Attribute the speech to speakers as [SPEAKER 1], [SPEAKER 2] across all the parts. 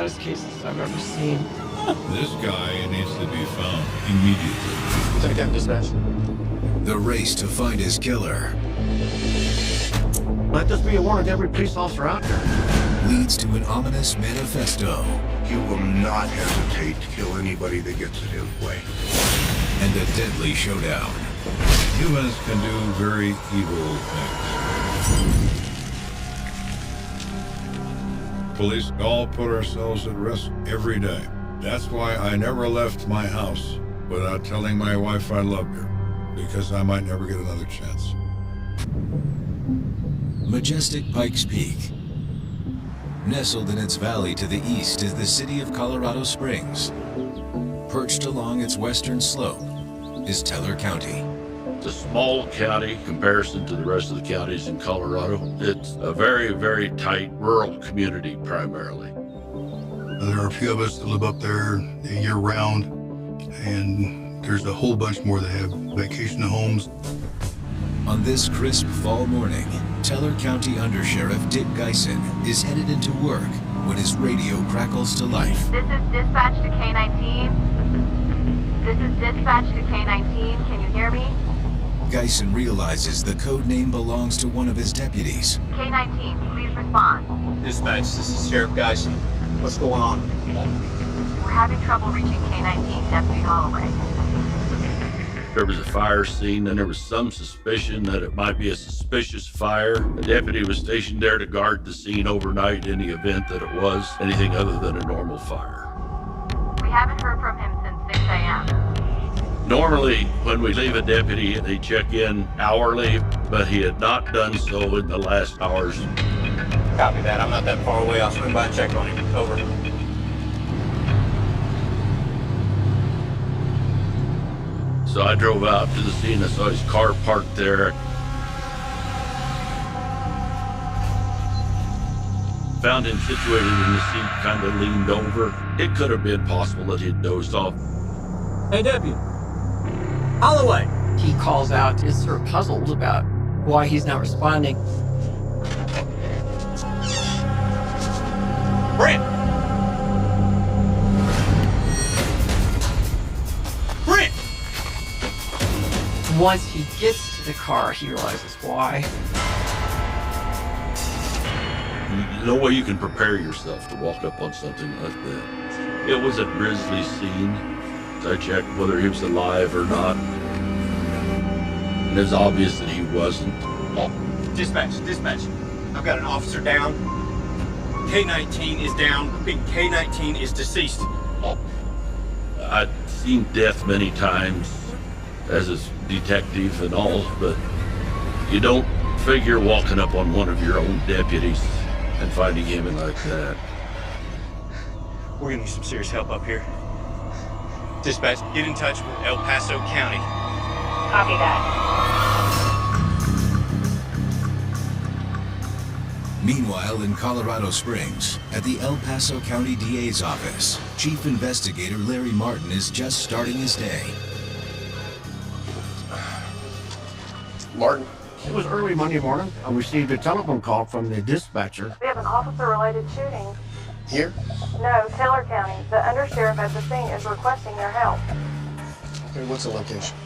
[SPEAKER 1] saddest cases I've ever seen.
[SPEAKER 2] This guy needs to be found immediately.
[SPEAKER 3] Take that, dispatch.
[SPEAKER 4] The race to find his killer
[SPEAKER 3] Let this be a warning to every police officer out there.
[SPEAKER 4] leads to an ominous manifesto
[SPEAKER 5] You will not hesitate to kill anybody that gets in his way.
[SPEAKER 4] and a deadly showdown.
[SPEAKER 2] Humans can do very evil things. Police all put ourselves at risk every day. That's why I never left my house without telling my wife I loved her, because I might never get another chance.
[SPEAKER 4] Majestic Pikes Peak. Nestled in its valley to the east is the city of Colorado Springs. Perched along its western slope is Teller County.
[SPEAKER 6] It's a small county in comparison to the rest of the counties in Colorado. It's a very, very tight rural community primarily.
[SPEAKER 7] There are a few of us that live up there year-round, and there's a whole bunch more that have vacation homes.
[SPEAKER 4] On this crisp fall morning, Teller County Undersheriff Dick Geisen is headed into work when his radio crackles to life.
[SPEAKER 8] This is dispatch to K-19. This is dispatch to K-19. Can you hear me?
[SPEAKER 4] Geisen realizes the code name belongs to one of his deputies.
[SPEAKER 8] K-19, please respond.
[SPEAKER 3] Dispatch, this is Sheriff Geisen. What's going on?
[SPEAKER 8] We're having trouble reaching K-19, Deputy Holloway.
[SPEAKER 6] There was a fire scene, and there was some suspicion that it might be a suspicious fire. A deputy was stationed there to guard the scene overnight in the event that it was anything other than a normal fire.
[SPEAKER 8] We haven't heard from him since 6 a.m.
[SPEAKER 6] Normally, when we leave a deputy, they check in hourly, but he had not done so in the last hours.
[SPEAKER 3] Copy that. I'm not that far away. I'll swing by and check on him. Over.
[SPEAKER 6] So I drove out to the scene. I saw his car parked there. Found him situated in the seat, kind of leaned over. It could have been possible that he'd dozed off.
[SPEAKER 3] Hey, Deputy. Holloway!
[SPEAKER 1] He calls out, is sort of puzzled about why he's not responding.
[SPEAKER 3] Brent! Brent!
[SPEAKER 1] Once he gets to the car, he realizes why.
[SPEAKER 6] No way you can prepare yourself to walk up on something like that. It was a grisly scene. I checked whether he was alive or not. And it's obvious that he wasn't.
[SPEAKER 3] Dispatch. I've got an officer down. K-19 is down. K-19 is deceased.
[SPEAKER 6] I'd seen death many times as a detective and all, but you don't figure walking up on one of your own deputies and finding him like that.
[SPEAKER 3] We're gonna need some serious help up here. Dispatch, get in touch with El Paso County.
[SPEAKER 8] Copy that.
[SPEAKER 4] Meanwhile, in Colorado Springs, at the El Paso County DA's office, Chief Investigator Larry Martin is just starting his day.
[SPEAKER 5] Martin?
[SPEAKER 3] It was early Monday morning. I received a telephone call from the dispatcher.
[SPEAKER 8] We have an officer-related shooting.
[SPEAKER 5] Here?
[SPEAKER 8] No, Taylor County. The undersheriff at the scene is requesting their help.
[SPEAKER 5] Okay, what's the location?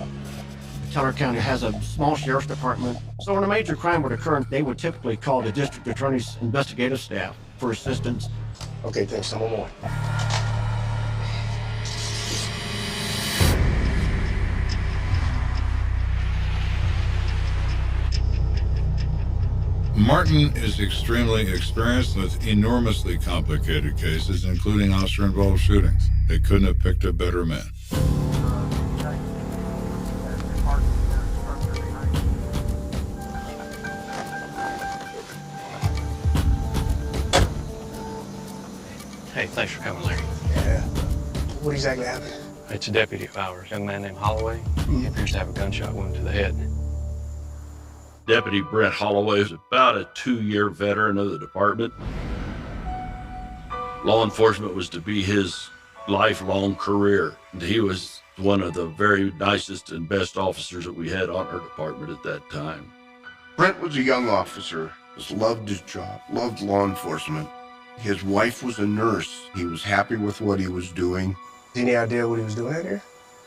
[SPEAKER 3] Teller County has a small sheriff's department, so when a major crime would occur, they would typically call the district attorney's investigative staff for assistance.
[SPEAKER 5] Okay, thanks. I'm on my way.
[SPEAKER 2] Martin is extremely experienced with enormously complicated cases, including officer-involved shootings. They couldn't have picked a better man.
[SPEAKER 9] Hey, thanks for coming, Larry.
[SPEAKER 5] Yeah. What exactly happened?
[SPEAKER 9] It's a deputy of ours, a young man named Holloway. He appears to have a gunshot wound to the head.
[SPEAKER 6] Deputy Brent Holloway is about a 2-year veteran of the department. Law enforcement was to be his lifelong career. And he was one of the very nicest and best officers that we had on our department at that time.
[SPEAKER 5] Brent was a young officer, just loved his job, loved law enforcement. His wife was a nurse. He was happy with what he was doing.
[SPEAKER 10] Any idea what he was doing out here?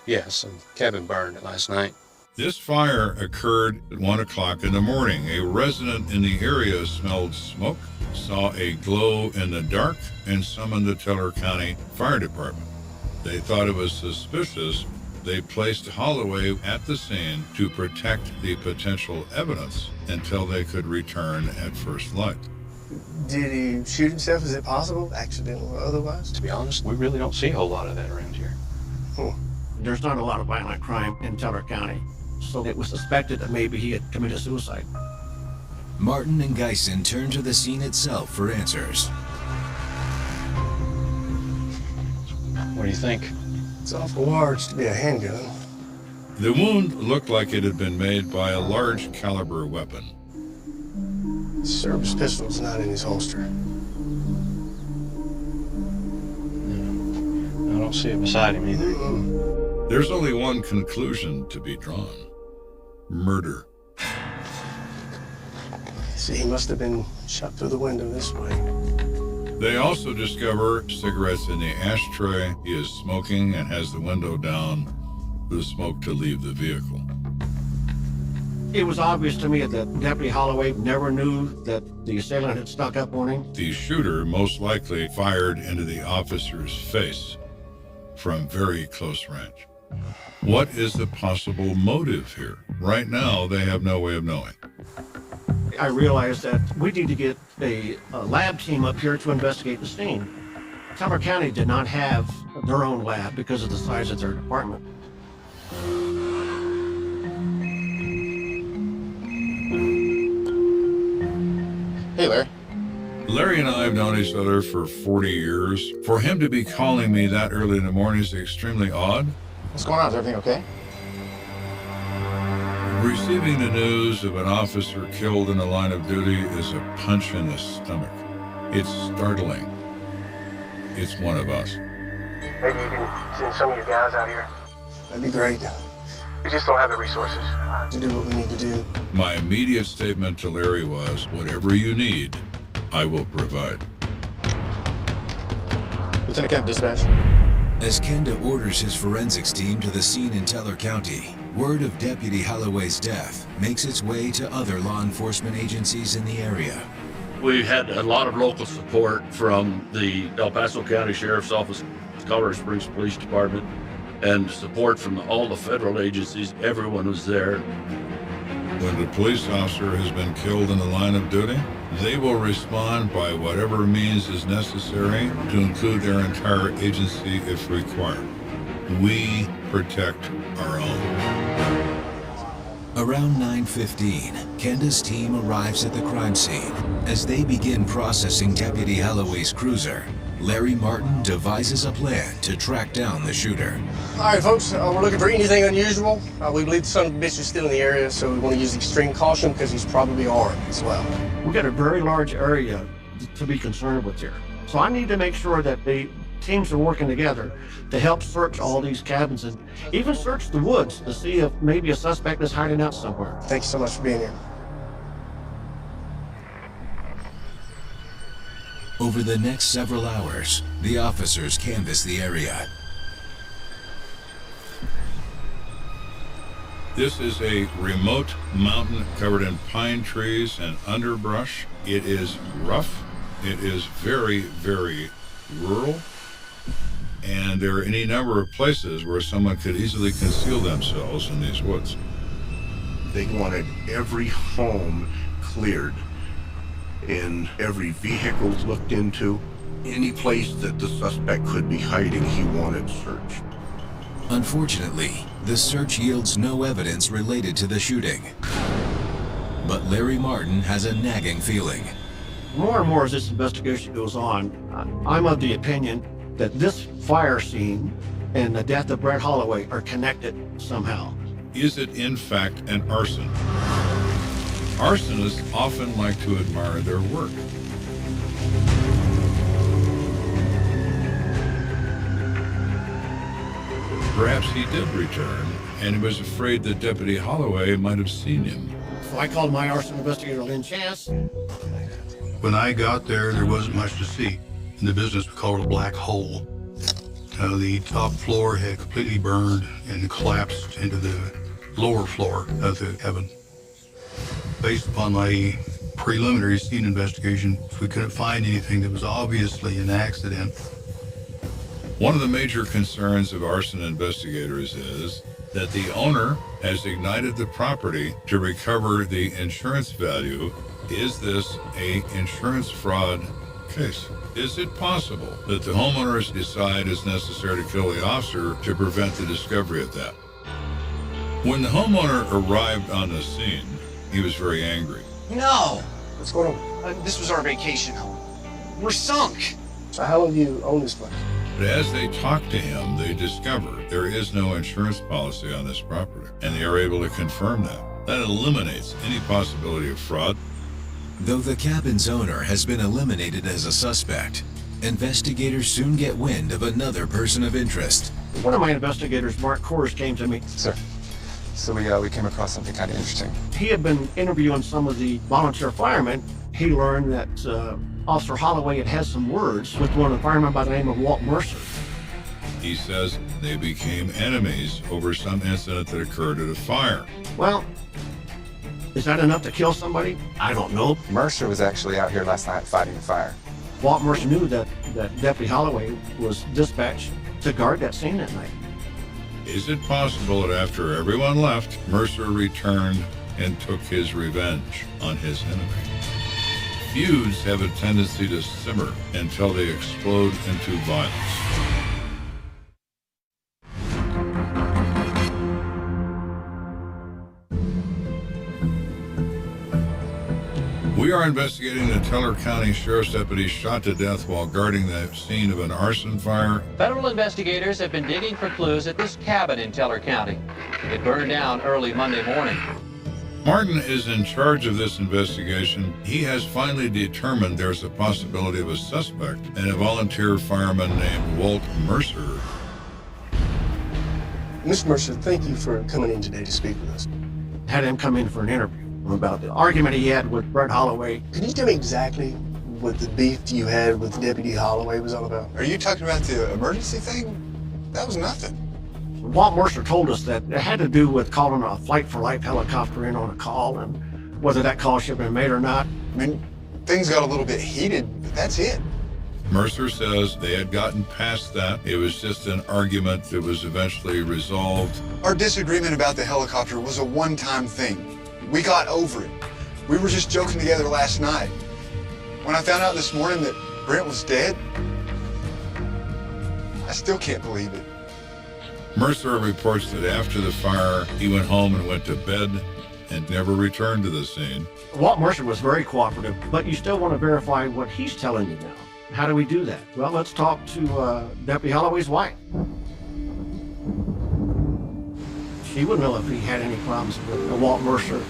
[SPEAKER 9] Yeah, some cabin burned last night.
[SPEAKER 2] This fire occurred at 1 o'clock in the morning. A resident in the area smelled smoke, saw a glow in the dark, and summoned the Teller County Fire Department. They thought it was suspicious. They placed Holloway at the scene to protect the potential evidence until they could return at first light.
[SPEAKER 10] Did he shoot himself? Is it possible, accidental or otherwise?
[SPEAKER 9] To be honest, we really don't see a whole lot of that around here.
[SPEAKER 3] There's not a lot of violent crime in Teller County, so it was suspected that maybe he had committed suicide.
[SPEAKER 4] Martin and Geisen turn to the scene itself for answers.
[SPEAKER 9] What do you think?
[SPEAKER 10] It's awful large to be a handgun.
[SPEAKER 2] The wound looked like it had been made by a large caliber weapon.
[SPEAKER 10] Service pistol's not in his holster.
[SPEAKER 9] I don't see it beside him either.
[SPEAKER 2] There's only one conclusion to be drawn: murder.
[SPEAKER 10] See, he must have been shot through the window this way.
[SPEAKER 2] They also discover cigarettes in the ashtray. He is smoking and has the window down for the smoke to leave the vehicle.
[SPEAKER 3] It was obvious to me that Deputy Holloway never knew that the assailant had snuck up on him.
[SPEAKER 2] The shooter most likely fired into the officer's face from very close range. What is the possible motive here? Right now, they have no way of knowing.
[SPEAKER 3] I realized that we need to get a lab team up here to investigate the scene. Teller County did not have their own lab because of the size of their department.
[SPEAKER 11] Hey, Larry.
[SPEAKER 2] Larry and I have known each other for 40 years. For him to be calling me that early in the morning is extremely odd.
[SPEAKER 11] What's going on? Is everything okay?
[SPEAKER 2] Receiving the news of an officer killed in the line of duty is a punch in the stomach. It's startling. It's one of us.
[SPEAKER 10] Maybe you can send some of your guys out here. That'd be great. We just don't have the resources to do what we need to do.
[SPEAKER 2] My immediate statement to Larry was, whatever you need, I will provide.
[SPEAKER 11] Lieutenant Kent, dispatch.
[SPEAKER 4] As Kenda orders his forensics team to the scene in Teller County, word of Deputy Holloway's death makes its way to other law enforcement agencies in the area.
[SPEAKER 6] We had a lot of local support from the El Paso County Sheriff's Office, Colorado Springs Police Department, and support from all the federal agencies. Everyone was there.
[SPEAKER 2] When the police officer has been killed in the line of duty, they will respond by whatever means is necessary to include their entire agency if required. We protect our own.
[SPEAKER 4] Around 9:15, Kenda's team arrives at the crime scene. As they begin processing Deputy Holloway's cruiser, Larry Martin devises a plan to track down the shooter.
[SPEAKER 10] All right, folks, we're looking for anything unusual. We believe the son of a bitch is still in the area, so we want to use extreme caution because he's probably armed as well.
[SPEAKER 3] We got a very large area to be concerned with here. So I need to make sure that the teams are working together to help search all these cabins and even search the woods to see if maybe a suspect is hiding out somewhere.
[SPEAKER 10] Thank you so much for being here.
[SPEAKER 4] Over the next several hours, the officers canvass the area.
[SPEAKER 2] This is a remote mountain covered in pine trees and underbrush. It is rough. It is very, very rural. And there are any number of places where someone could easily conceal themselves in these woods.
[SPEAKER 5] They wanted every home cleared and every vehicle looked into. Any place that the suspect could be hiding, he wanted searched.
[SPEAKER 4] Unfortunately, the search yields no evidence related to the shooting. But Larry Martin has a nagging feeling.
[SPEAKER 3] More and more as this investigation goes on, I'm of the opinion that this fire scene and the death of Brett Holloway are connected somehow.
[SPEAKER 2] Is it in fact an arson? Arsonists often like to admire their work. Perhaps he did return, and he was afraid that Deputy Holloway might have seen him.
[SPEAKER 3] So I called my arson investigator, Lynn Chance.
[SPEAKER 7] When I got there wasn't much to see. In the business, we call it a black hole. The top floor had completely burned and collapsed into the lower floor of the cabin. Based upon my preliminary scene investigation, we couldn't find anything that was obviously an accident.
[SPEAKER 2] One of the major concerns of arson investigators is that the owner has ignited the property to recover the insurance value. Is this an insurance fraud case? Is it possible that the homeowners decide it's necessary to kill the officer to prevent the discovery of that? When the homeowner arrived on the scene, he was very angry.
[SPEAKER 10] No! What's going on?
[SPEAKER 12] This was our vacation home. We're sunk.
[SPEAKER 10] So how long have you owned this place?
[SPEAKER 2] But as they talked to him, they discovered there is no insurance policy on this property, and they are able to confirm that. That eliminates any possibility of fraud.
[SPEAKER 4] Though the cabin's owner has been eliminated as a suspect, investigators soon get wind of another person of interest.
[SPEAKER 3] One of my investigators, Mark Kors, came to me.
[SPEAKER 11] Sir, so we came across something kind of interesting.
[SPEAKER 3] He had been interviewing some of the volunteer firemen. He learned that Officer Holloway had some words with one of the firemen by the name of Walt Mercer.
[SPEAKER 2] He says they became enemies over some incident that occurred at a fire.
[SPEAKER 3] Well, is that enough to kill somebody? I don't know.
[SPEAKER 11] Mercer was actually out here last night fighting a fire.
[SPEAKER 3] Walt Mercer knew that Deputy Holloway was dispatched to guard that scene that night.
[SPEAKER 2] Is it possible that after everyone left, Mercer returned and took his revenge on his enemy? Feuds have a tendency to simmer until they explode into violence. We are investigating the Teller County Sheriff's deputy shot to death while guarding the scene of an arson fire.
[SPEAKER 13] Federal investigators have been digging for clues at this cabin in Teller County. It burned down early Monday morning.
[SPEAKER 2] Martin is in charge of this investigation. He has finally determined there's a possibility of a suspect and a volunteer fireman named Walt Mercer.
[SPEAKER 10] Mr. Mercer, thank you for coming in today to speak with us.
[SPEAKER 3] Had him come in for an interview about the argument he had with Brett Holloway.
[SPEAKER 10] Can you tell me exactly what the beef you had with Deputy Holloway was all about?
[SPEAKER 14] Are you talking about the emergency thing? That was nothing.
[SPEAKER 3] Walt Mercer told us that it had to do with calling a Flight for Life helicopter in on a call and whether that call should have been made or not.
[SPEAKER 14] I mean, things got a little bit heated, but that's it.
[SPEAKER 2] Mercer says they had gotten past that. It was just an argument that was eventually resolved.
[SPEAKER 14] Our disagreement about the helicopter was a one-time thing. We got over it. We were just joking together last night. When I found out this morning that Brent was dead, I still can't believe it.
[SPEAKER 2] Mercer reports that after the fire, he went home and went to bed and never returned to the scene.
[SPEAKER 3] Walt Mercer was very cooperative, but you still want to verify what he's telling you now. How do we do that? Well, let's talk to Deputy Holloway's wife. She would know if he had any problems with Walt Mercer.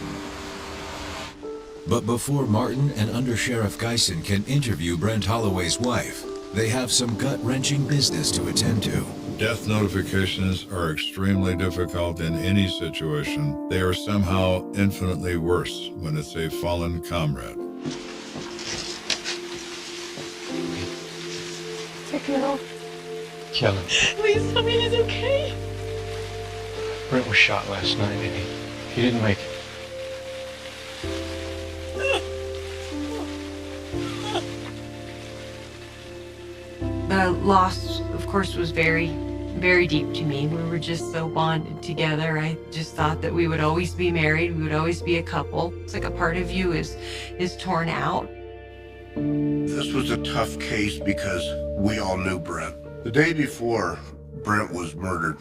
[SPEAKER 4] But before Martin and Under Sheriff Geisen can interview Brent Holloway's wife, they have some gut-wrenching business to attend to.
[SPEAKER 2] Death notifications are extremely difficult in any situation. They are somehow infinitely worse when it's a fallen comrade.
[SPEAKER 8] Take it off.
[SPEAKER 9] Kelly,
[SPEAKER 8] Please tell me he's okay.
[SPEAKER 9] Brent was shot last night and he didn't make it.
[SPEAKER 15] The loss, of course, was very, very deep to me. We were just so bonded together. I just thought that we would always be married. We would always be a couple. It's like a part of you is torn out.
[SPEAKER 5] This was a tough case because we all knew Brent. The day before Brent was murdered,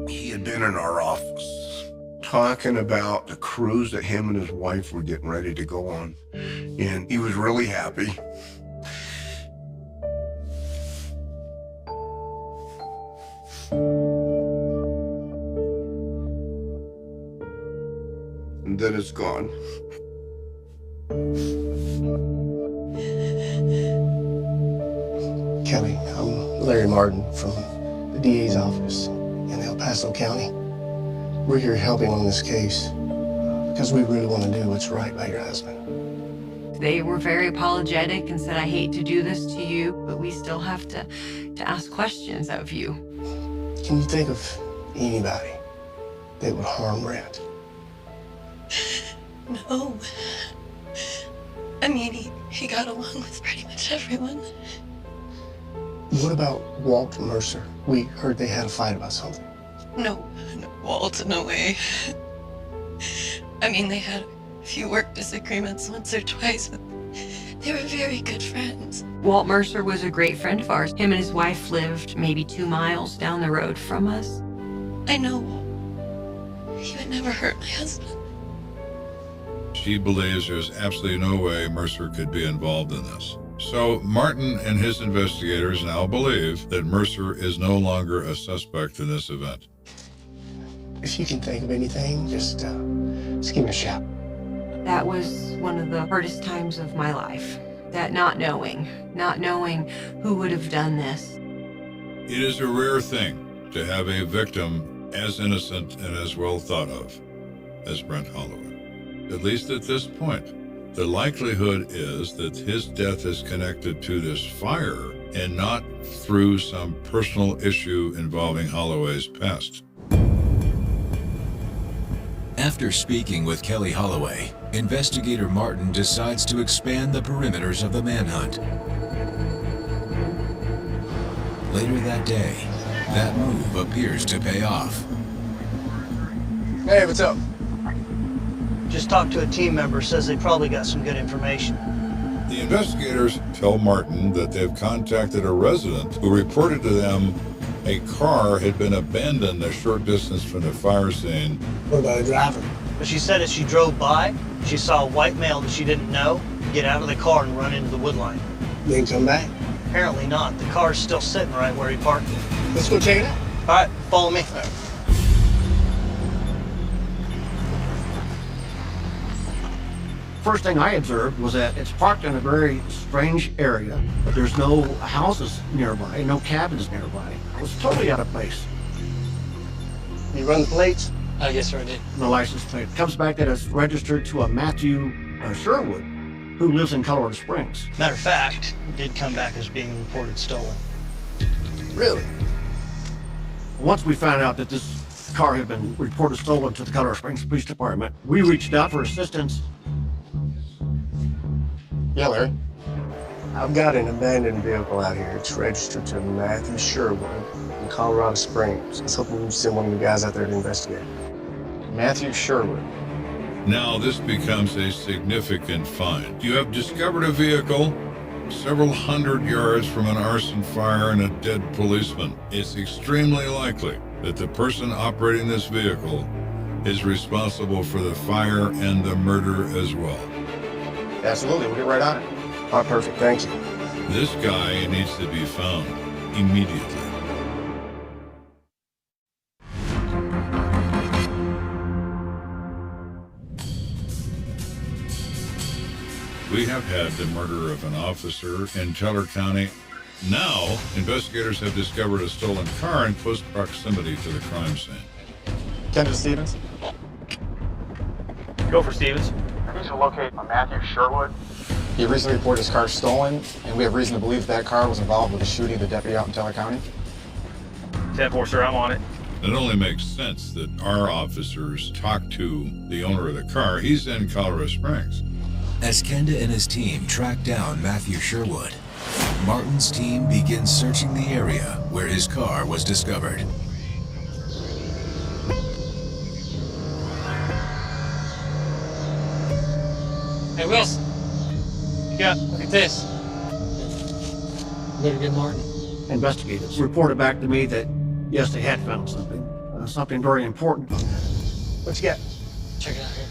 [SPEAKER 5] he had been in our office talking about the cruise that him and his wife were getting ready to go on. And he was really happy. And then it's gone.
[SPEAKER 10] Kelly, I'm Larry Martin from the DA's office in El Paso County. We're here helping on this case because we really want to do what's right by your husband.
[SPEAKER 15] They were very apologetic and said, I hate to do this to you, but we still have to ask questions of you.
[SPEAKER 10] Can you think of anybody that would harm Brent?
[SPEAKER 16] No. I mean, he got along with pretty much everyone.
[SPEAKER 10] What about Walt Mercer? We heard they had a fight about something.
[SPEAKER 16] No, Walt, no way. I mean, they had a few work disagreements once or twice, but they were very good friends.
[SPEAKER 15] Walt Mercer was a great friend of ours. Him and his wife lived maybe 2 miles down the road from us.
[SPEAKER 16] I know. He would never hurt my husband.
[SPEAKER 2] She believes there's absolutely no way Mercer could be involved in this. So Martin and his investigators now believe that Mercer is no longer a suspect in this event.
[SPEAKER 10] If you can think of anything, just give me a shout.
[SPEAKER 15] That was one of the hardest times of my life. That not knowing who would have done this.
[SPEAKER 2] It is a rare thing to have a victim as innocent and as well thought of as Brent Holloway. At least at this point, the likelihood is that his death is connected to this fire and not through some personal issue involving Holloway's past.
[SPEAKER 4] After speaking with Kelly Holloway, investigator Martin decides to expand the perimeters of the manhunt. Later that day, that move appears to pay off.
[SPEAKER 10] Hey, what's up?
[SPEAKER 17] Just talked to a team member, says they probably got some good information.
[SPEAKER 2] The investigators tell Martin that they've contacted a resident who reported to them a car had been abandoned a short distance from the fire scene.
[SPEAKER 10] What about the driver?
[SPEAKER 17] But she said as she drove by, she saw a white male that she didn't know get out of the car and run into the wood line.
[SPEAKER 10] Then come back?
[SPEAKER 17] Apparently not. The car's still sitting right where he parked it.
[SPEAKER 10] Let's go check it out.
[SPEAKER 17] All right, follow me.
[SPEAKER 3] First thing I observed was that it's parked in a very strange area, but there's no houses nearby, no cabins nearby. It was totally out of place.
[SPEAKER 10] You run the plates?
[SPEAKER 17] Yes, sir, I did.
[SPEAKER 3] The license plate comes back that it's registered to a Matthew Sherwood, who lives in Colorado Springs.
[SPEAKER 17] Matter of fact, it did come back as being reported stolen.
[SPEAKER 10] Really?
[SPEAKER 3] Once we found out that this car had been reported stolen to the Colorado Springs Police Department, we reached out for assistance.
[SPEAKER 11] Yeah, Larry.
[SPEAKER 10] I've got an abandoned vehicle out here. It's registered to Matthew Sherwood in Colorado Springs. I was hoping you'd send one of the guys out there to investigate.
[SPEAKER 11] Matthew Sherwood.
[SPEAKER 2] Now this becomes a significant find. You have discovered a vehicle several hundred yards from an arson fire and a dead policeman. It's extremely likely that the person operating this vehicle is responsible for the fire and the murder as well.
[SPEAKER 11] Absolutely, we'll get right on it.
[SPEAKER 10] All right, perfect, thank you.
[SPEAKER 2] This guy needs to be found immediately. We have had the murder of an officer in Teller County. Now, investigators have discovered a stolen car in close proximity to the crime scene.
[SPEAKER 11] Kenda Stevens.
[SPEAKER 18] Go for Stevens.
[SPEAKER 11] I need you to locate a Matthew Sherwood. He recently reported his car stolen, and we have reason to believe that car was involved with the shooting of the deputy out in Teller County.
[SPEAKER 18] 10-4, sir, I'm on it.
[SPEAKER 2] It only makes sense that our officers talk to the owner of the car. He's in Colorado Springs.
[SPEAKER 4] As Kenda and his team track down Matthew Sherwood, Martin's team begins searching the area where his car was discovered.
[SPEAKER 17] Hey, Wilson. Yeah, look at this. Better get Martin.
[SPEAKER 3] Investigators reported back to me that, yes, they had found something very important.
[SPEAKER 10] What you got?
[SPEAKER 17] Check it out here.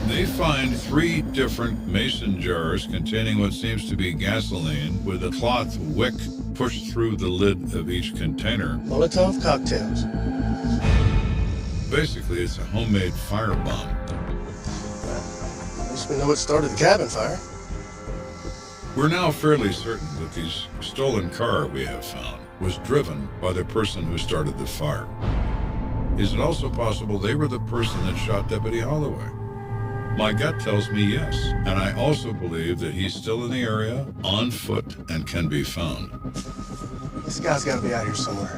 [SPEAKER 2] They find 3 different mason jars containing what seems to be gasoline with a cloth wick pushed through the lid of each container.
[SPEAKER 10] Molotov cocktails.
[SPEAKER 2] Basically, it's a homemade firebomb.
[SPEAKER 10] At least we know what started the cabin fire.
[SPEAKER 2] We're now fairly certain that the stolen car we have found was driven by the person who started the fire. Is it also possible they were the person that shot Deputy Holloway? My gut tells me yes, and I also believe that he's still in the area, on foot, and can be found.
[SPEAKER 10] This guy's got to be out here somewhere.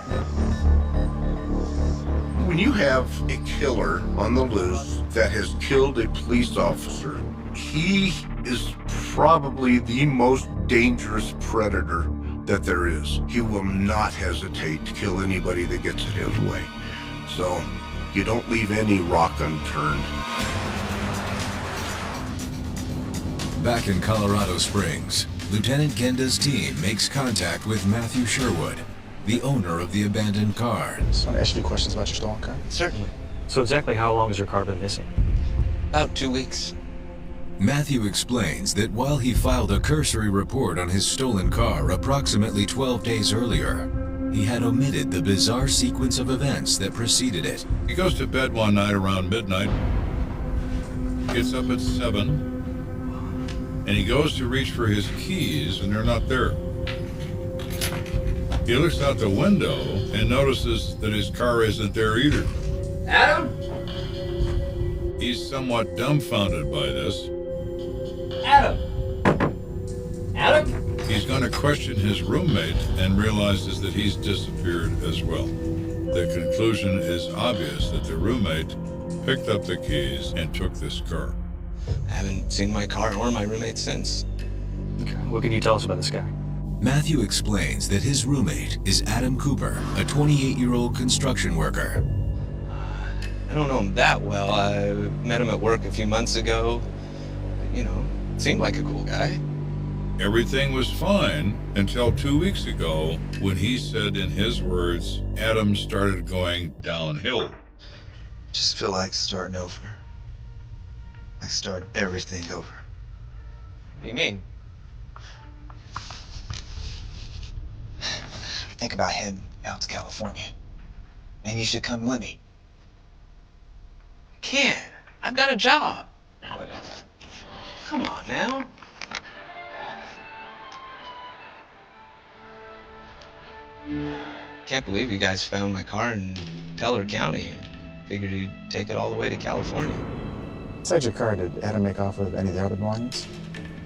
[SPEAKER 5] When you have a killer on the loose that has killed a police officer, he is probably the most dangerous predator that there is. He will not hesitate to kill anybody that gets in his way. So you don't leave any rock unturned.
[SPEAKER 4] Back in Colorado Springs, Lieutenant Kenda's team makes contact with Matthew Sherwood, the owner of the abandoned car.
[SPEAKER 11] So I want to ask you questions about your stolen car.
[SPEAKER 9] Certainly. So exactly how long has your car been missing?
[SPEAKER 13] About 2 weeks.
[SPEAKER 4] Matthew explains that while he filed a cursory report on his stolen car approximately 12 days earlier, he had omitted the bizarre sequence of events that preceded it.
[SPEAKER 2] He goes to bed one night around midnight, gets up at 7, and he goes to reach for his keys, and they're not there. He looks out the window and notices that his car isn't there either.
[SPEAKER 1] Adam?
[SPEAKER 2] He's somewhat dumbfounded by this.
[SPEAKER 1] Adam? Adam?
[SPEAKER 2] He's going to question his roommate and realizes that he's disappeared as well. The conclusion is obvious that the roommate picked up the keys and took this car.
[SPEAKER 9] I haven't seen my car or my roommate since. Okay, what can you tell us about this guy?
[SPEAKER 4] Matthew explains that his roommate is Adam Cooper, a 28-year-old construction worker.
[SPEAKER 9] I don't know him that well. I met him at work a few months ago. You know, seemed like a cool guy.
[SPEAKER 2] Everything was fine until 2 weeks ago when he said in his words, Adam started going downhill.
[SPEAKER 19] Just feel like starting over. Like start everything over.
[SPEAKER 9] What do you mean?
[SPEAKER 19] Think about heading out to California. Maybe you should come with me.
[SPEAKER 13] Can't. I've got a job. Come on now.
[SPEAKER 9] Can't believe you guys found my car in Teller County. Figured you'd take it all the way to California.
[SPEAKER 11] Besides your car, did Adam make off with any of the other belongings?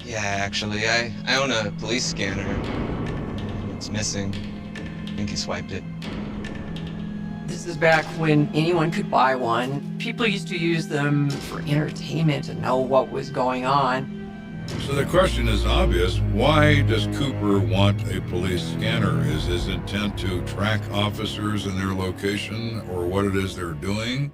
[SPEAKER 9] Yeah, actually, I own a police scanner. It's missing. I think he swiped it.
[SPEAKER 1] This is back when anyone could buy one. People used to use them for entertainment to know what was going on.
[SPEAKER 2] So the question is obvious. Why does Cooper want a police scanner? Is his intent to track officers and their location or what it is they're doing?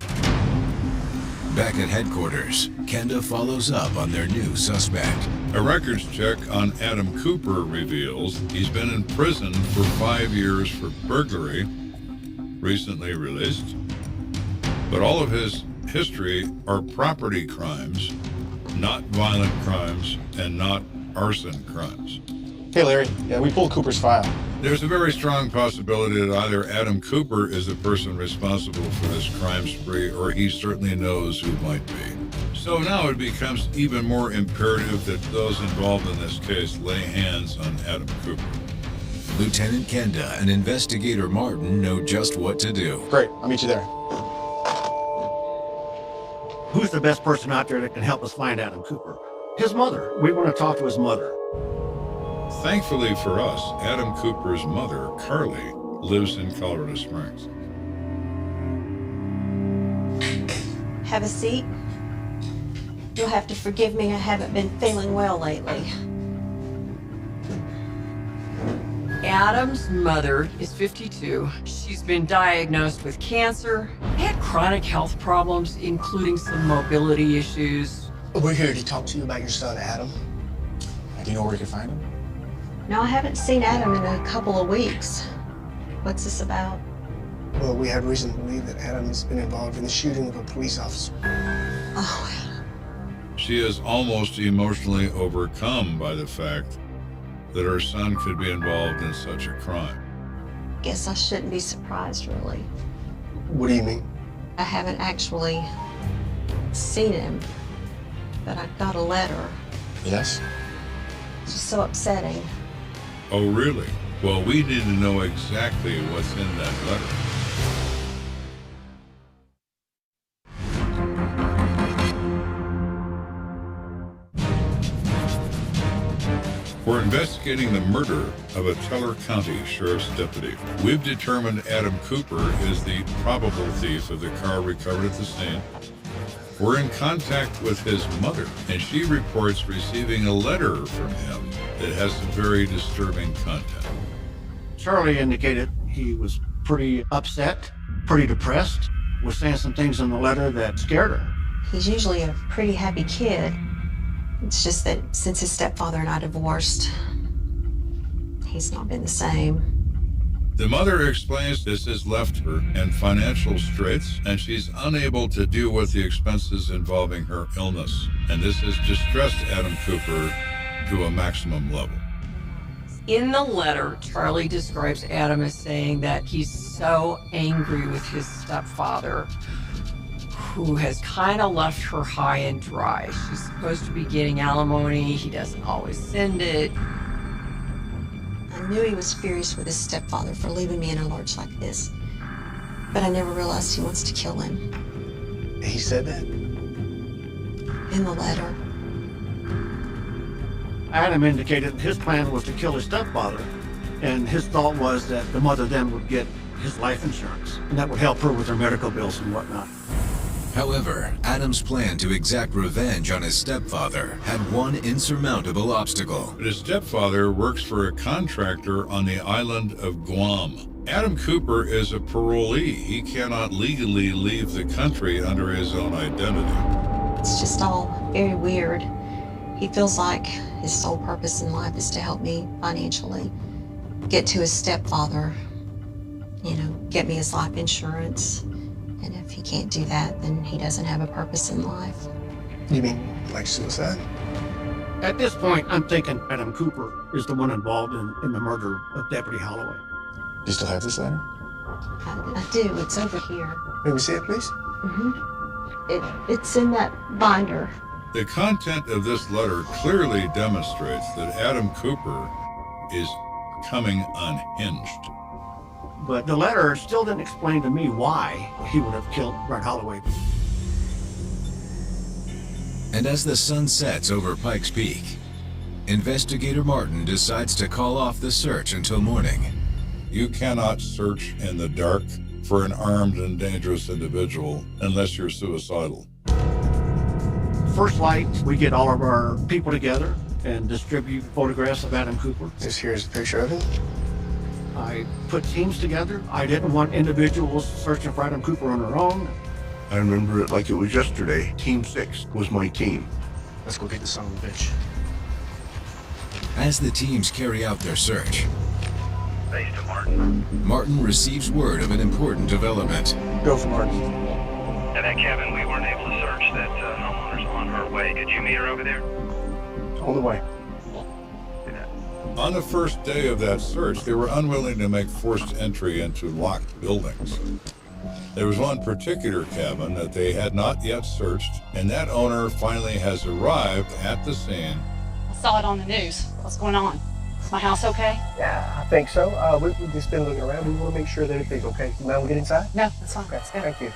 [SPEAKER 4] Back at headquarters, Kenda follows up on their new suspect.
[SPEAKER 2] A records check on Adam Cooper reveals he's been in prison for 5 years for burglary, recently released. But all of his history are property crimes, not violent crimes, and not arson crimes.
[SPEAKER 11] Hey, Larry. Yeah, we pulled Cooper's file.
[SPEAKER 2] There's a very strong possibility that either Adam Cooper is the person responsible for this crime spree, or he certainly knows who might be. So now it becomes even more imperative that those involved in this case lay hands on Adam Cooper.
[SPEAKER 4] Lieutenant Kenda and Investigator Martin know just what to do.
[SPEAKER 11] Great, I'll meet you there.
[SPEAKER 3] Who's the best person out there that can help us find Adam Cooper? His mother. We want to talk to his mother.
[SPEAKER 2] Thankfully for us, Adam Cooper's mother, Carly, lives in Colorado Springs.
[SPEAKER 20] Have a seat. You'll have to forgive me, I haven't been feeling well lately.
[SPEAKER 1] Adam's mother is 52. She's been diagnosed with cancer, had chronic health problems, including some mobility issues.
[SPEAKER 10] We're here to talk to you about your son, Adam.
[SPEAKER 11] Do you know where we can find him?
[SPEAKER 20] No, I haven't seen Adam in a couple of weeks. What's this about?
[SPEAKER 10] Well, we have reason to believe that Adam has been involved in the shooting of a police officer.
[SPEAKER 20] Oh,
[SPEAKER 2] She is almost emotionally overcome by the fact that her son could be involved in such a crime.
[SPEAKER 20] guess I shouldn't be surprised, really.
[SPEAKER 10] What do you mean?
[SPEAKER 20] I haven't actually seen him, but I got a letter.
[SPEAKER 11] Yes?
[SPEAKER 20] It's just so upsetting.
[SPEAKER 2] Oh, really? Well, we need to know exactly what's in that letter. For investigating the murder of a Teller County Sheriff's deputy, we've determined Adam Cooper is the probable thief of the car recovered at the scene. We're in contact with his mother, and she reports receiving a letter from him that has some very disturbing content.
[SPEAKER 3] Charlie indicated he was pretty upset, pretty depressed, was saying some things in the letter that scared her.
[SPEAKER 20] He's usually a pretty happy kid. It's just that since his stepfather and I divorced, he's not been the same.
[SPEAKER 2] The mother explains this has left her in financial straits, and she's unable to deal with the expenses involving her illness. And this has distressed Adam Cooper to a maximum level.
[SPEAKER 1] In the letter, Charlie describes Adam as saying that he's so angry with his stepfather, who has kind of left her high and dry. She's supposed to be getting alimony. He doesn't always send it.
[SPEAKER 20] I knew he was furious with his stepfather for leaving me in a lurch like this, but I never realized he wants to kill him.
[SPEAKER 10] He said that?
[SPEAKER 20] In the letter.
[SPEAKER 3] Adam indicated his plan was to kill his stepfather, and his thought was that the mother then would get his life insurance, and that would help her with her medical bills and whatnot.
[SPEAKER 4] However, Adam's plan to exact revenge on his stepfather had one insurmountable obstacle.
[SPEAKER 2] But his stepfather works for a contractor on the island of Guam. Adam Cooper is a parolee. He cannot legally leave the country under his own identity.
[SPEAKER 20] It's just all very weird. He feels like his sole purpose in life is to help me financially, get to his stepfather, get me his life insurance. And if he can't do that, then he doesn't have a purpose in life.
[SPEAKER 10] You mean like suicide?
[SPEAKER 3] At this point, I'm thinking Adam Cooper is the one involved in the murder of Deputy Holloway.
[SPEAKER 10] Do you still have this letter?
[SPEAKER 20] I do. It's over here.
[SPEAKER 10] May we see it, please?
[SPEAKER 20] It's in that binder.
[SPEAKER 2] The content of this letter clearly demonstrates that Adam Cooper is becoming unhinged.
[SPEAKER 3] But the letter still didn't explain to me why he would have killed Brett Holloway.
[SPEAKER 4] And as the sun sets over Pikes Peak, Investigator Martin decides to call off the search until morning.
[SPEAKER 2] You cannot search in the dark for an armed and dangerous individual unless you're suicidal.
[SPEAKER 3] First light, we get all of our people together and distribute photographs of Adam Cooper.
[SPEAKER 10] This here's a picture of him.
[SPEAKER 3] I put teams together. I didn't want individuals searching for Adam Cooper on their own.
[SPEAKER 5] I remember it like it was yesterday. Team 6 was my team.
[SPEAKER 10] Let's go get the son of a bitch.
[SPEAKER 4] As the teams carry out their search,
[SPEAKER 18] Base to Martin.
[SPEAKER 4] Martin receives word of an important development.
[SPEAKER 10] Go for Martin.
[SPEAKER 18] At that cabin, we weren't able to search. That homeowner's on her way. Did you meet her over there?
[SPEAKER 10] On the way.
[SPEAKER 2] On the first day of that search, they were unwilling to make forced entry into locked buildings. There was one particular cabin that they had not yet searched, and that owner finally has arrived at the scene.
[SPEAKER 21] I saw it on the news. What's going on? Is my house okay?
[SPEAKER 10] Yeah, I think so. We've just been looking around. We want to make sure that everything's okay. You mind we get inside?
[SPEAKER 21] No, that's fine.
[SPEAKER 10] Okay,
[SPEAKER 21] Let's go.
[SPEAKER 10] thank you.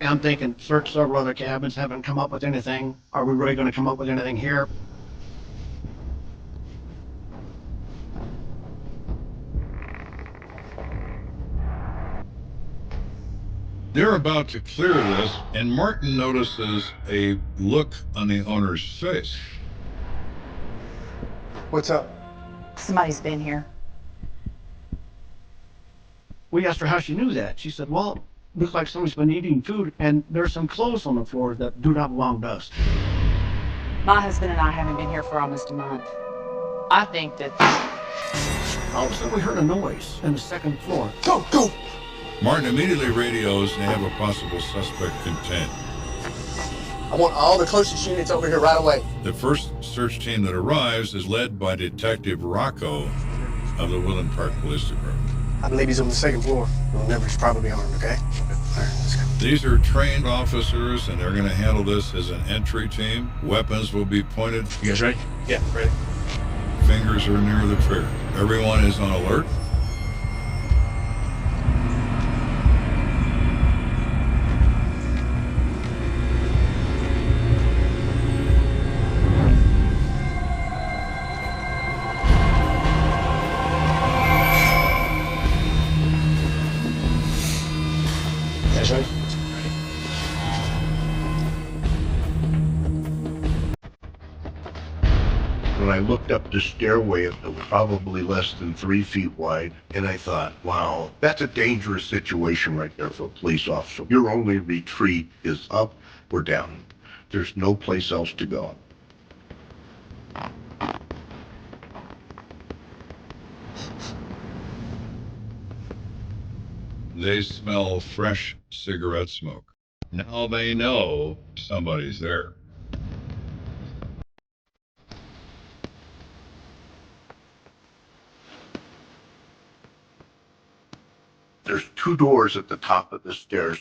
[SPEAKER 3] I'm thinking, search several other cabins, haven't come up with anything. Are we really going to come up with anything here?
[SPEAKER 2] They're about to clear this, and Martin notices a look on the owner's face.
[SPEAKER 10] What's up?
[SPEAKER 21] Somebody's been here.
[SPEAKER 3] We asked her how she knew that. She said, well, looks like someone's been eating food, and there's some clothes on the floor that do not belong to us.
[SPEAKER 21] My husband and I haven't been here for almost a month. I think that...
[SPEAKER 3] All of a sudden, we heard a noise on the second floor.
[SPEAKER 10] Go, go!
[SPEAKER 2] Martin immediately radios and they have a possible suspect contained.
[SPEAKER 10] I want all the closest units over here right away.
[SPEAKER 2] The first search team that arrives is led by Detective Rocco of the Woodland Park Police Department.
[SPEAKER 10] I believe he's on the second floor. Remember, he's probably armed, okay? All right, let's go.
[SPEAKER 2] These are trained officers, and they're going to handle this as an entry team. Weapons will be pointed.
[SPEAKER 10] You guys ready?
[SPEAKER 9] Yeah, ready.
[SPEAKER 2] Fingers are near the trigger. Everyone is on alert.
[SPEAKER 10] You guys ready?
[SPEAKER 5] When I looked up the stairway, it was probably less than 3 feet wide, and I thought, wow, that's a dangerous situation right there for a police officer. Your only retreat is up or down. There's no place else to go.
[SPEAKER 2] They smell fresh cigarette smoke. Now they know somebody's there.
[SPEAKER 5] There's 2 doors at the top of the stairs.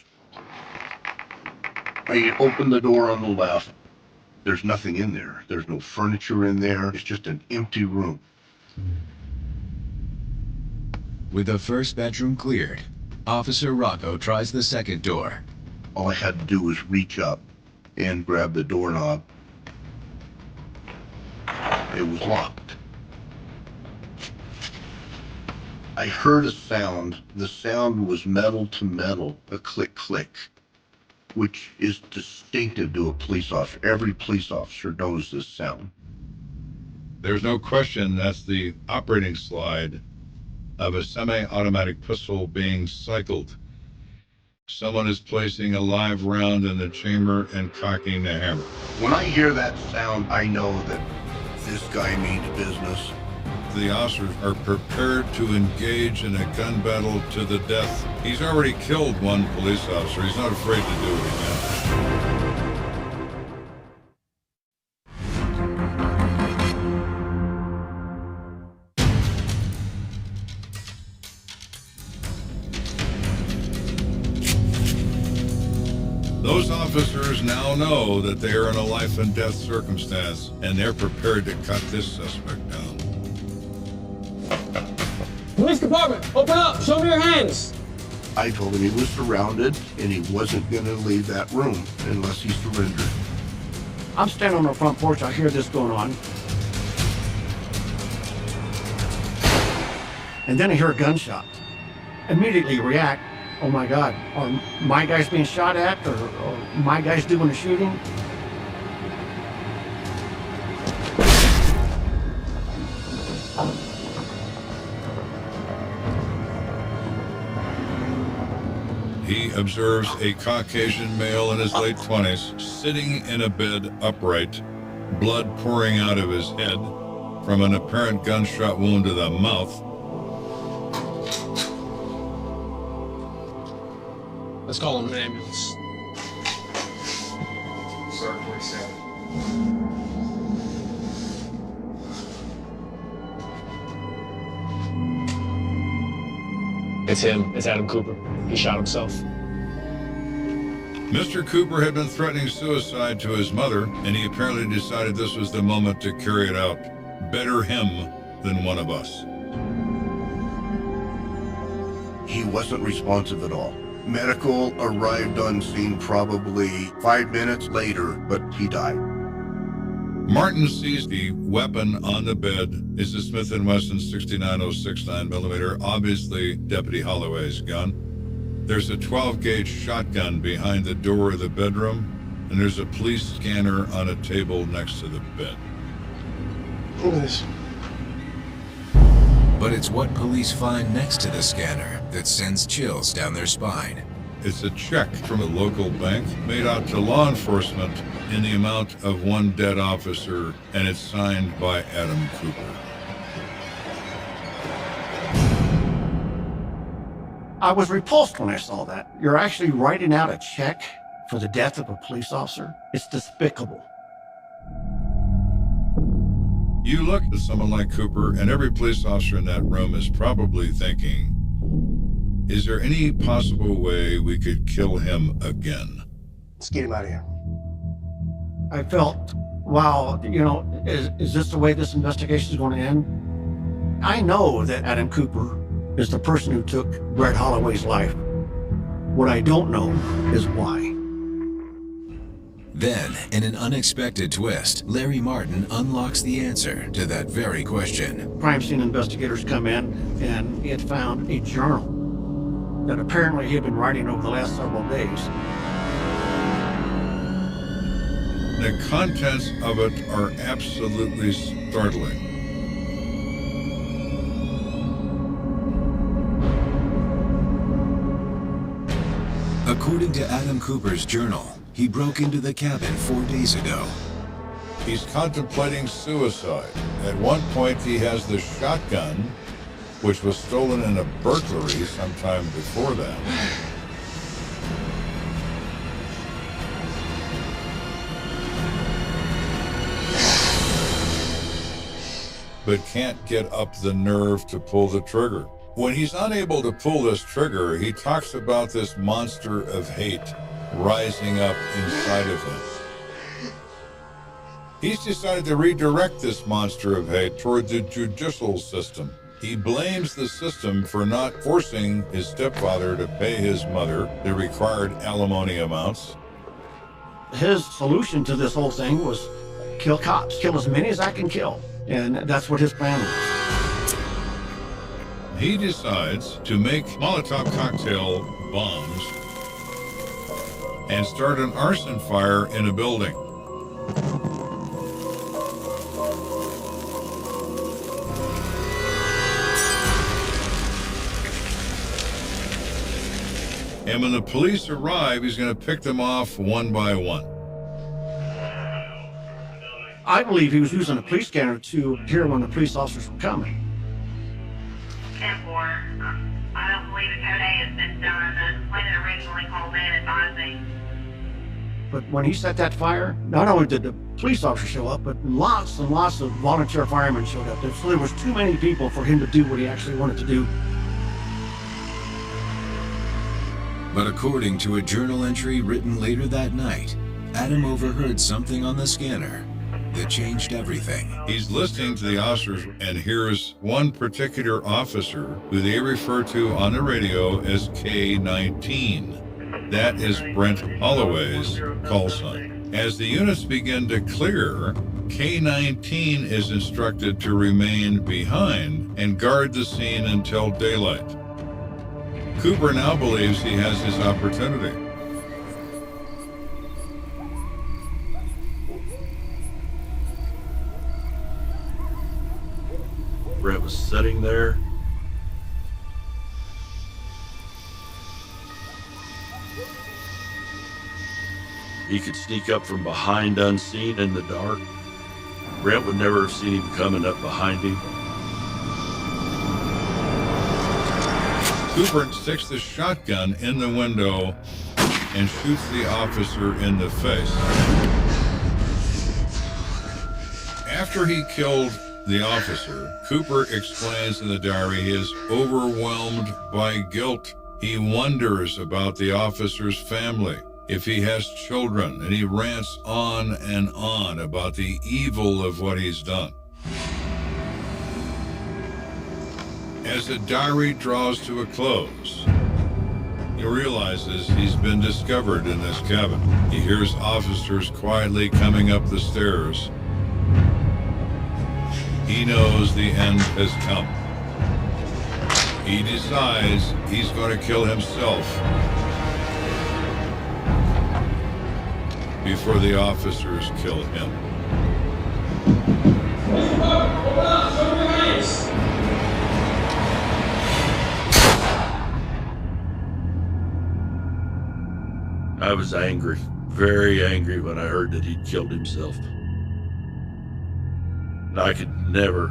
[SPEAKER 5] I open the door on the left. There's nothing in there. There's no furniture in there. It's just an empty room.
[SPEAKER 4] With the first bedroom cleared, Officer Rocco tries the second door.
[SPEAKER 5] All I had to do was reach up and grab the doorknob. It was locked. I heard a sound. The sound was metal to metal, a click click, which is distinctive to a police officer. Every police officer knows this sound.
[SPEAKER 2] There's no question that's the operating slide of a semi-automatic pistol being cycled. Someone is placing a live round in the chamber and cocking the hammer.
[SPEAKER 5] When I hear that sound, I know that this guy means business.
[SPEAKER 2] The officers are prepared to engage in a gun battle to the death. He's already killed one police officer. He's not afraid to do it again. Those officers now know that they are in a life and death circumstance, and they're prepared to cut this suspect down.
[SPEAKER 6] Police department, open up, show me your hands.
[SPEAKER 5] I told him he was surrounded and he wasn't going to leave that room unless he surrendered.
[SPEAKER 3] I'm standing on the front porch. I hear this going on. And then I hear a gunshot. Immediately react. Oh my God, are my guys being shot at, or my guys doing the shooting?
[SPEAKER 2] He observes a Caucasian male in his late 20s sitting in a bed upright, blood pouring out of his head from an apparent gunshot wound to the mouth.
[SPEAKER 6] Let's call him an ambulance.
[SPEAKER 14] Sir, 47.
[SPEAKER 6] It's him. It's Adam Cooper. He shot himself.
[SPEAKER 2] Mr. Cooper had been threatening suicide to his mother, and he apparently decided this was the moment to carry it out. Better him than one of us.
[SPEAKER 5] He wasn't responsive at all. Medical arrived on scene probably 5 minutes later, but he died.
[SPEAKER 2] Martin sees the weapon on the bed is a Smith & Wesson 6906 9mm, obviously Deputy Holloway's gun. There's a 12-gauge shotgun behind the door of the bedroom, and there's a police scanner on a table next to the bed.
[SPEAKER 10] Look at this.
[SPEAKER 4] But it's what police find next to the scanner that sends chills down their spine.
[SPEAKER 2] It's a check from a local bank made out to law enforcement in the amount of one dead officer, and it's signed by Adam Cooper.
[SPEAKER 3] I was repulsed when I saw that. You're actually writing out a check for the death of a police officer? It's despicable.
[SPEAKER 2] You look at someone like Cooper, and every police officer in that room is probably thinking, Is there any possible way we could kill him again?
[SPEAKER 10] Let's get him out of here.
[SPEAKER 3] I felt, wow, is this the way this investigation is going to end? I know that Adam Cooper is the person who took Brett Holloway's life. What I don't know is why.
[SPEAKER 4] Then, in an unexpected twist, Larry Martin unlocks the answer to that very question.
[SPEAKER 3] Crime scene investigators come in and he had found a journal that apparently he had been writing over the last several days.
[SPEAKER 2] The contents of it are absolutely startling.
[SPEAKER 4] According to Adam Cooper's journal, he broke into the cabin 4 days ago.
[SPEAKER 2] He's contemplating suicide. At one point, he has the shotgun, which was stolen in a burglary sometime before that. But can't get up the nerve to pull the trigger. When he's unable to pull this trigger, he talks about this monster of hate rising up inside of him. He's decided to redirect this monster of hate toward the judicial system. He blames the system for not forcing his stepfather to pay his mother the required alimony amounts.
[SPEAKER 3] His solution to this whole thing was kill cops, kill as many as I can kill. And that's what his plan was.
[SPEAKER 2] He decides to make Molotov cocktail bombs and start an arson fire in a building. And when the police arrive, he's going to pick them off one by one.
[SPEAKER 3] I believe he was using a police scanner to hear when the police officers were coming.
[SPEAKER 8] 10-4. I don't believe a code A has been done. The complainant originally called in advising.
[SPEAKER 3] But when he set that fire, not only did the police officers show up, but lots and lots of volunteer firemen showed up. So there was too many people for him to do what he actually wanted to do.
[SPEAKER 4] But according to a journal entry written later that night, Adam overheard something on the scanner that changed everything.
[SPEAKER 2] He's listening to the officers and hears one particular officer who they refer to on the radio as K-19. That is Brent Holloway's call sign. As the units begin to clear, K-19 is instructed to remain behind and guard the scene until daylight. Cooper now believes he has his opportunity.
[SPEAKER 7] Brett was sitting there. He could sneak up from behind unseen in the dark. Brett would never have seen him coming up behind him.
[SPEAKER 2] Cooper sticks the shotgun in the window and shoots the officer in the face. After he killed the officer, Cooper explains in the diary he is overwhelmed by guilt. He wonders about the officer's family, if he has children, and he rants on and on about the evil of what he's done. As the diary draws to a close, he realizes he's been discovered in this cabin. He hears officers quietly coming up the stairs. He knows the end has come. He decides he's going to kill himself before the officers kill him.
[SPEAKER 7] I was angry, very angry when I heard that he'd killed himself. And I could never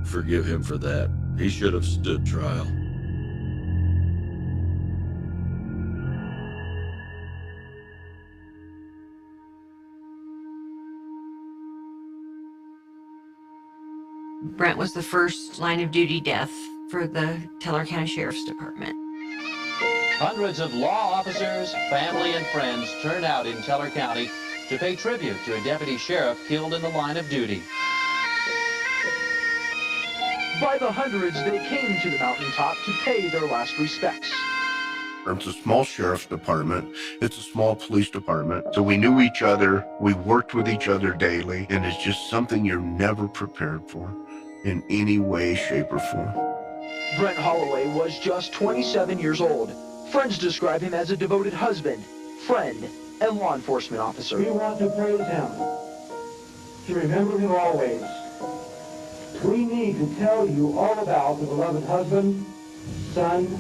[SPEAKER 7] forgive him for that. He should have stood trial.
[SPEAKER 15] Brent was the first line of duty death for the Teller County Sheriff's Department.
[SPEAKER 13] Hundreds of law officers, family, and friends turned out in Teller County to pay tribute to a deputy sheriff killed in the line of duty.
[SPEAKER 12] By the hundreds, they came to the mountaintop to pay their last respects.
[SPEAKER 5] It's a small sheriff's department. It's a small police department. So we knew each other. We worked with each other daily. And it's just something you're never prepared for in any way, shape, or form.
[SPEAKER 12] Brent Holloway was just 27 years old. Friends describe him as a devoted husband, friend, and law enforcement officer.
[SPEAKER 22] We want to praise him, to remember him always. We need to tell you all about the beloved husband, son,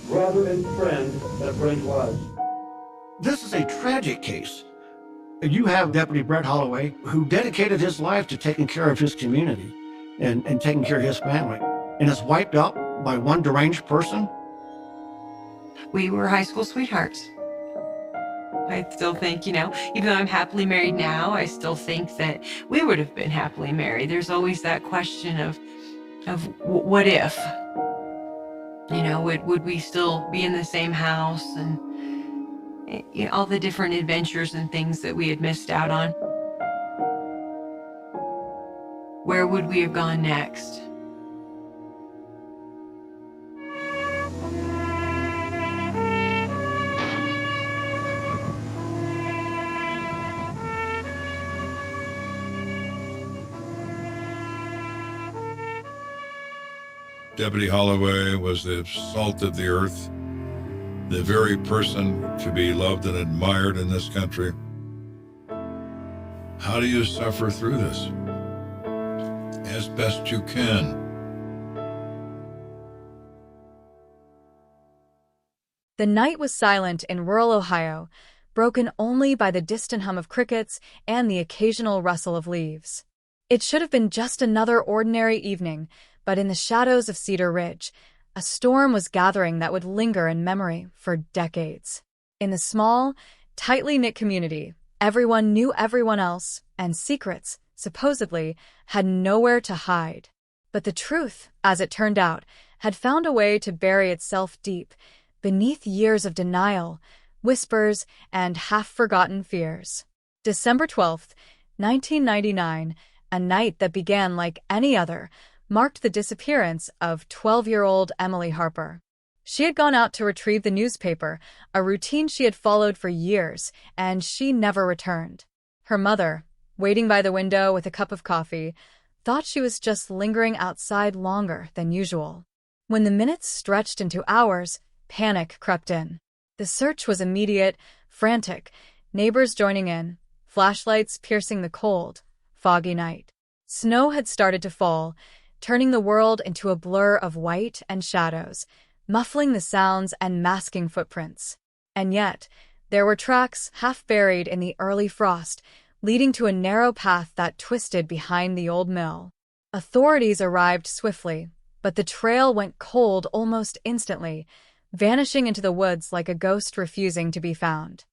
[SPEAKER 22] brother, and friend that Brent was.
[SPEAKER 3] This is a tragic case. You have Deputy Brent Holloway, who dedicated his life to taking care of his community and taking care of his family, and is wiped out by one deranged person.
[SPEAKER 15] We were high school sweethearts. I still think, even though I'm happily married now, I still think that we would have been happily married. There's always that question of what if? Would we still be in the same house, and all the different adventures and things that we had missed out on? Where would we have gone next?
[SPEAKER 2] Deputy Holloway was the salt of the earth, the very person to be loved and admired in this country. How do you suffer through this? As best you can.
[SPEAKER 23] The night was silent in rural Ohio, broken only by the distant hum of crickets and the occasional rustle of leaves. It should have been just another ordinary evening, but in the shadows of Cedar Ridge, a storm was gathering that would linger in memory for decades. In the small, tightly knit community, everyone knew everyone else, and secrets, supposedly, had nowhere to hide. But the truth, as it turned out, had found a way to bury itself deep, beneath years of denial, whispers, and half-forgotten fears. December 12th, 1999, a night that began like any other, marked the disappearance of 12-year-old Emily Harper. She had gone out to retrieve the newspaper, a routine she had followed for years, and she never returned. Her mother, waiting by the window with a cup of coffee, thought she was just lingering outside longer than usual. When the minutes stretched into hours, panic crept in. The search was immediate, frantic, neighbors joining in, flashlights piercing the cold, foggy night. Snow had started to fall, turning the world into a blur of white and shadows, muffling the sounds and masking footprints. And yet, there were tracks half buried in the early frost, leading to a narrow path that twisted behind the old mill. Authorities arrived swiftly, but the trail went cold almost instantly, vanishing into the woods like a ghost refusing to be found.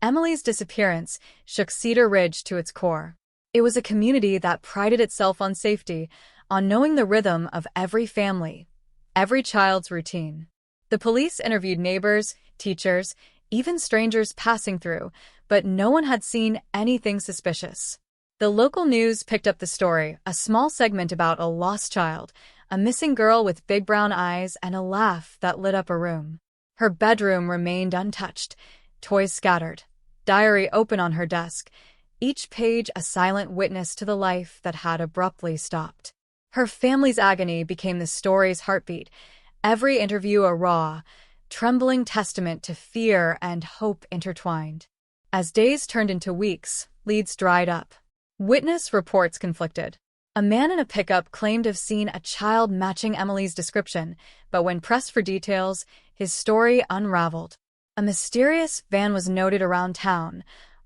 [SPEAKER 23] Emily's disappearance shook Cedar Ridge to its core. It was a community that prided itself on safety, on knowing the rhythm of every family, every child's routine. The police interviewed neighbors, teachers, even strangers passing through, but no one had seen anything suspicious. The local news picked up the story, a small segment about a lost child, a missing girl with big brown eyes and a laugh that lit up a room. Her bedroom remained untouched, toys scattered, diary open on her desk, each page a silent witness to the life that had abruptly stopped. Her family's agony became the story's heartbeat, every interview a raw, trembling testament to fear and hope intertwined. As days turned into weeks, leads dried up. Witness reports conflicted. A man in a pickup claimed to have seen a child matching Emily's description, but when pressed for details, his story unraveled. A mysterious van was noted around town,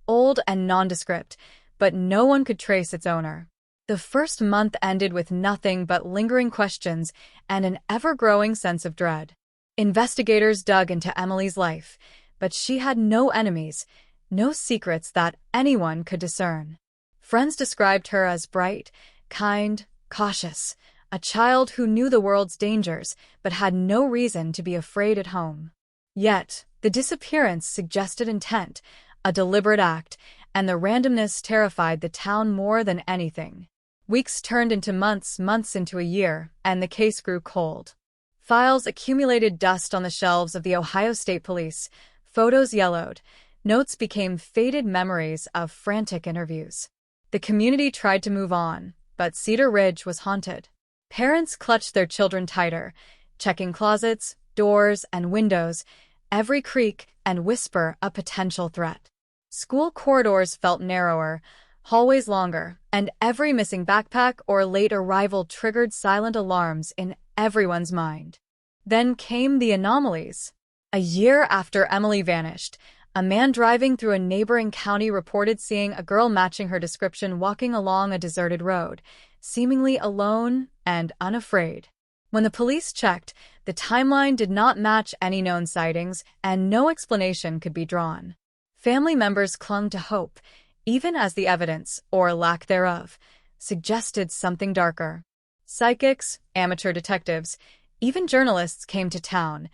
[SPEAKER 23] old and nondescript, but no one could trace its owner. The first month ended with nothing but lingering questions and an ever-growing sense of dread. Investigators dug into Emily's life, but she had no enemies, no secrets that anyone could discern. Friends described her as bright, kind, cautious, a child who knew the world's dangers but had no reason to be afraid at home. Yet, the disappearance suggested intent, a deliberate act, and the randomness terrified the town more than anything. Weeks turned into months, months into a year, and the case grew cold. Files accumulated dust on the shelves of the Ohio State Police, photos yellowed, notes became faded memories of frantic interviews. The community tried to move on, but Cedar Ridge was haunted. Parents clutched their children tighter, checking closets, doors, and windows, every creak and whisper a potential threat. School corridors felt narrower, hallways longer, and every missing backpack or late arrival triggered silent alarms in everyone's mind. Then came the anomalies. A year after Emily vanished, a man driving through a neighboring county reported seeing a girl matching her description walking along a deserted road, seemingly alone and unafraid. When the police checked, the timeline did not match any known sightings, and no explanation could be drawn. Family members clung to hope, even as the evidence, or lack thereof, suggested something darker. Psychics, amateur detectives, even journalists came to town,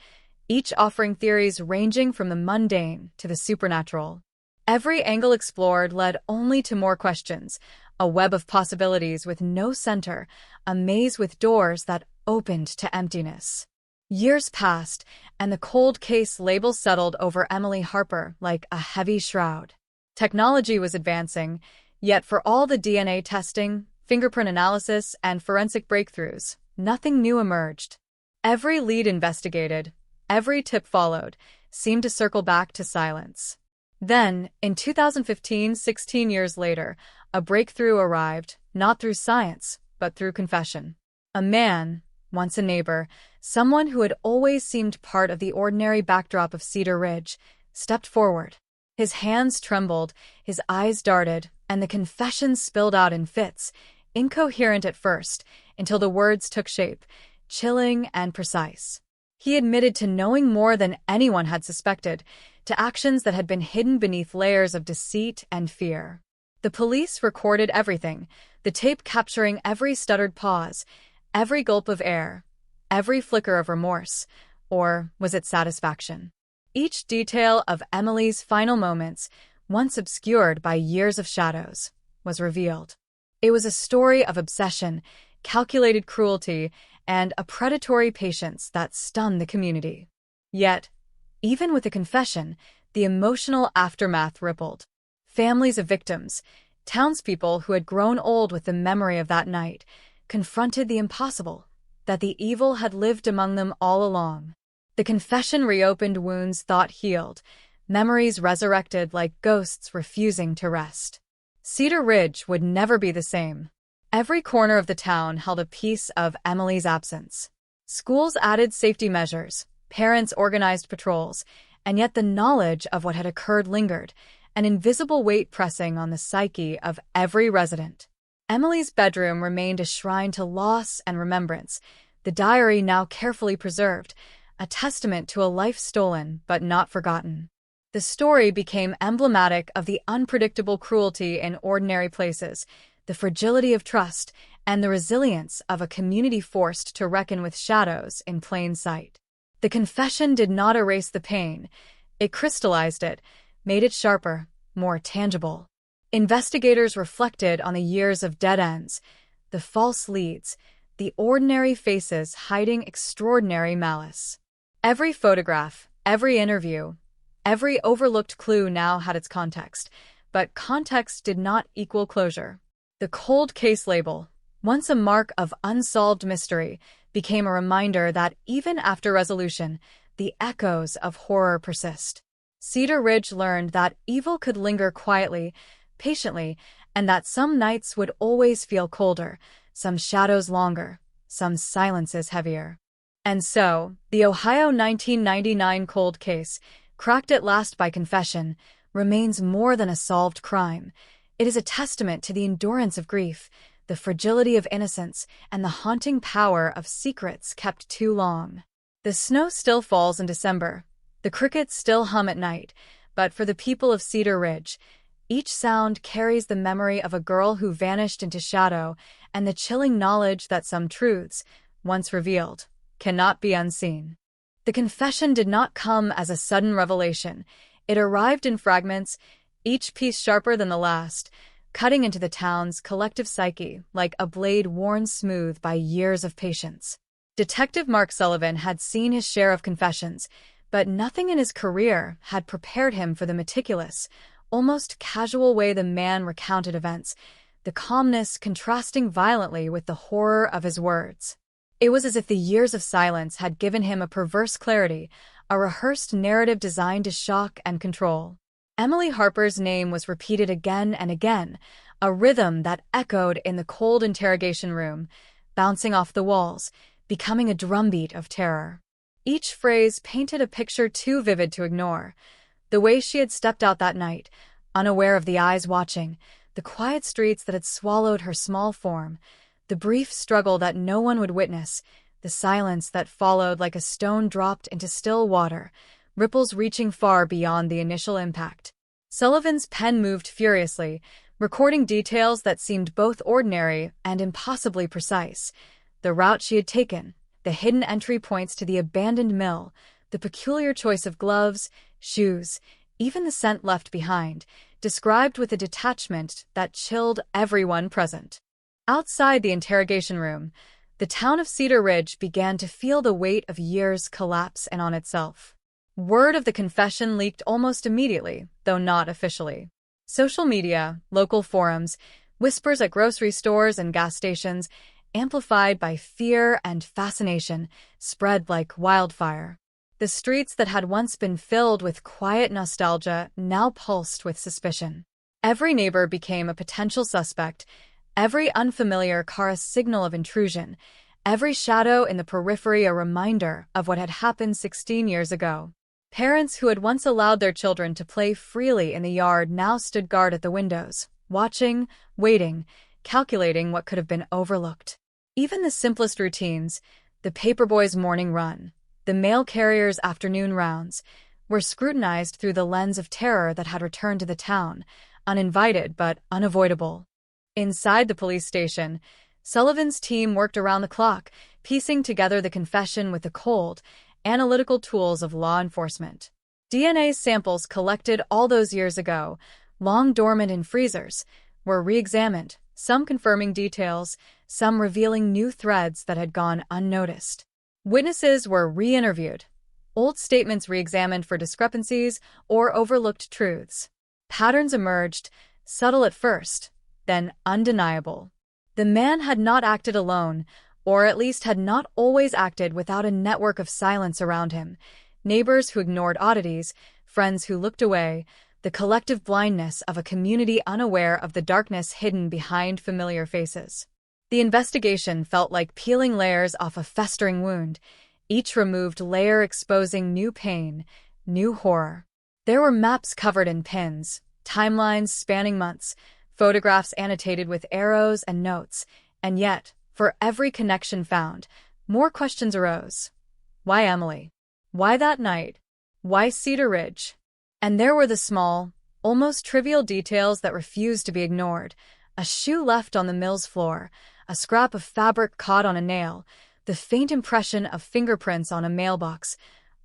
[SPEAKER 23] each offering theories ranging from the mundane to the supernatural. Every angle explored led only to more questions, a web of possibilities with no center, a maze with doors that opened to emptiness. Years passed, and the cold case label settled over Emily Harper like a heavy shroud. Technology was advancing, yet for all the DNA testing, fingerprint analysis, and forensic breakthroughs, nothing new emerged. Every lead investigated, every tip followed, seemed to circle back to silence. Then, in 2015, 16 years later, a breakthrough arrived, not through science, but through confession. A man, once a neighbor, someone who had always seemed part of the ordinary backdrop of Cedar Ridge, stepped forward. His hands trembled, his eyes darted, and the confession spilled out in fits, incoherent at first, until the words took shape, chilling and precise. He admitted to knowing more than anyone had suspected, to actions that had been hidden beneath layers of deceit and fear. The police recorded everything, the tape capturing every stuttered pause, every gulp of air, every flicker of remorse, or was it satisfaction? Each detail of Emily's final moments, once obscured by years of shadows, was revealed. It was a story of obsession, calculated cruelty, and a predatory patience that stunned the community. Yet, even with the confession, the emotional aftermath rippled. Families of victims, townspeople who had grown old with the memory of that night, confronted the impossible, that the evil had lived among them all along. The confession reopened wounds thought healed, memories resurrected like ghosts refusing to rest. Cedar Ridge would never be the same. Every corner of the town held a piece of Emily's absence. Schools added safety measures, parents organized patrols, and yet the knowledge of what had occurred lingered, an invisible weight pressing on the psyche of every resident. Emily's bedroom remained a shrine to loss and remembrance, the diary now carefully preserved, a testament to a life stolen but not forgotten. The story became emblematic of the unpredictable cruelty in ordinary places, the fragility of trust, and the resilience of a community forced to reckon with shadows in plain sight. The confession did not erase the pain. It crystallized it, made it sharper, more tangible. Investigators reflected on the years of dead ends, the false leads, the ordinary faces hiding extraordinary malice. Every photograph, every interview, every overlooked clue now had its context, but context did not equal closure. The cold case label, once a mark of unsolved mystery, became a reminder that even after resolution, the echoes of horror persist. Cedar Ridge learned that evil could linger quietly, patiently, and that some nights would always feel colder, some shadows longer, some silences heavier. And so, the Ohio 1999 cold case, cracked at last by confession, remains more than a solved crime. It is a testament to the endurance of grief, the fragility of innocence, and the haunting power of secrets kept too long. The snow still falls in December. The crickets still hum at night, but for the people of Cedar Ridge, Each sound carries the memory of a girl who vanished into shadow and the chilling knowledge that some truths, once revealed, cannot be unseen. The confession did not come as a sudden revelation. It arrived in fragments, each piece sharper than the last, cutting into the town's collective psyche like a blade worn smooth by years of patience. Detective Mark Sullivan had seen his share of confessions, but nothing in his career had prepared him for the meticulous, almost casual way the man recounted events, the calmness contrasting violently with the horror of his words. It was as if the years of silence had given him a perverse clarity, a rehearsed narrative designed to shock and control. Emily Harper's name was repeated again and again, a rhythm that echoed in the cold interrogation room, bouncing off the walls, becoming a drumbeat of terror. Each phrase painted a picture too vivid to ignore. The way she had stepped out that night, unaware of the eyes watching, the quiet streets that had swallowed her small form, the brief struggle that no one would witness, the silence that followed like a stone dropped into still water, ripples reaching far beyond the initial impact. Sullivan's pen moved furiously, recording details that seemed both ordinary and impossibly precise. The route she had taken, the hidden entry points to the abandoned mill, the peculiar choice of gloves, shoes, even the scent left behind, described with a detachment that chilled everyone present. Outside the interrogation room, the town of Cedar Ridge began to feel the weight of years collapse in on itself. Word of the confession leaked almost immediately, though not officially. Social media, local forums, whispers at grocery stores and gas stations, amplified by fear and fascination, spread like wildfire. The streets that had once been filled with quiet nostalgia now pulsed with suspicion. Every neighbor became a potential suspect, every unfamiliar car a signal of intrusion, every shadow in the periphery a reminder of what had happened 16 years ago. Parents who had once allowed their children to play freely in the yard now stood guard at the windows, watching, waiting, calculating what could have been overlooked. Even the simplest routines, the paperboy's morning run, the mail carrier's afternoon rounds, were scrutinized through the lens of terror that had returned to the town, uninvited but unavoidable. Inside the police station, Sullivan's team worked around the clock, piecing together the confession with the cold, analytical tools of law enforcement. DNA samples collected all those years ago, long dormant in freezers, were re-examined, some confirming details, some revealing new threads that had gone unnoticed. Witnesses were re-interviewed, old statements re-examined for discrepancies or overlooked truths. Patterns emerged, subtle at first, then undeniable. The man had not acted alone, or at least had not always acted without a network of silence around him. Neighbors who ignored oddities, friends who looked away, the collective blindness of a community unaware of the darkness hidden behind familiar faces. The investigation felt like peeling layers off a festering wound, each removed layer exposing new pain, new horror. There were maps covered in pins, timelines spanning months, photographs annotated with arrows and notes, and yet, for every connection found, more questions arose. Why Emily? Why that night? Why Cedar Ridge? And there were the small, almost trivial details that refused to be ignored. A shoe left on the mill's floor, a scrap of fabric caught on a nail, the faint impression of fingerprints on a mailbox,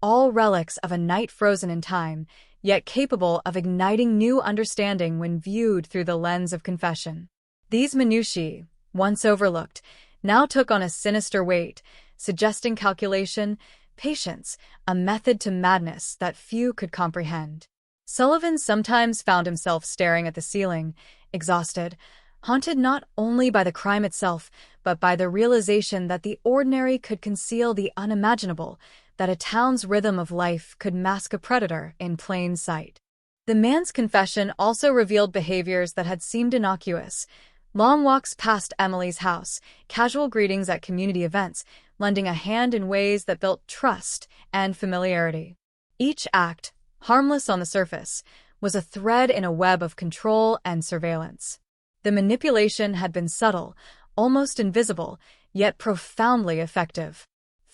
[SPEAKER 23] all relics of a night frozen in time, yet capable of igniting new understanding when viewed through the lens of confession. These minutiae, once overlooked, now took on a sinister weight, suggesting calculation, patience, a method to madness that few could comprehend. Sullivan sometimes found himself staring at the ceiling, exhausted, haunted not only by the crime itself, but by the realization that the ordinary could conceal the unimaginable, that a town's rhythm of life could mask a predator in plain sight. The man's confession also revealed behaviors that had seemed innocuous. Long walks past Emily's house, casual greetings at community events, lending a hand in ways that built trust and familiarity. Each act, harmless on the surface, was a thread in a web of control and surveillance. The manipulation had been subtle, almost invisible, yet profoundly effective.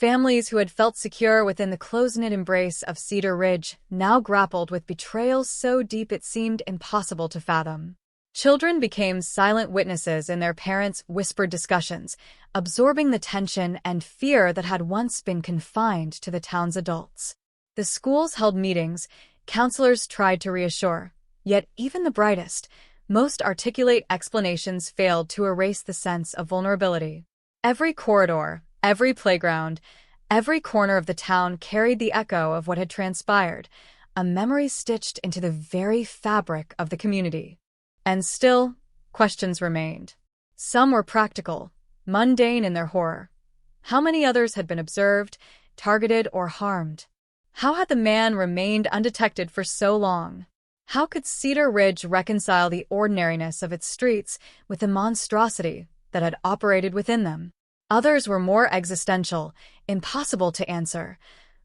[SPEAKER 23] Families who had felt secure within the close-knit embrace of Cedar Ridge now grappled with betrayal so deep it seemed impossible to fathom. Children became silent witnesses in their parents' whispered discussions, absorbing the tension and fear that had once been confined to the town's adults. The schools held meetings, counselors tried to reassure, yet even the brightest, most articulate explanations failed to erase the sense of vulnerability. Every corridor, every playground, every corner of the town carried the echo of what had transpired, a memory stitched into the very fabric of the community. And still, questions remained. Some were practical, mundane in their horror. How many others had been observed, targeted, or harmed? How had the man remained undetected for so long? How could Cedar Ridge reconcile the ordinariness of its streets with the monstrosity that had operated within them? Others were more existential, impossible to answer.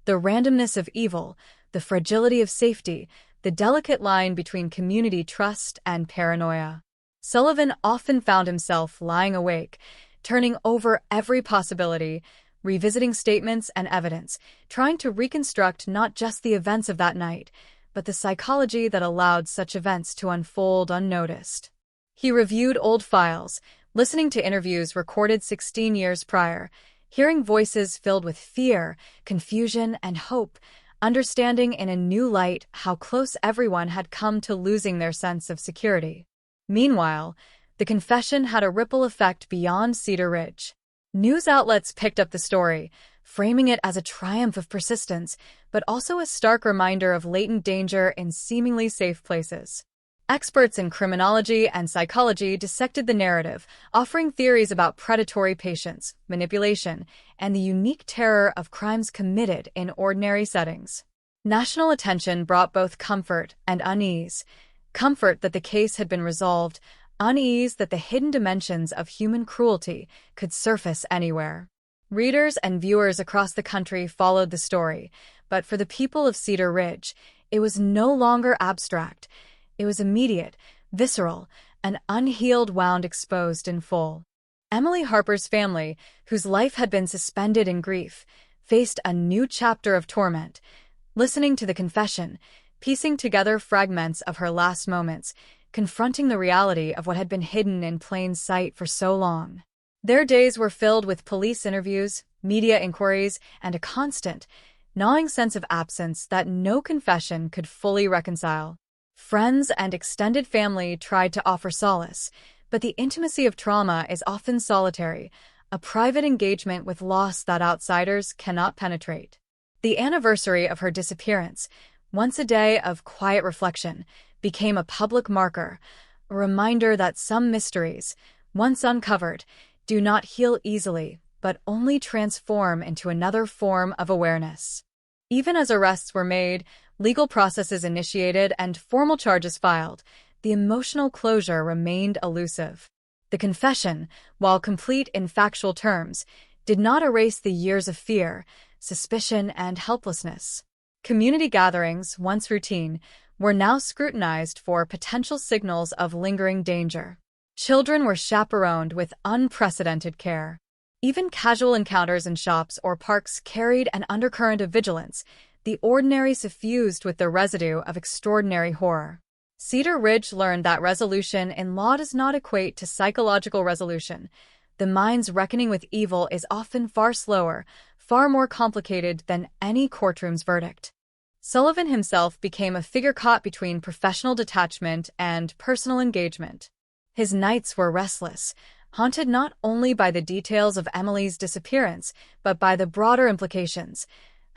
[SPEAKER 23] The randomness of evil, the fragility of safety, the delicate line between community trust and paranoia. Sullivan often found himself lying awake, turning over every possibility, revisiting statements and evidence, trying to reconstruct not just the events of that night, but the psychology that allowed such events to unfold unnoticed. He reviewed old files, listening to interviews recorded 16 years prior, hearing voices filled with fear, confusion, and hope, understanding in a new light how close everyone had come to losing their sense of security. Meanwhile, the confession had a ripple effect beyond Cedar Ridge. News outlets picked up the story, framing it as a triumph of persistence, but also a stark reminder of latent danger in seemingly safe places. Experts in criminology and psychology dissected the narrative, offering theories about predatory patience, manipulation, and the unique terror of crimes committed in ordinary settings. National attention brought both comfort and unease. Comfort that the case had been resolved, unease that the hidden dimensions of human cruelty could surface anywhere. Readers and viewers across the country followed the story, but for the people of Cedar Ridge, it was no longer abstract. It was immediate, visceral, an unhealed wound exposed in full. Emily Harper's family, whose life had been suspended in grief, faced a new chapter of torment. Listening to the confession, piecing together fragments of her last moments, confronting the reality of what had been hidden in plain sight for so long. Their days were filled with police interviews, media inquiries, and a constant, gnawing sense of absence that no confession could fully reconcile. Friends and extended family tried to offer solace, but the intimacy of trauma is often solitary, a private engagement with loss that outsiders cannot penetrate. The anniversary of her disappearance, once a day of quiet reflection, became a public marker, a reminder that some mysteries, once uncovered, do not heal easily, but only transform into another form of awareness. Even as arrests were made, legal processes initiated, and formal charges filed, the emotional closure remained elusive. The confession, while complete in factual terms, did not erase the years of fear, suspicion, and helplessness. Community gatherings, once routine, were now scrutinized for potential signals of lingering danger. Children were chaperoned with unprecedented care. Even casual encounters in shops or parks carried an undercurrent of vigilance, the ordinary suffused with the residue of extraordinary horror. Cedar Ridge learned that resolution in law does not equate to psychological resolution. The mind's reckoning with evil is often far slower, far more complicated than any courtroom's verdict. Sullivan himself became a figure caught between professional detachment and personal engagement. His nights were restless, haunted not only by the details of Emily's disappearance, but by the broader implications.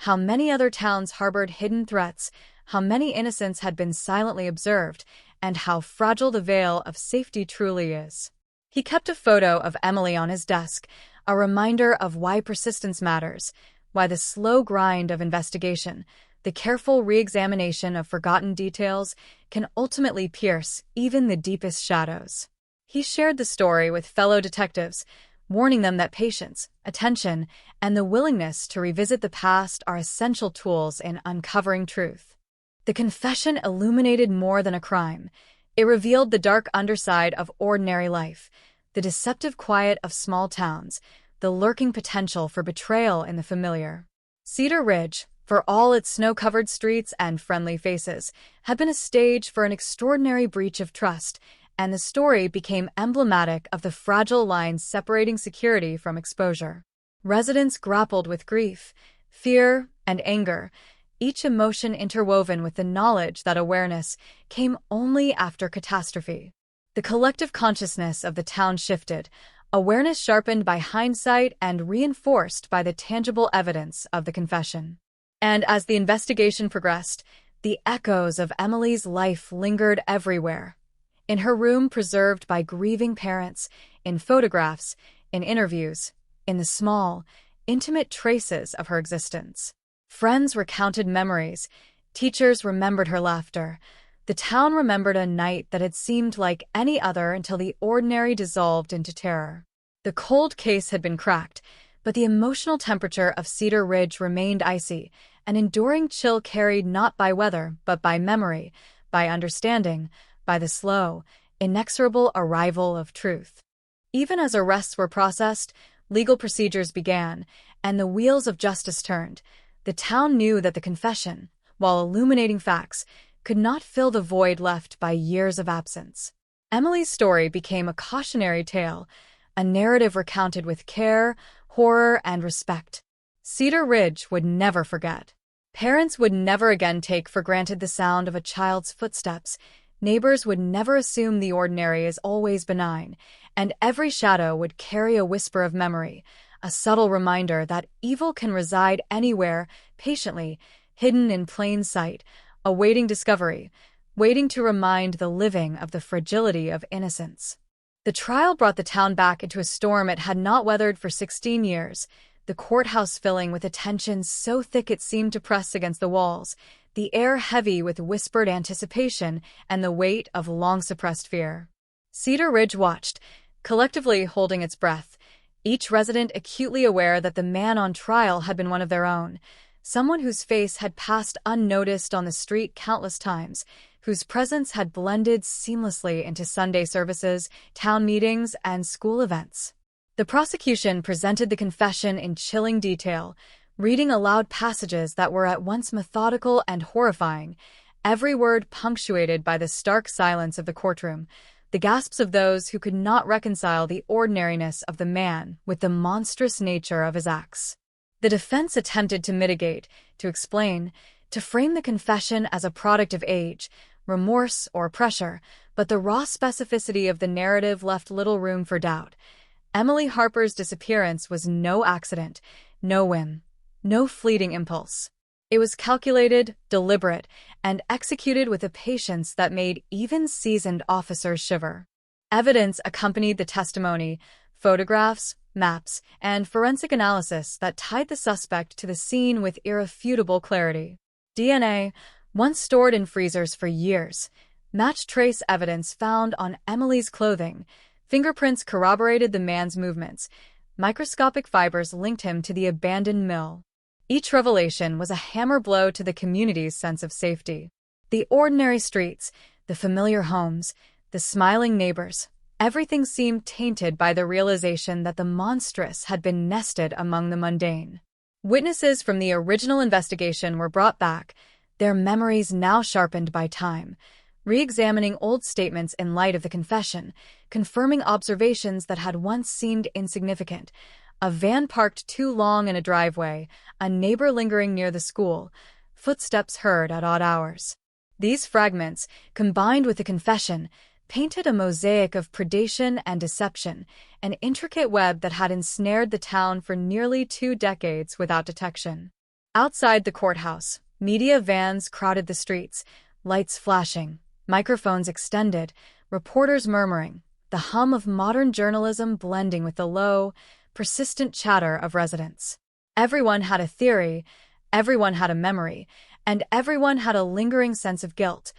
[SPEAKER 23] How many other towns harbored hidden threats, how many innocents had been silently observed, and how fragile the veil of safety truly is. He kept a photo of Emily on his desk, a reminder of why persistence matters, why the slow grind of investigation, the careful re-examination of forgotten details, can ultimately pierce even the deepest shadows. He shared the story with fellow detectives, warning them that patience, attention, and the willingness to revisit the past are essential tools in uncovering truth. The confession illuminated more than a crime. It revealed the dark underside of ordinary life, the deceptive quiet of small towns, the lurking potential for betrayal in the familiar. Cedar Ridge, for all its snow-covered streets and friendly faces, had been a stage for an extraordinary breach of trust, and the story became emblematic of the fragile lines separating security from exposure. Residents grappled with grief, fear, and anger, each emotion interwoven with the knowledge that awareness came only after catastrophe. The collective consciousness of the town shifted, awareness sharpened by hindsight and reinforced by the tangible evidence of the confession. And as the investigation progressed, the echoes of Emily's life lingered everywhere. In her room preserved by grieving parents, in photographs, in interviews, in the small, intimate traces of her existence. Friends recounted memories, teachers remembered her laughter. The town remembered a night that had seemed like any other until the ordinary dissolved into terror. The cold case had been cracked, but the emotional temperature of Cedar Ridge remained icy, an enduring chill carried not by weather, but by memory, by understanding, by the slow, inexorable arrival of truth. Even as arrests were processed, legal procedures began, and the wheels of justice turned. The town knew that the confession, while illuminating facts, could not fill the void left by years of absence. Emily's story became a cautionary tale, a narrative recounted with care, horror, and respect. Cedar Ridge would never forget. Parents would never again take for granted the sound of a child's footsteps. Neighbors would never assume the ordinary is always benign, and every shadow would carry a whisper of memory, a subtle reminder that evil can reside anywhere, patiently, hidden in plain sight, awaiting discovery, waiting to remind the living of the fragility of innocence. The trial brought the town back into a storm it had not weathered for 16 years, the courthouse filling with attention so thick it seemed to press against the walls, the air heavy with whispered anticipation and the weight of long-suppressed fear. Cedar Ridge watched, collectively holding its breath, each resident acutely aware that the man on trial had been one of their own, someone whose face had passed unnoticed on the street countless times, whose presence had blended seamlessly into Sunday services, town meetings, and school events. The prosecution presented the confession in chilling detail, reading aloud passages that were at once methodical and horrifying, every word punctuated by the stark silence of the courtroom, the gasps of those who could not reconcile the ordinariness of the man with the monstrous nature of his acts. The defense attempted to mitigate, to explain, to frame the confession as a product of age, remorse, or pressure, but the raw specificity of the narrative left little room for doubt. Emily Harper's disappearance was no accident, no whim, no fleeting impulse. It was calculated, deliberate, and executed with a patience that made even seasoned officers shiver. Evidence accompanied the testimony, photographs, maps, and forensic analysis that tied the suspect to the scene with irrefutable clarity. DNA, once stored in freezers for years, matched trace evidence found on Emily's clothing. Fingerprints corroborated the man's movements. Microscopic fibers linked him to the abandoned mill. Each revelation was a hammer blow to the community's sense of safety. The ordinary streets, the familiar homes, the smiling neighbors, everything seemed tainted by the realization that the monstrous had been nested among the mundane. Witnesses from the original investigation were brought back, their memories now sharpened by time, re-examining old statements in light of the confession, confirming observations that had once seemed insignificant. A van parked too long in a driveway, a neighbor lingering near the school, footsteps heard at odd hours. These fragments, combined with the confession, painted a mosaic of predation and deception, an intricate web that had ensnared the town for nearly 2 decades without detection. Outside the courthouse, media vans crowded the streets, lights flashing, microphones extended, reporters murmuring, the hum of modern journalism blending with the low, persistent chatter of residents. Everyone had a theory, everyone had a memory, and everyone had a lingering sense of guilt.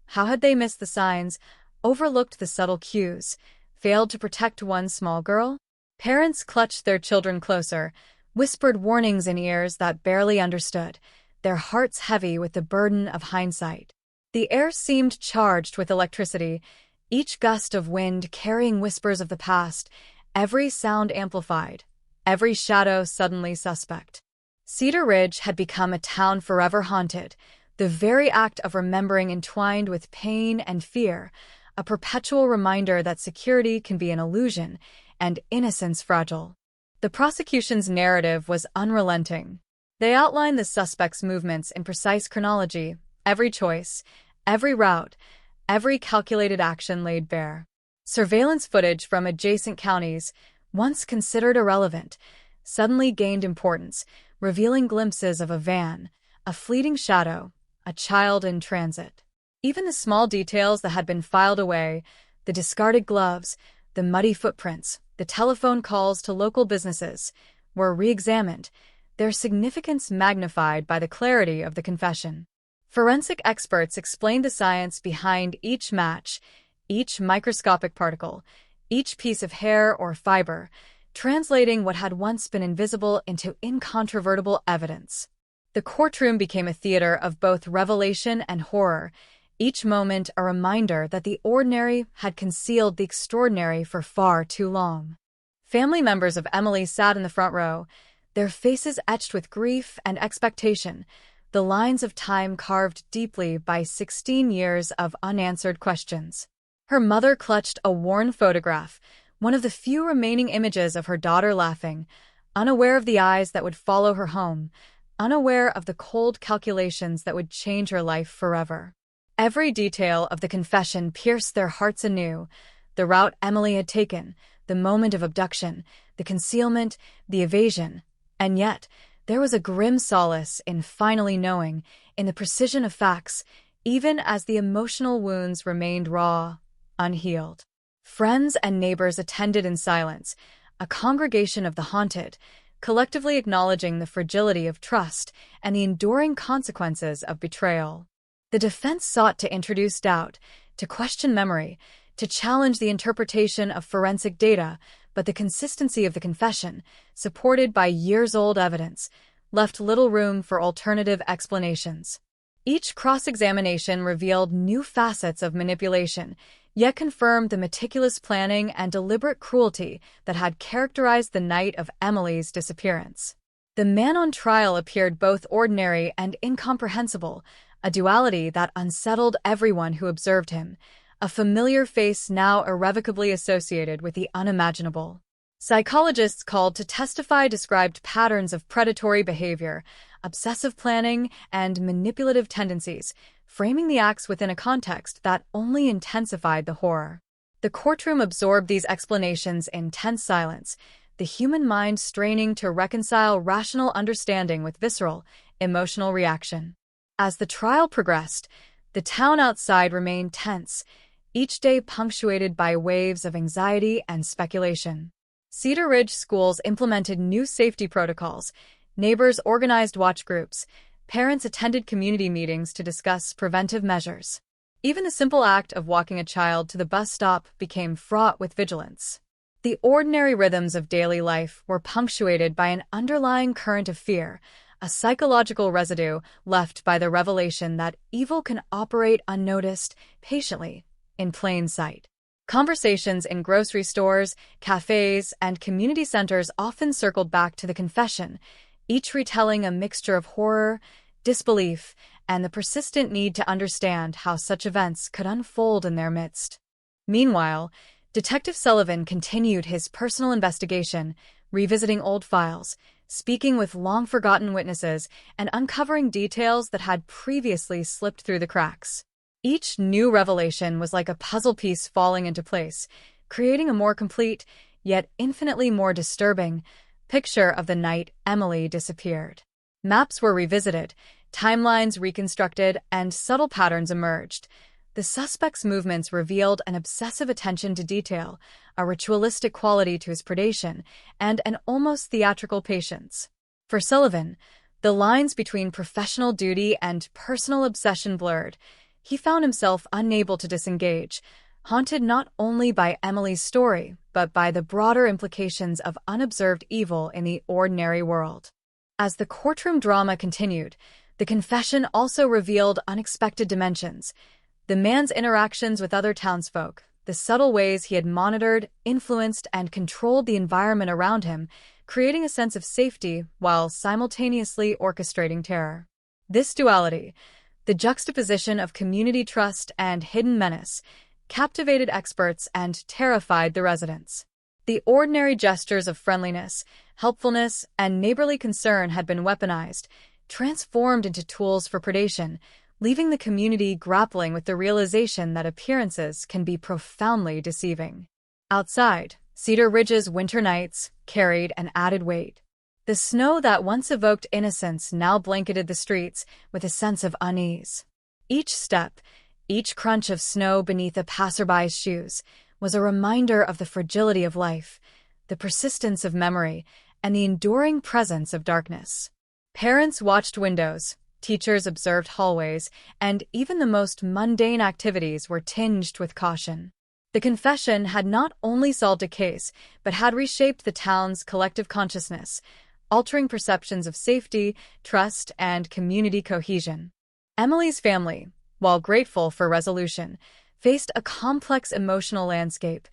[SPEAKER 23] How had they missed the signs, overlooked the subtle cues, failed to protect one small girl? Parents clutched their children closer, whispered warnings in ears that barely understood, their hearts heavy with the burden of hindsight. The air seemed charged with electricity, each gust of wind carrying whispers of the past, every sound amplified, every shadow suddenly suspect. Cedar Ridge had become a town forever haunted, the very act of remembering entwined with pain and fear, a perpetual reminder that security can be an illusion and innocence fragile. The prosecution's narrative was unrelenting. They outlined the suspect's movements in precise chronology, every choice, every route, every calculated action laid bare. Surveillance footage from adjacent counties, once considered irrelevant, suddenly gained importance, revealing glimpses of a van, a fleeting shadow, a child in transit. Even the small details that had been filed away, the discarded gloves, the muddy footprints, the telephone calls to local businesses, were re-examined, their significance magnified by the clarity of the confession. Forensic experts explained the science behind each match, each microscopic particle, each piece of hair or fiber, translating what had once been invisible into incontrovertible evidence. The courtroom became a theater of both revelation and horror, each moment a reminder that the ordinary had concealed the extraordinary for far too long. Family members of Emily sat in the front row, their faces etched with grief and expectation, the lines of time carved deeply by 16 years of unanswered questions. Her mother clutched a worn photograph, one of the few remaining images of her daughter laughing, unaware of the eyes that would follow her home, unaware of the cold calculations that would change her life forever. Every detail of the confession pierced their hearts anew, the route Emily had taken, the moment of abduction, the concealment, the evasion, and yet there was a grim solace in finally knowing, in the precision of facts, even as the emotional wounds remained raw, unhealed. Friends and neighbors attended in silence, a congregation of the haunted, collectively acknowledging the fragility of trust and the enduring consequences of betrayal. The defense sought to introduce doubt, to question memory, to challenge the interpretation of forensic data, but the consistency of the confession, supported by years-old evidence, left little room for alternative explanations. Each cross-examination revealed new facets of manipulation, yet confirmed the meticulous planning and deliberate cruelty that had characterized the night of Emily's disappearance. The man on trial appeared both ordinary and incomprehensible, a duality that unsettled everyone who observed him, a familiar face now irrevocably associated with the unimaginable. Psychologists called to testify described patterns of predatory behavior, obsessive planning, and manipulative tendencies, framing the acts within a context that only intensified the horror. The courtroom absorbed these explanations in tense silence, the human mind straining to reconcile rational understanding with visceral, emotional reaction. As the trial progressed, the town outside remained tense, each day punctuated by waves of anxiety and speculation. Cedar Ridge schools implemented new safety protocols, neighbors organized watch groups, parents attended community meetings to discuss preventive measures. Even the simple act of walking a child to the bus stop became fraught with vigilance. The ordinary rhythms of daily life were punctuated by an underlying current of fear, a psychological residue left by the revelation that evil can operate unnoticed, patiently, in plain sight. Conversations in grocery stores, cafes, and community centers often circled back to the confession, each retelling a mixture of horror, disbelief, and the persistent need to understand how such events could unfold in their midst. Meanwhile, Detective Sullivan continued his personal investigation, revisiting old files, speaking with long-forgotten witnesses, and uncovering details that had previously slipped through the cracks. Each new revelation was like a puzzle piece falling into place, creating a more complete, yet infinitely more disturbing, picture of the night Emily disappeared. Maps were revisited, timelines reconstructed, and subtle patterns emerged. The suspect's movements revealed an obsessive attention to detail, a ritualistic quality to his predation, and an almost theatrical patience. For Sullivan, the lines between professional duty and personal obsession blurred. He found himself unable to disengage, haunted not only by Emily's story, but by the broader implications of unobserved evil in the ordinary world. As the courtroom drama continued, the confession also revealed unexpected dimensions. The man's interactions with other townsfolk, the subtle ways he had monitored, influenced, and controlled the environment around him, creating a sense of safety while simultaneously orchestrating terror. This duality, the juxtaposition of community trust and hidden menace, captivated experts and terrified the residents. The ordinary gestures of friendliness, helpfulness, and neighborly concern had been weaponized, transformed into tools for predation, leaving the community grappling with the realization that appearances can be profoundly deceiving. Outside, Cedar Ridge's winter nights carried an added weight. The snow that once evoked innocence now blanketed the streets with a sense of unease. Each step, each crunch of snow beneath a passerby's shoes, was a reminder of the fragility of life, the persistence of memory, and the enduring presence of darkness. Parents watched windows, teachers observed hallways, and even the most mundane activities were tinged with caution. The confession had not only solved a case, but had reshaped the town's collective consciousness, altering perceptions of safety, trust, and community cohesion. Emily's family, while grateful for resolution, faced a complex emotional landscape,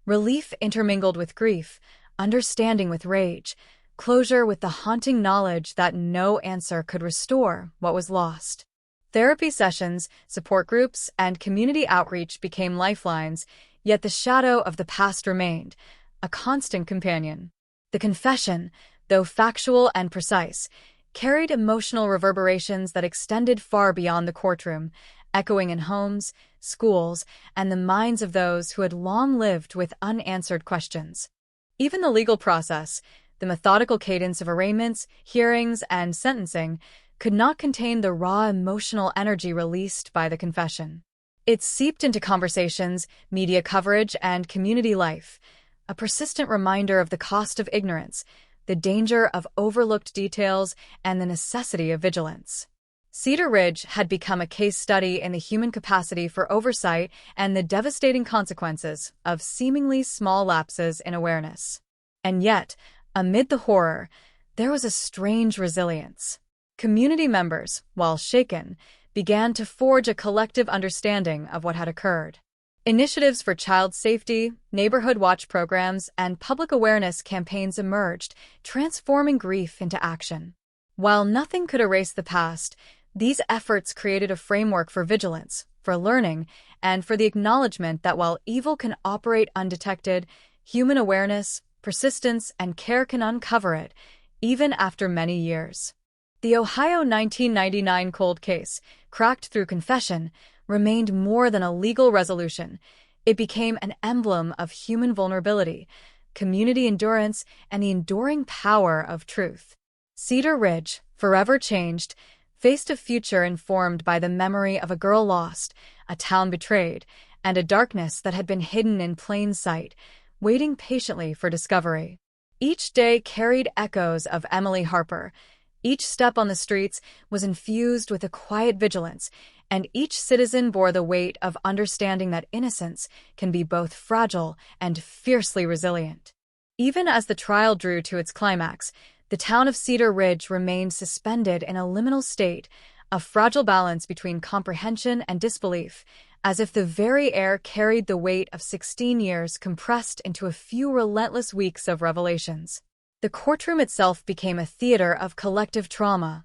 [SPEAKER 23] relief intermingled with grief, understanding with rage, closure with the haunting knowledge that no answer could restore what was lost. Therapy sessions, support groups, and community outreach became lifelines, yet the shadow of the past remained, a constant companion. The confession, though factual and precise, carried emotional reverberations that extended far beyond the courtroom, echoing in homes, schools, and the minds of those who had long lived with unanswered questions. Even the legal process, the methodical cadence of arraignments, hearings, and sentencing, could not contain the raw emotional energy released by the confession. It seeped into conversations, media coverage, and community life, a persistent reminder of the cost of ignorance, the danger of overlooked details, and the necessity of vigilance. Cedar Ridge had become a case study in the human capacity for oversight and the devastating consequences of seemingly small lapses in awareness. And yet, amid the horror, there was a strange resilience. Community members, while shaken, began to forge a collective understanding of what had occurred. Initiatives for child safety, neighborhood watch programs, and public awareness campaigns emerged, transforming grief into action. While nothing could erase the past, these efforts created a framework for vigilance, for learning, and for the acknowledgement that while evil can operate undetected, human awareness, persistence, and care can uncover it, even after many years. The Ohio 1999 cold case, cracked through confession, remained more than a legal resolution. It became an emblem of human vulnerability, community endurance, and the enduring power of truth. Cedar Ridge, forever changed, faced a future informed by the memory of a girl lost, a town betrayed, and a darkness that had been hidden in plain sight, waiting patiently for discovery. Each day carried echoes of Emily Harper. Each step on the streets was infused with a quiet vigilance, and each citizen bore the weight of understanding that innocence can be both fragile and fiercely resilient. Even as the trial drew to its climax, the town of Cedar Ridge remained suspended in a liminal state, a fragile balance between comprehension and disbelief, as if the very air carried the weight of 16 years compressed into a few relentless weeks of revelations. The courtroom itself became a theater of collective trauma.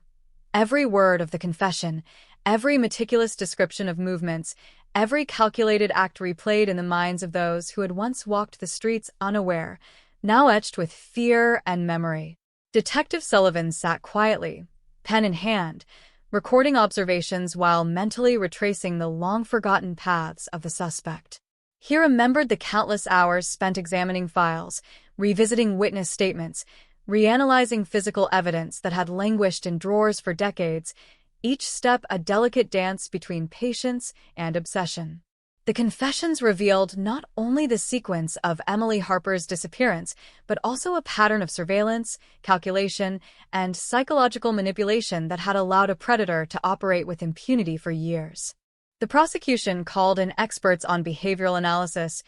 [SPEAKER 23] Every word of the confession, every meticulous description of movements, every calculated act replayed in the minds of those who had once walked the streets unaware, now etched with fear and memory. Detective Sullivan sat quietly, pen in hand, recording observations while mentally retracing the long-forgotten paths of the suspect. He remembered the countless hours spent examining files, revisiting witness statements, reanalyzing physical evidence that had languished in drawers for decades, each step a delicate dance between patience and obsession. The confessions revealed not only the sequence of Emily Harper's disappearance, but also a pattern of surveillance, calculation, and psychological manipulation that had allowed a predator to operate with impunity for years. The prosecution called in experts on behavioral analysis,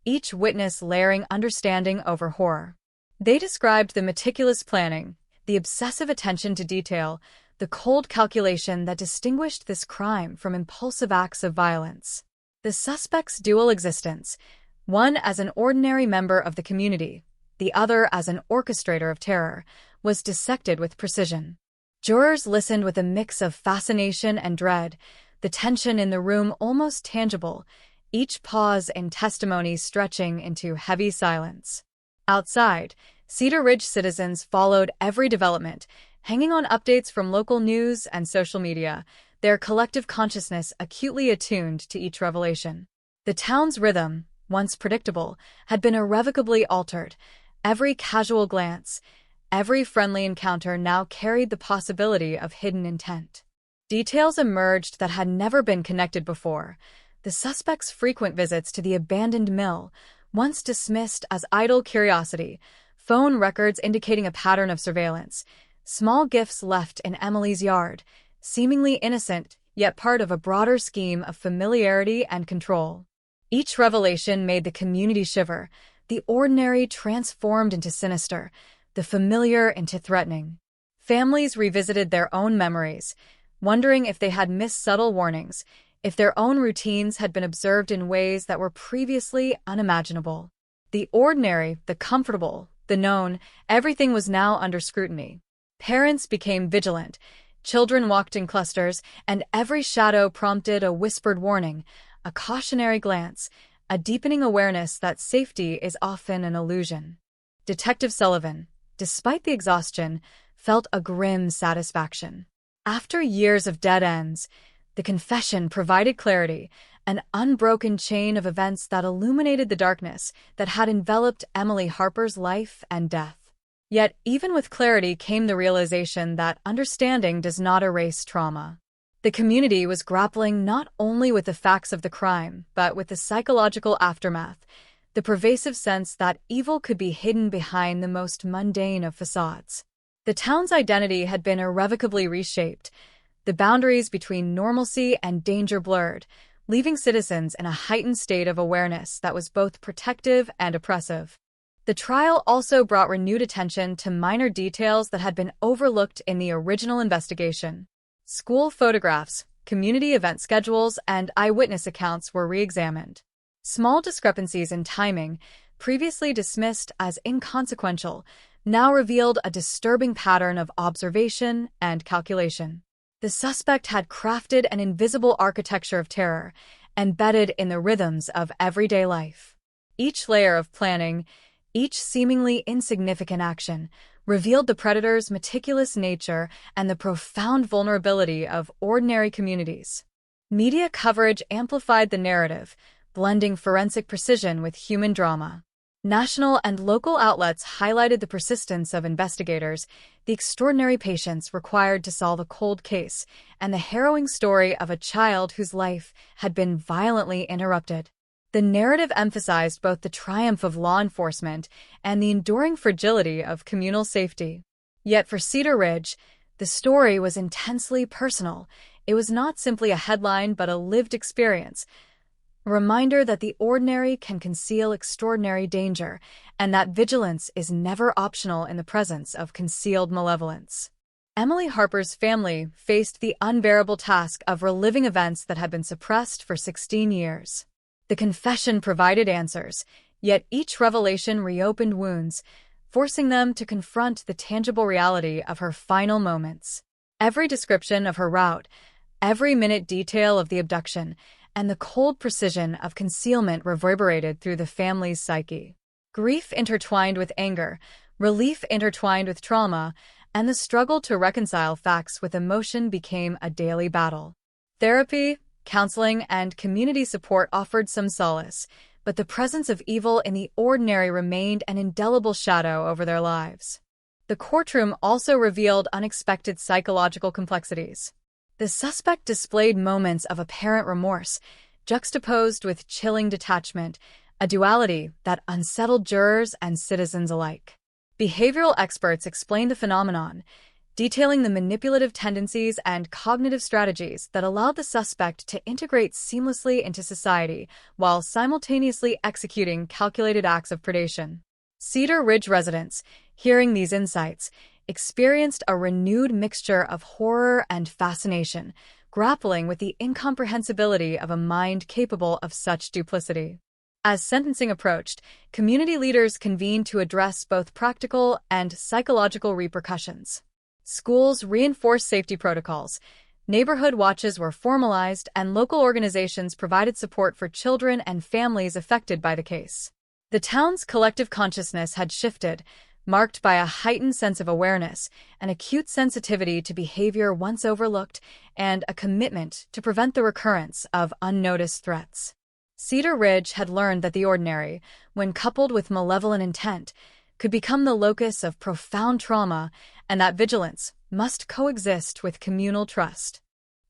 [SPEAKER 23] each witness layering understanding over horror. They described the meticulous planning, the obsessive attention to detail, the cold calculation that distinguished this crime from impulsive acts of violence. The suspect's dual existence, one as an ordinary member of the community, the other as an orchestrator of terror, was dissected with precision. Jurors listened with a mix of fascination and dread, the tension in the room almost tangible, each pause in testimony stretching into heavy silence. Outside, Cedar Ridge citizens followed every development, hanging on updates from local news and social media, their collective consciousness acutely attuned to each revelation. The town's rhythm, once predictable, had been irrevocably altered. Every casual glance, every friendly encounter now carried the possibility of hidden intent. Details emerged that had never been connected before. The suspect's frequent visits to the abandoned mill, once dismissed as idle curiosity, phone records indicating a pattern of surveillance, small gifts left in Emily's yard, seemingly innocent, yet part of a broader scheme of familiarity and control. Each revelation made the community shiver, the ordinary transformed into sinister, the familiar into threatening. Families revisited their own memories, wondering if they had missed subtle warnings, if their own routines had been observed in ways that were previously unimaginable. The ordinary, the comfortable, the known, everything was now under scrutiny. Parents became vigilant, children walked in clusters, and every shadow prompted a whispered warning, a cautionary glance, a deepening awareness that safety is often an illusion. Detective Sullivan, despite the exhaustion, felt a grim satisfaction. After years of dead ends, the confession provided clarity, an unbroken chain of events that illuminated the darkness that had enveloped Emily Harper's life and death. Yet, even with clarity came the realization that understanding does not erase trauma. The community was grappling not only with the facts of the crime, but with the psychological aftermath, the pervasive sense that evil could be hidden behind the most mundane of facades. The town's identity had been irrevocably reshaped, the boundaries between normalcy and danger blurred, leaving citizens in a heightened state of awareness that was both protective and oppressive. The trial also brought renewed attention to minor details that had been overlooked in the original investigation. School photographs, community event schedules, and eyewitness accounts were re-examined. Small discrepancies in timing, previously dismissed as inconsequential, now revealed a disturbing pattern of observation and calculation. The suspect had crafted an invisible architecture of terror, embedded in the rhythms of everyday life. Each layer of planning, each seemingly insignificant action, revealed the predator's meticulous nature and the profound vulnerability of ordinary communities. Media coverage amplified the narrative, blending forensic precision with human drama. National and local outlets highlighted the persistence of investigators, the extraordinary patience required to solve a cold case, and the harrowing story of a child whose life had been violently interrupted. The narrative emphasized both the triumph of law enforcement and the enduring fragility of communal safety. Yet for Cedar Ridge, the story was intensely personal. It was not simply a headline but a lived experience, a reminder that the ordinary can conceal extraordinary danger, and that vigilance is never optional in the presence of concealed malevolence. Emily Harper's family faced the unbearable task of reliving events that had been suppressed for 16 years. The confession provided answers, yet each revelation reopened wounds, forcing them to confront the tangible reality of her final moments. Every description of her route, every minute detail of the abduction, and the cold precision of concealment reverberated through the family's psyche. Grief intertwined with anger, relief intertwined with trauma, and the struggle to reconcile facts with emotion became a daily battle. Therapy, counseling, and community support offered some solace, but the presence of evil in the ordinary remained an indelible shadow over their lives. The courtroom also revealed unexpected psychological complexities. The suspect displayed moments of apparent remorse, juxtaposed with chilling detachment, a duality that unsettled jurors and citizens alike. Behavioral experts explained the phenomenon, detailing the manipulative tendencies and cognitive strategies that allowed the suspect to integrate seamlessly into society while simultaneously executing calculated acts of predation. Cedar Ridge residents, hearing these insights, experienced a renewed mixture of horror and fascination, grappling with the incomprehensibility of a mind capable of such duplicity. As sentencing approached, community leaders convened to address both practical and psychological repercussions. Schools reinforced safety protocols, neighborhood watches were formalized, and local organizations provided support for children and families affected by the case. The town's collective consciousness had shifted, marked by a heightened sense of awareness, an acute sensitivity to behavior once overlooked, and a commitment to prevent the recurrence of unnoticed threats. Cedar Ridge had learned that the ordinary, when coupled with malevolent intent, could become the locus of profound trauma, and that vigilance must coexist with communal trust.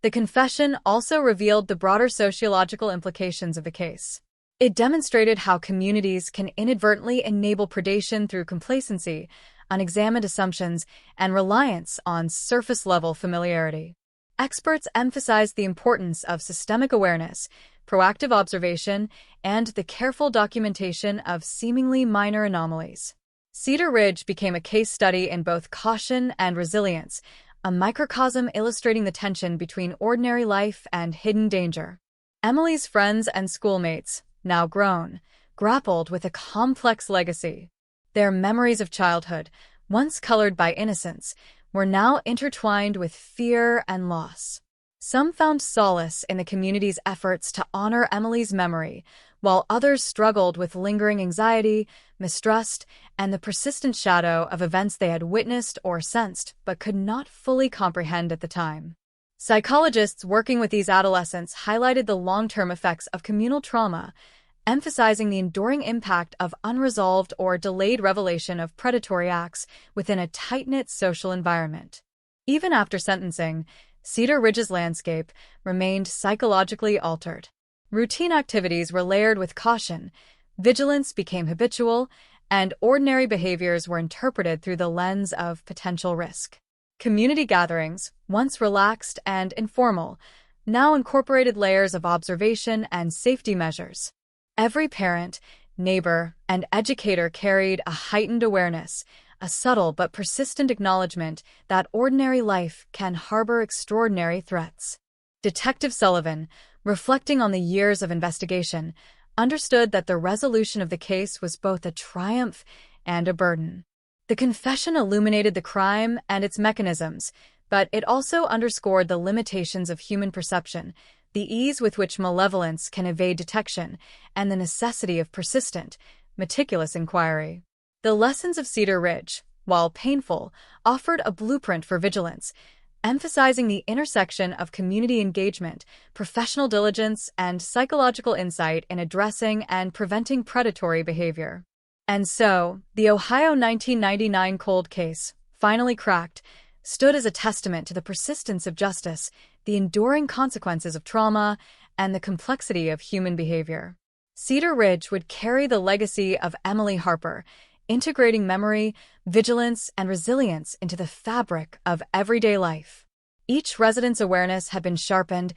[SPEAKER 23] The confession also revealed the broader sociological implications of the case. It demonstrated how communities can inadvertently enable predation through complacency, unexamined assumptions, and reliance on surface-level familiarity. Experts emphasized the importance of systemic awareness, proactive observation, and the careful documentation of seemingly minor anomalies. Cedar Ridge became a case study in both caution and resilience, a microcosm illustrating the tension between ordinary life and hidden danger. Emily's friends and schoolmates, now grown, grappled with a complex legacy. Their memories of childhood, once colored by innocence, were now intertwined with fear and loss. Some found solace in the community's efforts to honor Emily's memory, while others struggled with lingering anxiety, mistrust, and the persistent shadow of events they had witnessed or sensed but could not fully comprehend at the time. Psychologists working with these adolescents highlighted the long-term effects of communal trauma, emphasizing the enduring impact of unresolved or delayed revelation of predatory acts within a tight-knit social environment. Even after sentencing, Cedar Ridge's landscape remained psychologically altered. Routine activities were layered with caution, vigilance became habitual, and ordinary behaviors were interpreted through the lens of potential risk. Community gatherings, once relaxed and informal, now incorporated layers of observation and safety measures. Every parent, neighbor, and educator carried a heightened awareness, a subtle but persistent acknowledgement that ordinary life can harbor extraordinary threats. Detective Sullivan, reflecting on the years of investigation, understood that the resolution of the case was both a triumph and a burden. The confession illuminated the crime and its mechanisms, but it also underscored the limitations of human perception, the ease with which malevolence can evade detection, and the necessity of persistent, meticulous inquiry. The lessons of Cedar Ridge, while painful, offered a blueprint for vigilance, emphasizing the intersection of community engagement, professional diligence, and psychological insight in addressing and preventing predatory behavior. And so, the Ohio 1999 cold case, finally cracked, stood as a testament to the persistence of justice, the enduring consequences of trauma, and the complexity of human behavior. Cedar Ridge would carry the legacy of Emily Harper, integrating memory, vigilance, and resilience into the fabric of everyday life. Each resident's awareness had been sharpened,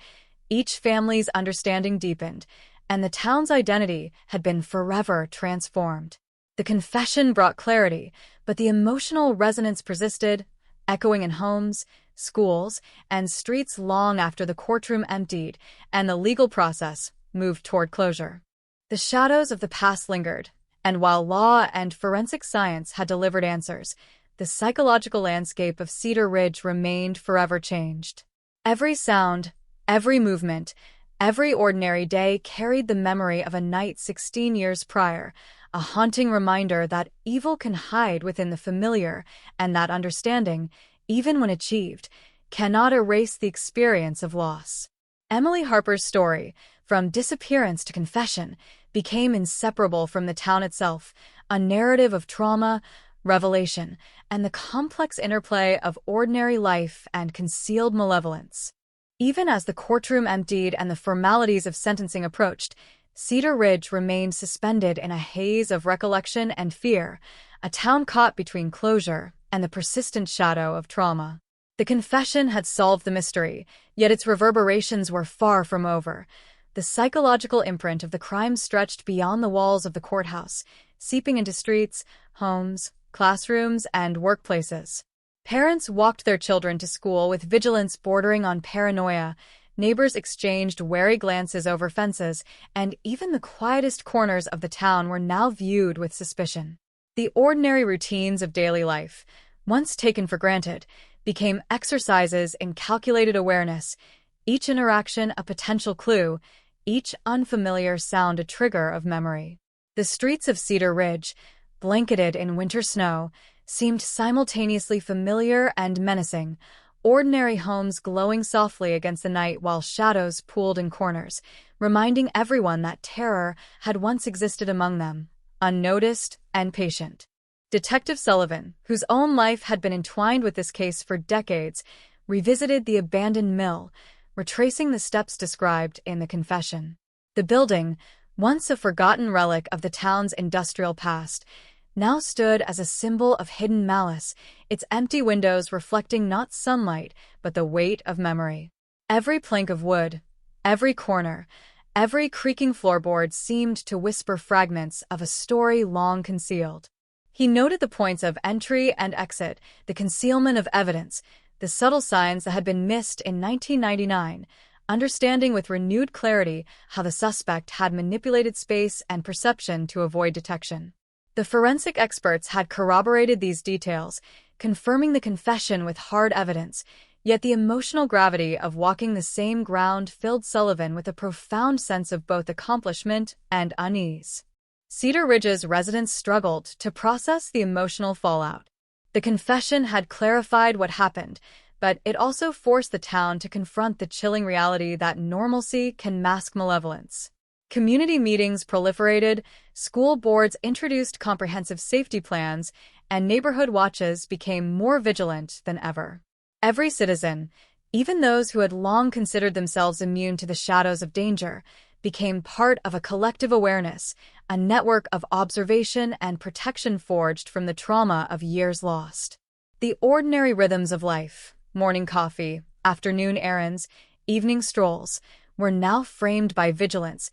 [SPEAKER 23] each family's understanding deepened, and the town's identity had been forever transformed. The confession brought clarity, but the emotional resonance persisted, echoing in homes, schools, and streets long after the courtroom emptied and the legal process moved toward closure. The shadows of the past lingered, and while law and forensic science had delivered answers, the psychological landscape of Cedar Ridge remained forever changed. Every sound, every movement, every ordinary day carried the memory of a night 16 years prior, a haunting reminder that evil can hide within the familiar and that understanding, even when achieved, cannot erase the experience of loss. Emily Harper's story, from disappearance to confession, became inseparable from the town itself, a narrative of trauma, revelation, and the complex interplay of ordinary life and concealed malevolence. Even as the courtroom emptied and the formalities of sentencing approached, Cedar Ridge remained suspended in a haze of recollection and fear, a town caught between closure and the persistent shadow of trauma. The confession had solved the mystery, yet its reverberations were far from over. The psychological imprint of the crime stretched beyond the walls of the courthouse, seeping into streets, homes, classrooms, and workplaces. Parents walked their children to school with vigilance bordering on paranoia, Neighbors exchanged wary glances over fences, and even the quietest corners of the town were now viewed with suspicion. The ordinary routines of daily life, once taken for granted, became exercises in calculated awareness, each interaction a potential clue, each unfamiliar sound a trigger of memory. The streets of Cedar Ridge, blanketed in winter snow, seemed simultaneously familiar and menacing, ordinary homes glowing softly against the night while shadows pooled in corners, reminding everyone that terror had once existed among them, unnoticed and patient. Detective Sullivan, whose own life had been entwined with this case for decades, revisited the abandoned mill, retracing the steps described in the confession. The building, once a forgotten relic of the town's industrial past, now stood as a symbol of hidden malice, its empty windows reflecting not sunlight, but the weight of memory. Every plank of wood, every corner, every creaking floorboard seemed to whisper fragments of a story long concealed. He noted the points of entry and exit, the concealment of evidence, the subtle signs that had been missed in 1999, understanding with renewed clarity how the suspect had manipulated space and perception to avoid detection. The forensic experts had corroborated these details, confirming the confession with hard evidence, yet the emotional gravity of walking the same ground filled Sullivan with a profound sense of both accomplishment and unease. Cedar Ridge's residents struggled to process the emotional fallout. The confession had clarified what happened, but it also forced the town to confront the chilling reality that normalcy can mask malevolence. Community meetings proliferated, school boards introduced comprehensive safety plans, and neighborhood watches became more vigilant than ever. Every citizen, even those who had long considered themselves immune to the shadows of danger, became part of a collective awareness, a network of observation and protection forged from the trauma of years lost. The ordinary rhythms of life, morning coffee, afternoon errands, evening strolls, were now framed by vigilance,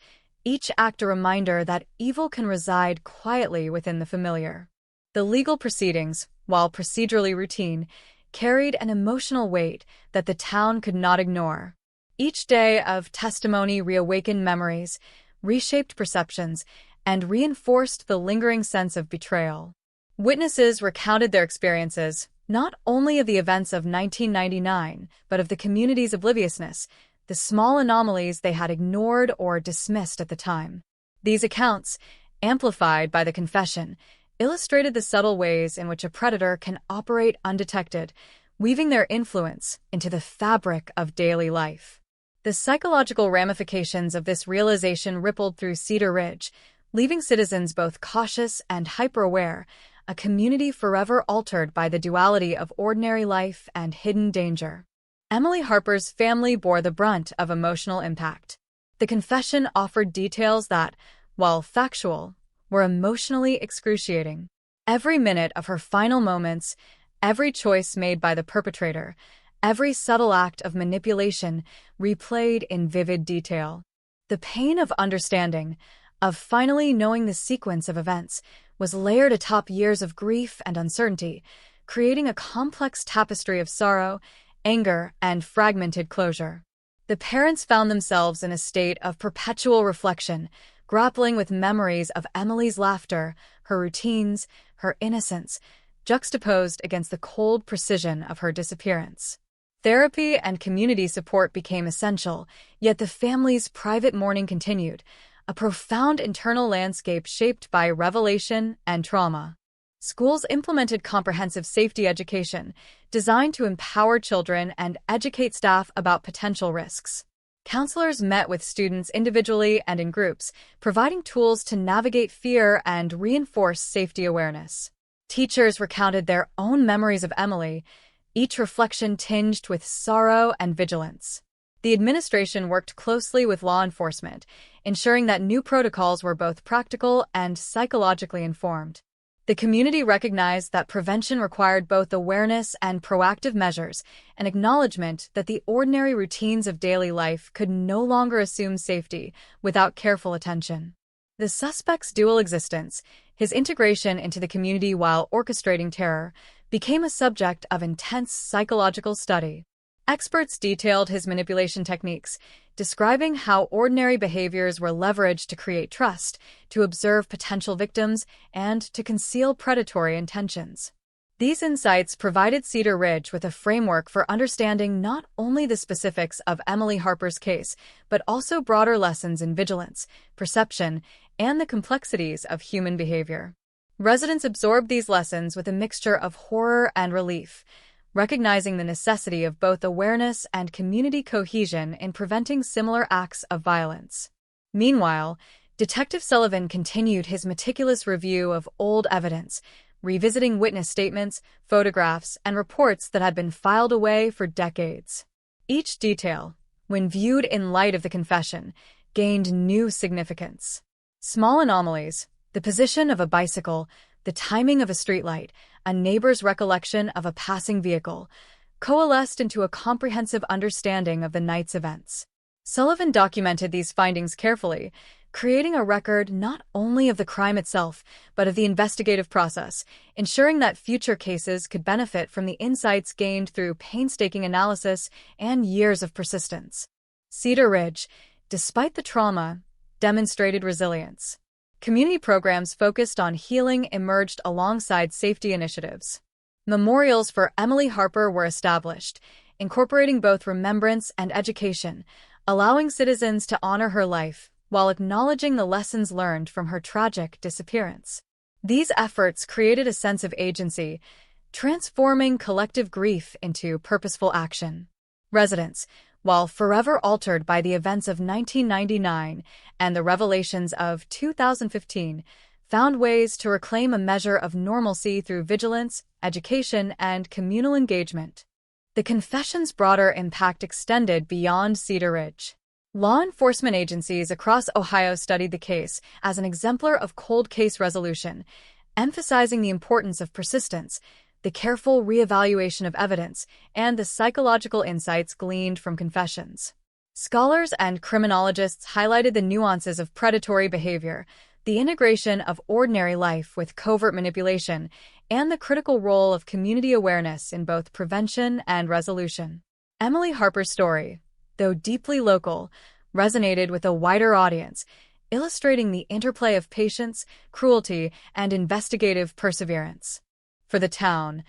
[SPEAKER 23] each act a reminder that evil can reside quietly within the familiar. The legal proceedings, while procedurally routine, carried an emotional weight that the town could not ignore. Each day of testimony reawakened memories, reshaped perceptions, and reinforced the lingering sense of betrayal. Witnesses recounted their experiences, not only of the events of 1999, but of the community's obliviousness, the small anomalies they had ignored or dismissed at the time. These accounts, amplified by the confession, illustrated the subtle ways in which a predator can operate undetected, weaving their influence into the fabric of daily life. The psychological ramifications of this realization rippled through Cedar Ridge, leaving citizens both cautious and hyper-aware, a community forever altered by the duality of ordinary life and hidden danger. Emily Harper's family bore the brunt of emotional impact. The confession offered details that, while factual, were emotionally excruciating. Every minute of her final moments, every choice made by the perpetrator, every subtle act of manipulation replayed in vivid detail. The pain of understanding, of finally knowing the sequence of events, was layered atop years of grief and uncertainty, creating a complex tapestry of sorrow, anger, and fragmented closure. The parents found themselves in a state of perpetual reflection, grappling with memories of Emily's laughter, her routines, her innocence, juxtaposed against the cold precision of her disappearance. Therapy and community support became essential, yet the family's private mourning continued, a profound internal landscape shaped by revelation and trauma. Schools implemented comprehensive safety education, designed to empower children and educate staff about potential risks. Counselors met with students individually and in groups, providing tools to navigate fear and reinforce safety awareness. Teachers recounted their own memories of Emily, each reflection tinged with sorrow and vigilance. The administration worked closely with law enforcement, ensuring that new protocols were both practical and psychologically informed. The community recognized that prevention required both awareness and proactive measures, an acknowledgement that the ordinary routines of daily life could no longer assume safety without careful attention. The suspect's dual existence, his integration into the community while orchestrating terror, became a subject of intense psychological study. Experts detailed his manipulation techniques, describing how ordinary behaviors were leveraged to create trust, to observe potential victims, and to conceal predatory intentions. These insights provided Cedar Ridge with a framework for understanding not only the specifics of Emily Harper's case, but also broader lessons in vigilance, perception, and the complexities of human behavior. Residents absorbed these lessons with a mixture of horror and relief, recognizing the necessity of both awareness and community cohesion in preventing similar acts of violence. Meanwhile, Detective Sullivan continued his meticulous review of old evidence, revisiting witness statements, photographs, and reports that had been filed away for decades. Each detail, when viewed in light of the confession, gained new significance. Small anomalies, the position of a bicycle, the timing of a streetlight, a neighbor's recollection of a passing vehicle, coalesced into a comprehensive understanding of the night's events. Sullivan documented these findings carefully, creating a record not only of the crime itself, but of the investigative process, ensuring that future cases could benefit from the insights gained through painstaking analysis and years of persistence. Cedar Ridge, despite the trauma, demonstrated resilience. Community programs focused on healing emerged alongside safety initiatives. Memorials for Emily Harper were established, incorporating both remembrance and education, allowing citizens to honor her life while acknowledging the lessons learned from her tragic disappearance. These efforts created a sense of agency, transforming collective grief into purposeful action. Residents, while forever altered by the events of 1999 and the revelations of 2015, found ways to reclaim a measure of normalcy through vigilance, education, and communal engagement. The confession's broader impact extended beyond Cedar Ridge. Law enforcement agencies across Ohio studied the case as an exemplar of cold case resolution, emphasizing the importance of persistence, the careful reevaluation of evidence, and the psychological insights gleaned from confessions. Scholars and criminologists highlighted the nuances of predatory behavior, the integration of ordinary life with covert manipulation, and the critical role of community awareness in both prevention and resolution. Emily Harper's story, though deeply local, resonated with a wider audience, illustrating the interplay of patience, cruelty, and investigative perseverance. For the town,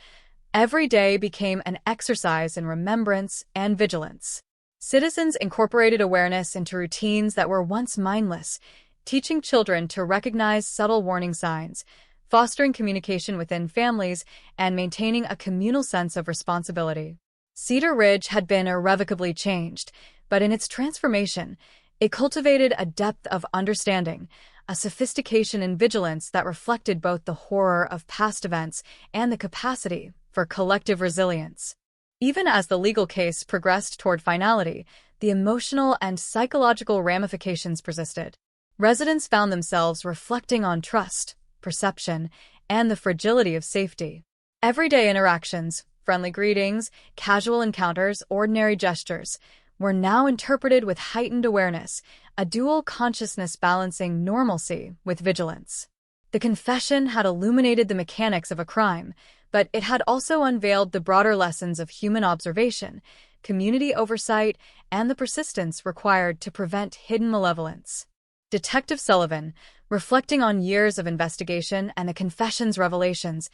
[SPEAKER 23] every day became an exercise in remembrance and vigilance. Citizens incorporated awareness into routines that were once mindless, teaching children to recognize subtle warning signs, fostering communication within families, and maintaining a communal sense of responsibility. Cedar Ridge had been irrevocably changed, but in its transformation, it cultivated a depth of understanding, a sophistication and vigilance that reflected both the horror of past events and the capacity for collective resilience. Even as the legal case progressed toward finality, the emotional and psychological ramifications persisted. Residents found themselves reflecting on trust, perception, and the fragility of safety. Everyday interactions, friendly greetings, casual encounters, ordinary gestures, were now interpreted with heightened awareness, a dual consciousness balancing normalcy with vigilance. The confession had illuminated the mechanics of a crime, but it had also unveiled the broader lessons of human observation, community oversight, and the persistence required to prevent hidden malevolence. Detective Sullivan, reflecting on years of investigation and the confession's revelations,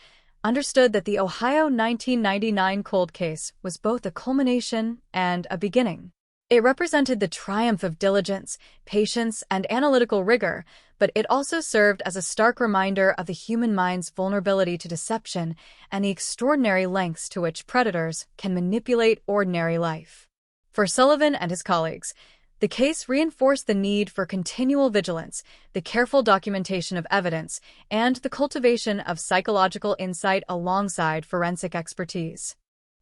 [SPEAKER 23] understood that the Ohio 1999 cold case was both a culmination and a beginning. It represented the triumph of diligence, patience, and analytical rigor, but it also served as a stark reminder of the human mind's vulnerability to deception and the extraordinary lengths to which predators can manipulate ordinary life. For Sullivan and his colleagues, the case reinforced the need for continual vigilance, the careful documentation of evidence, and the cultivation of psychological insight alongside forensic expertise.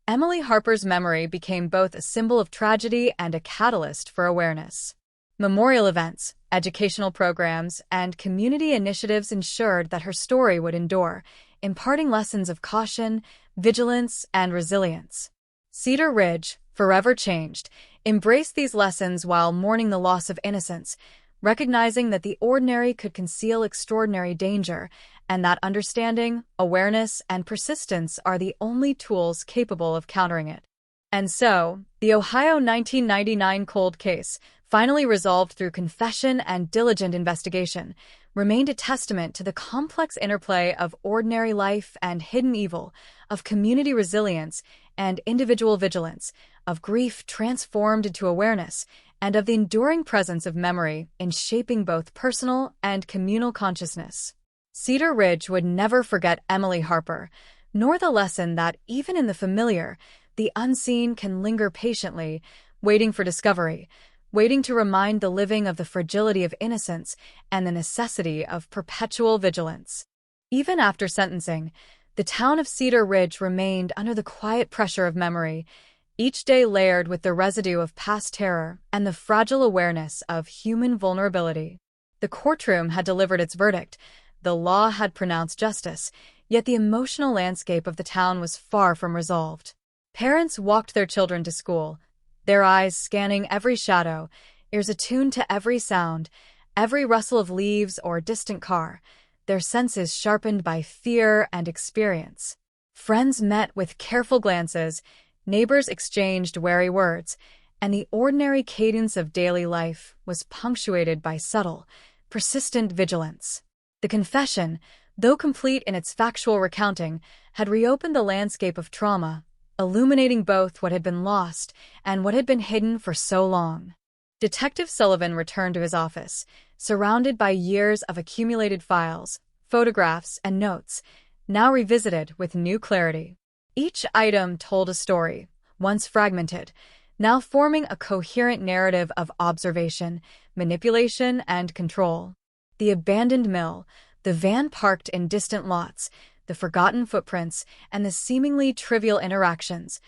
[SPEAKER 23] Emily Harper's memory became both a symbol of tragedy and a catalyst for awareness. Memorial events, educational programs, and community initiatives ensured that her story would endure, imparting lessons of caution, vigilance, and resilience. Cedar Ridge, forever changed, embraced these lessons while mourning the loss of innocence, recognizing that the ordinary could conceal extraordinary danger, and that understanding, awareness, and persistence are the only tools capable of countering it. And so, the Ohio 1999 cold case, finally resolved through confession and diligent investigation, remained a testament to the complex interplay of ordinary life and hidden evil, of community resilience and individual vigilance, of grief transformed into awareness, and of the enduring presence of memory in shaping both personal and communal consciousness. Cedar Ridge would never forget Emily Harper, nor the lesson that even in the familiar, the unseen can linger patiently, waiting for discovery, waiting to remind the living of the fragility of innocence and the necessity of perpetual vigilance. Even after sentencing, the town of Cedar Ridge remained under the quiet pressure of memory, each day layered with the residue of past terror and the fragile awareness of human vulnerability. The courtroom had delivered its verdict, the law had pronounced justice, yet the emotional landscape of the town was far from resolved. Parents walked their children to school, their eyes scanning every shadow, ears attuned to every sound, every rustle of leaves or distant car, their senses sharpened by fear and experience. Friends met with careful glances, neighbors exchanged wary words, and the ordinary cadence of daily life was punctuated by subtle, persistent vigilance. The confession, though complete in its factual recounting, had reopened the landscape of trauma, illuminating both what had been lost and what had been hidden for so long. Detective Sullivan returned to his office, surrounded by years of accumulated files, photographs, and notes, now revisited with new clarity. Each item told a story, once fragmented, now forming a coherent narrative of observation, manipulation, and control. The abandoned mill, the van parked in distant lots, the forgotten footprints, and the seemingly trivial interactions,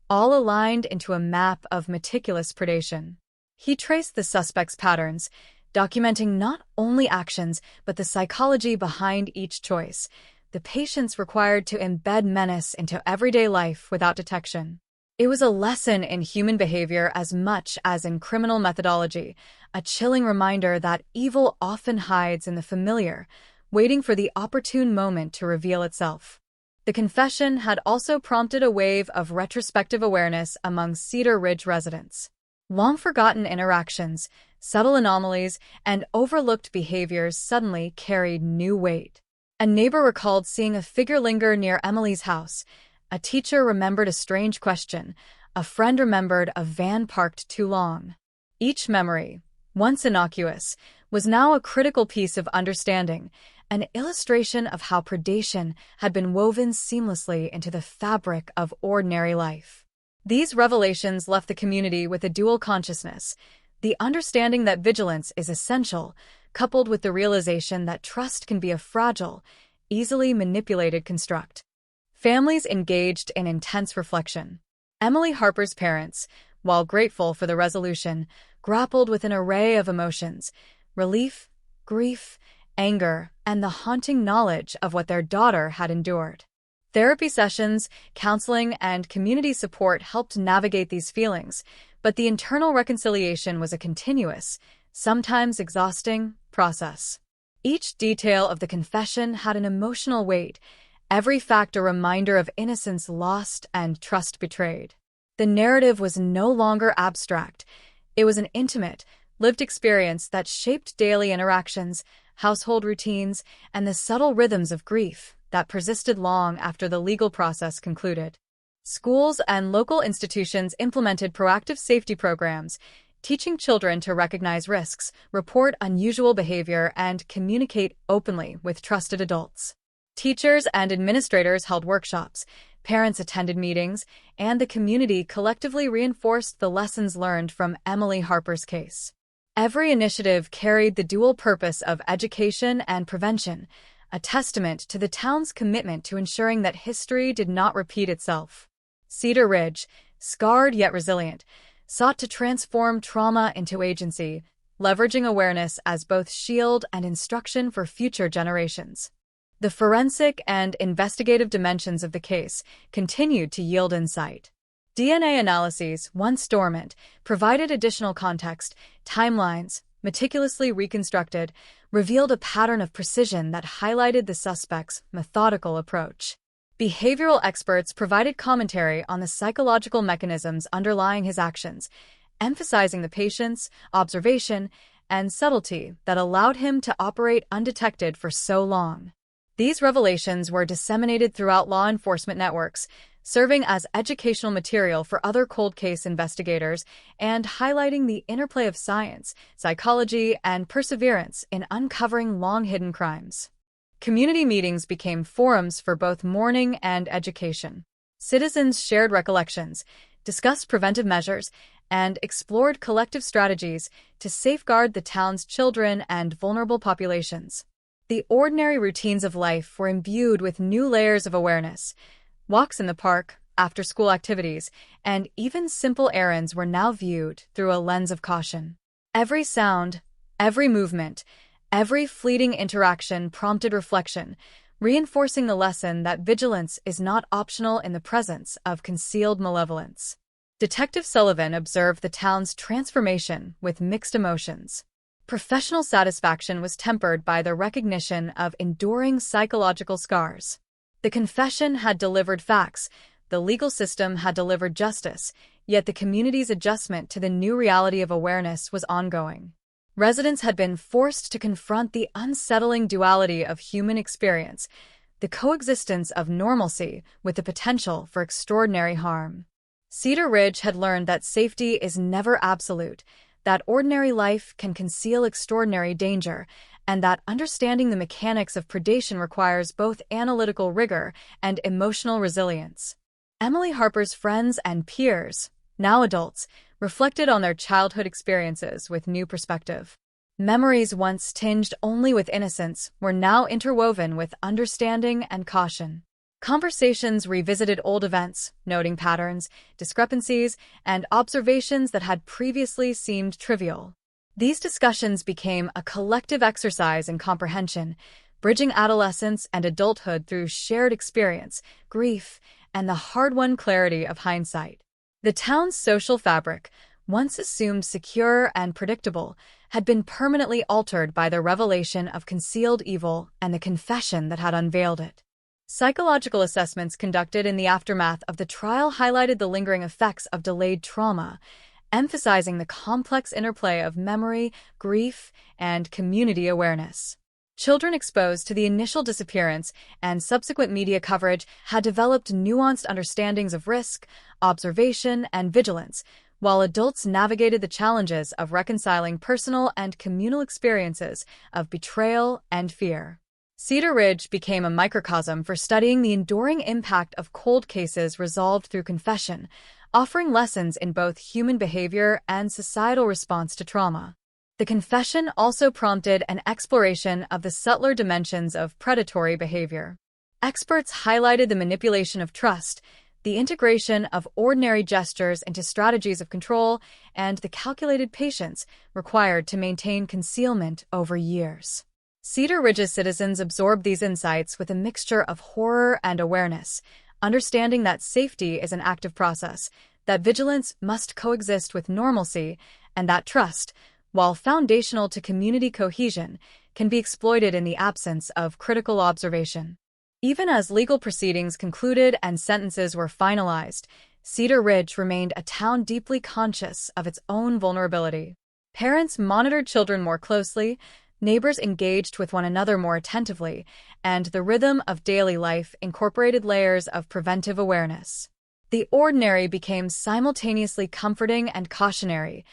[SPEAKER 23] all aligned into a map of meticulous predation. He traced the suspect's patterns, documenting not only actions but the psychology behind each choice, the patience required to embed menace into everyday life without detection. It was a lesson in human behavior as much as in criminal methodology, a chilling reminder that evil often hides in the familiar, waiting for the opportune moment to reveal itself. The confession had also prompted a wave of retrospective awareness among Cedar Ridge residents. Long-forgotten interactions, subtle anomalies, and overlooked behaviors suddenly carried new weight. A neighbor recalled seeing a figure linger near Emily's house. A teacher remembered a strange question. A friend remembered a van parked too long. Each memory, once innocuous, was now a critical piece of understanding, an illustration of how predation had been woven seamlessly into the fabric of ordinary life. These revelations left the community with a dual consciousness, the understanding that vigilance is essential, coupled with the realization that trust can be a fragile, easily manipulated construct. Families engaged in intense reflection. Emily Harper's parents, while grateful for the resolution, grappled with an array of emotions: relief, grief, anger, and the haunting knowledge of what their daughter had endured. Therapy sessions, counseling, and community support helped navigate these feelings, but the internal reconciliation was a continuous, sometimes exhausting, process. Each detail of the confession had an emotional weight, every fact a reminder of innocence lost and trust betrayed. The narrative was no longer abstract. It was an intimate, lived experience that shaped daily interactions, household routines, and the subtle rhythms of grief that persisted long after the legal process concluded. Schools and local institutions implemented proactive safety programs, teaching children to recognize risks, report unusual behavior, and communicate openly with trusted adults. Teachers and administrators held workshops, parents attended meetings, and the community collectively reinforced the lessons learned from Emily Harper's case. Every initiative carried the dual purpose of education and prevention, a testament to the town's commitment to ensuring that history did not repeat itself. Cedar Ridge, scarred yet resilient, sought to transform trauma into agency, leveraging awareness as both shield and instruction for future generations. The forensic and investigative dimensions of the case continued to yield insight. DNA analyses, once dormant, provided additional context. Timelines, meticulously reconstructed, revealed a pattern of precision that highlighted the suspect's methodical approach. Behavioral experts provided commentary on the psychological mechanisms underlying his actions, emphasizing the patience, observation, and subtlety that allowed him to operate undetected for so long. These revelations were disseminated throughout law enforcement networks, serving as educational material for other cold case investigators and highlighting the interplay of science, psychology, and perseverance in uncovering long-hidden crimes. Community meetings became forums for both mourning and education. Citizens shared recollections, discussed preventive measures, and explored collective strategies to safeguard the town's children and vulnerable populations. The ordinary routines of life were imbued with new layers of awareness. Walks in the park, after-school activities, and even simple errands were now viewed through a lens of caution. Every sound, every movement, every fleeting interaction prompted reflection, reinforcing the lesson that vigilance is not optional in the presence of concealed malevolence. Detective Sullivan observed the town's transformation with mixed emotions. Professional satisfaction was tempered by the recognition of enduring psychological scars. The confession had delivered facts, the legal system had delivered justice, yet the community's adjustment to the new reality of awareness was ongoing. Residents had been forced to confront the unsettling duality of human experience, the coexistence of normalcy with the potential for extraordinary harm. Cedar Ridge had learned that safety is never absolute, that ordinary life can conceal extraordinary danger, and that understanding the mechanics of predation requires both analytical rigor and emotional resilience. Emily Harper's friends and peers, now adults, reflected on their childhood experiences with new perspective. Memories once tinged only with innocence were now interwoven with understanding and caution. Conversations revisited old events, noting patterns, discrepancies, and observations that had previously seemed trivial. These discussions became a collective exercise in comprehension, bridging adolescence and adulthood through shared experience, grief, and the hard-won clarity of hindsight. The town's social fabric, once assumed secure and predictable, had been permanently altered by the revelation of concealed evil and the confession that had unveiled it. Psychological assessments conducted in the aftermath of the trial highlighted the lingering effects of delayed trauma, emphasizing the complex interplay of memory, grief, and community awareness. Children exposed to the initial disappearance and subsequent media coverage had developed nuanced understandings of risk, observation, and vigilance, while adults navigated the challenges of reconciling personal and communal experiences of betrayal and fear. Cedar Ridge became a microcosm for studying the enduring impact of cold cases resolved through confession, offering lessons in both human behavior and societal response to trauma. The confession also prompted an exploration of the subtler dimensions of predatory behavior. Experts highlighted the manipulation of trust, the integration of ordinary gestures into strategies of control, and the calculated patience required to maintain concealment over years. Cedar Ridge's citizens absorbed these insights with a mixture of horror and awareness, understanding that safety is an active process, that vigilance must coexist with normalcy, and that trust, while foundational to community cohesion, can be exploited in the absence of critical observation. Even as legal proceedings concluded and sentences were finalized, Cedar Ridge remained a town deeply conscious of its own vulnerability. Parents monitored children more closely, neighbors engaged with one another more attentively, and the rhythm of daily life incorporated layers of preventive awareness. The ordinary became simultaneously comforting and cautionary,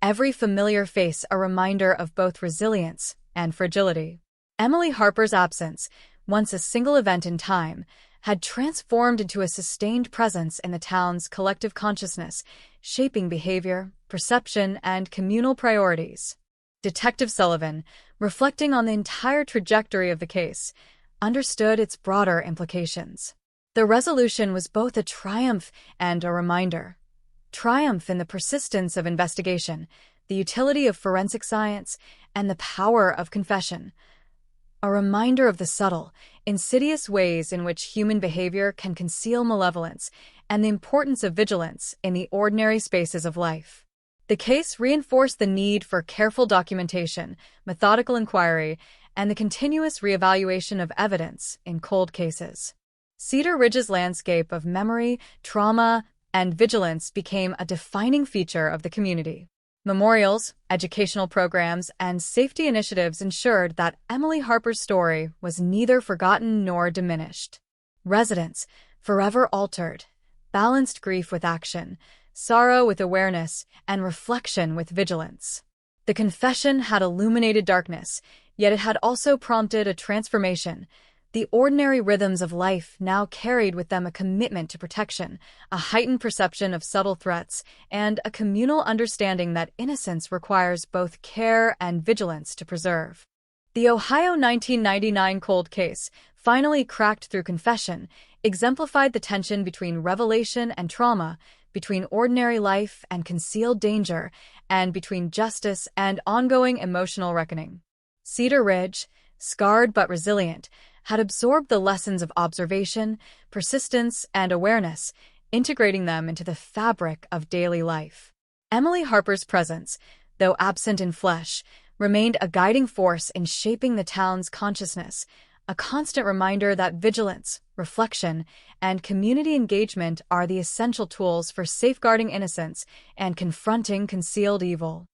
[SPEAKER 23] every familiar face a reminder of both resilience and fragility. Emily Harper's absence, once a single event in time, had transformed into a sustained presence in the town's collective consciousness, shaping behavior, perception, and communal priorities. Detective Sullivan, reflecting on the entire trajectory of the case, understood its broader implications. The resolution was both a triumph and a reminder. Triumph in the persistence of investigation, the utility of forensic science, and the power of confession. A reminder of the subtle, insidious ways in which human behavior can conceal malevolence, and the importance of vigilance in the ordinary spaces of life. The case reinforced the need for careful documentation, methodical inquiry, and the continuous reevaluation of evidence in cold cases. Cedar Ridge's landscape of memory, trauma, and vigilance became a defining feature of the community. Memorials, educational programs, and safety initiatives ensured that Emily Harper's story was neither forgotten nor diminished. Residents, forever altered, balanced grief with action, sorrow with awareness, and reflection with vigilance. The confession had illuminated darkness, yet it had also prompted a transformation. The ordinary rhythms of life now carried with them a commitment to protection, a heightened perception of subtle threats, and a communal understanding that innocence requires both care and vigilance to preserve. The Ohio 1999 cold case, finally cracked through confession, exemplified the tension between revelation and trauma, between ordinary life and concealed danger, and between justice and ongoing emotional reckoning. Cedar Ridge, scarred but resilient, had absorbed the lessons of observation, persistence, and awareness, integrating them into the fabric of daily life. Emily Harper's presence, though absent in flesh, remained a guiding force in shaping the town's consciousness, a constant reminder that vigilance, reflection, and community engagement are the essential tools for safeguarding innocence and confronting concealed evil.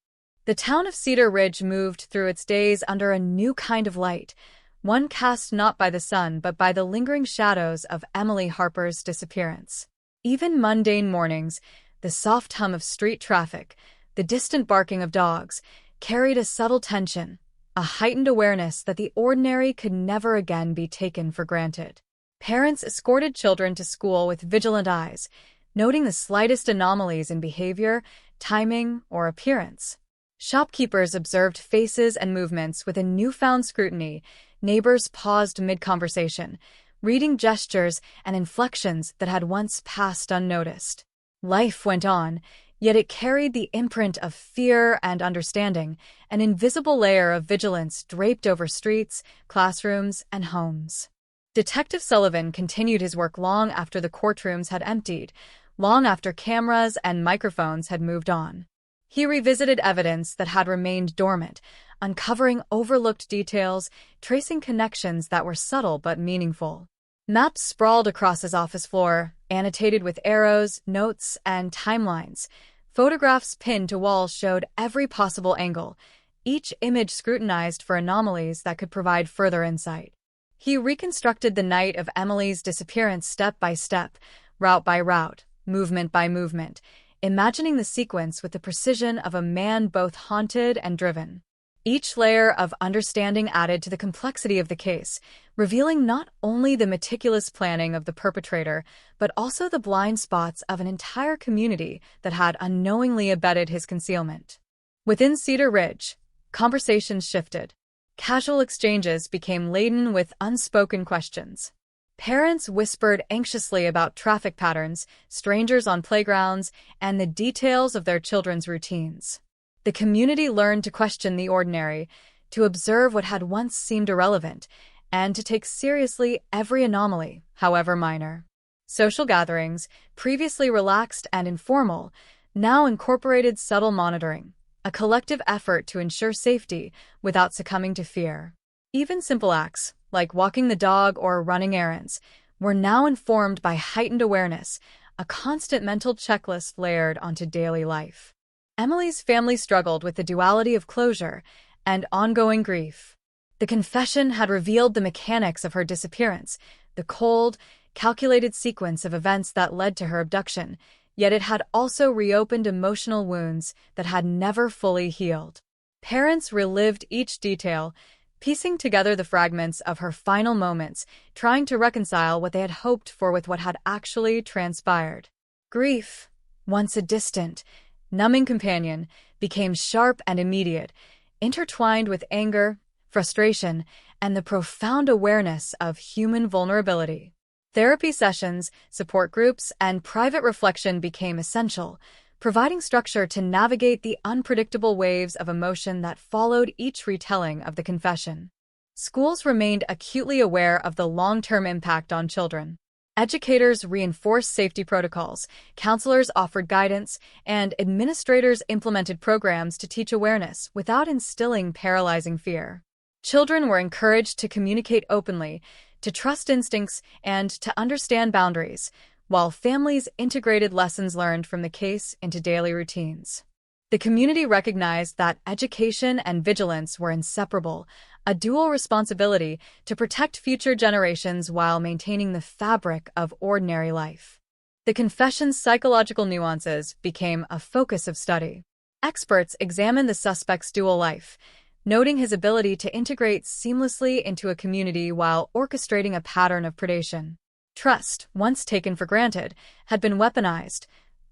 [SPEAKER 23] The town of Cedar Ridge moved through its days under a new kind of light, one cast not by the sun but by the lingering shadows of Emily Harper's disappearance. Even mundane mornings, the soft hum of street traffic, the distant barking of dogs, carried a subtle tension, a heightened awareness that the ordinary could never again be taken for granted. Parents escorted children to school with vigilant eyes, noting the slightest anomalies in behavior, timing, or appearance. Shopkeepers observed faces and movements with a newfound scrutiny. Neighbors paused mid-conversation, reading gestures and inflections that had once passed unnoticed. Life went on, yet it carried the imprint of fear and understanding, an invisible layer of vigilance draped over streets, classrooms, and homes. Detective Sullivan continued his work long after the courtrooms had emptied, long after cameras and microphones had moved on. He revisited evidence that had remained dormant, uncovering overlooked details, tracing connections that were subtle but meaningful. Maps sprawled across his office floor, annotated with arrows, notes, and timelines. Photographs pinned to walls showed every possible angle, each image scrutinized for anomalies that could provide further insight. He reconstructed the night of Emily's disappearance step by step, route by route, movement by movement, imagining the sequence with the precision of a man both haunted and driven. Each layer of understanding added to the complexity of the case, revealing not only the meticulous planning of the perpetrator, but also the blind spots of an entire community that had unknowingly abetted his concealment. Within Cedar Ridge, conversations shifted. Casual exchanges became laden with unspoken questions. Parents whispered anxiously about traffic patterns, strangers on playgrounds, and the details of their children's routines. The community learned to question the ordinary, to observe what had once seemed irrelevant, and to take seriously every anomaly, however minor. Social gatherings, previously relaxed and informal, now incorporated subtle monitoring, a collective effort to ensure safety without succumbing to fear. Even simple acts, like walking the dog or running errands, were now informed by heightened awareness, a constant mental checklist layered onto daily life. Emily's family struggled with the duality of closure and ongoing grief. The confession had revealed the mechanics of her disappearance, the cold, calculated sequence of events that led to her abduction, yet it had also reopened emotional wounds that had never fully healed. Parents relived each detail, piecing together the fragments of her final moments, trying to reconcile what they had hoped for with what had actually transpired. Grief, once a distant, numbing companion, became sharp and immediate, intertwined with anger, frustration, and the profound awareness of human vulnerability. Therapy sessions, support groups, and private reflection became essential, providing structure to navigate the unpredictable waves of emotion that followed each retelling of the confession. Schools remained acutely aware of the long-term impact on children. Educators reinforced safety protocols, counselors offered guidance, and administrators implemented programs to teach awareness without instilling paralyzing fear. Children were encouraged to communicate openly, to trust instincts, and to understand boundaries, while families integrated lessons learned from the case into daily routines. The community recognized that education and vigilance were inseparable, a dual responsibility to protect future generations while maintaining the fabric of ordinary life. The confession's psychological nuances became a focus of study. Experts examined the suspect's dual life, noting his ability to integrate seamlessly into a community while orchestrating a pattern of predation. Trust, once taken for granted, had been weaponized.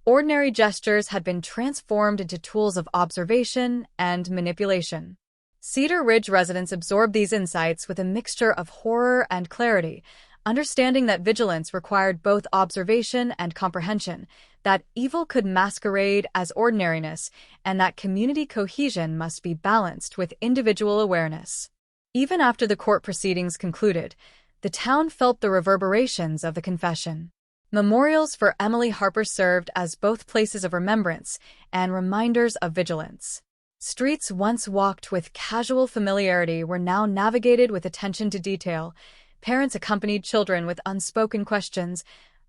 [SPEAKER 23] Ordinary gestures had been transformed into tools of observation and manipulation. Cedar Ridge residents absorbed these insights with a mixture of horror and clarity, understanding that vigilance required both observation and comprehension, that evil could masquerade as ordinariness, and that community cohesion must be balanced with individual awareness. Even after the court proceedings concluded, the town felt the reverberations of the confession. Memorials for Emily Harper served as both places of remembrance and reminders of vigilance. Streets once walked with casual familiarity were now navigated with attention to detail. Parents accompanied children with unspoken questions,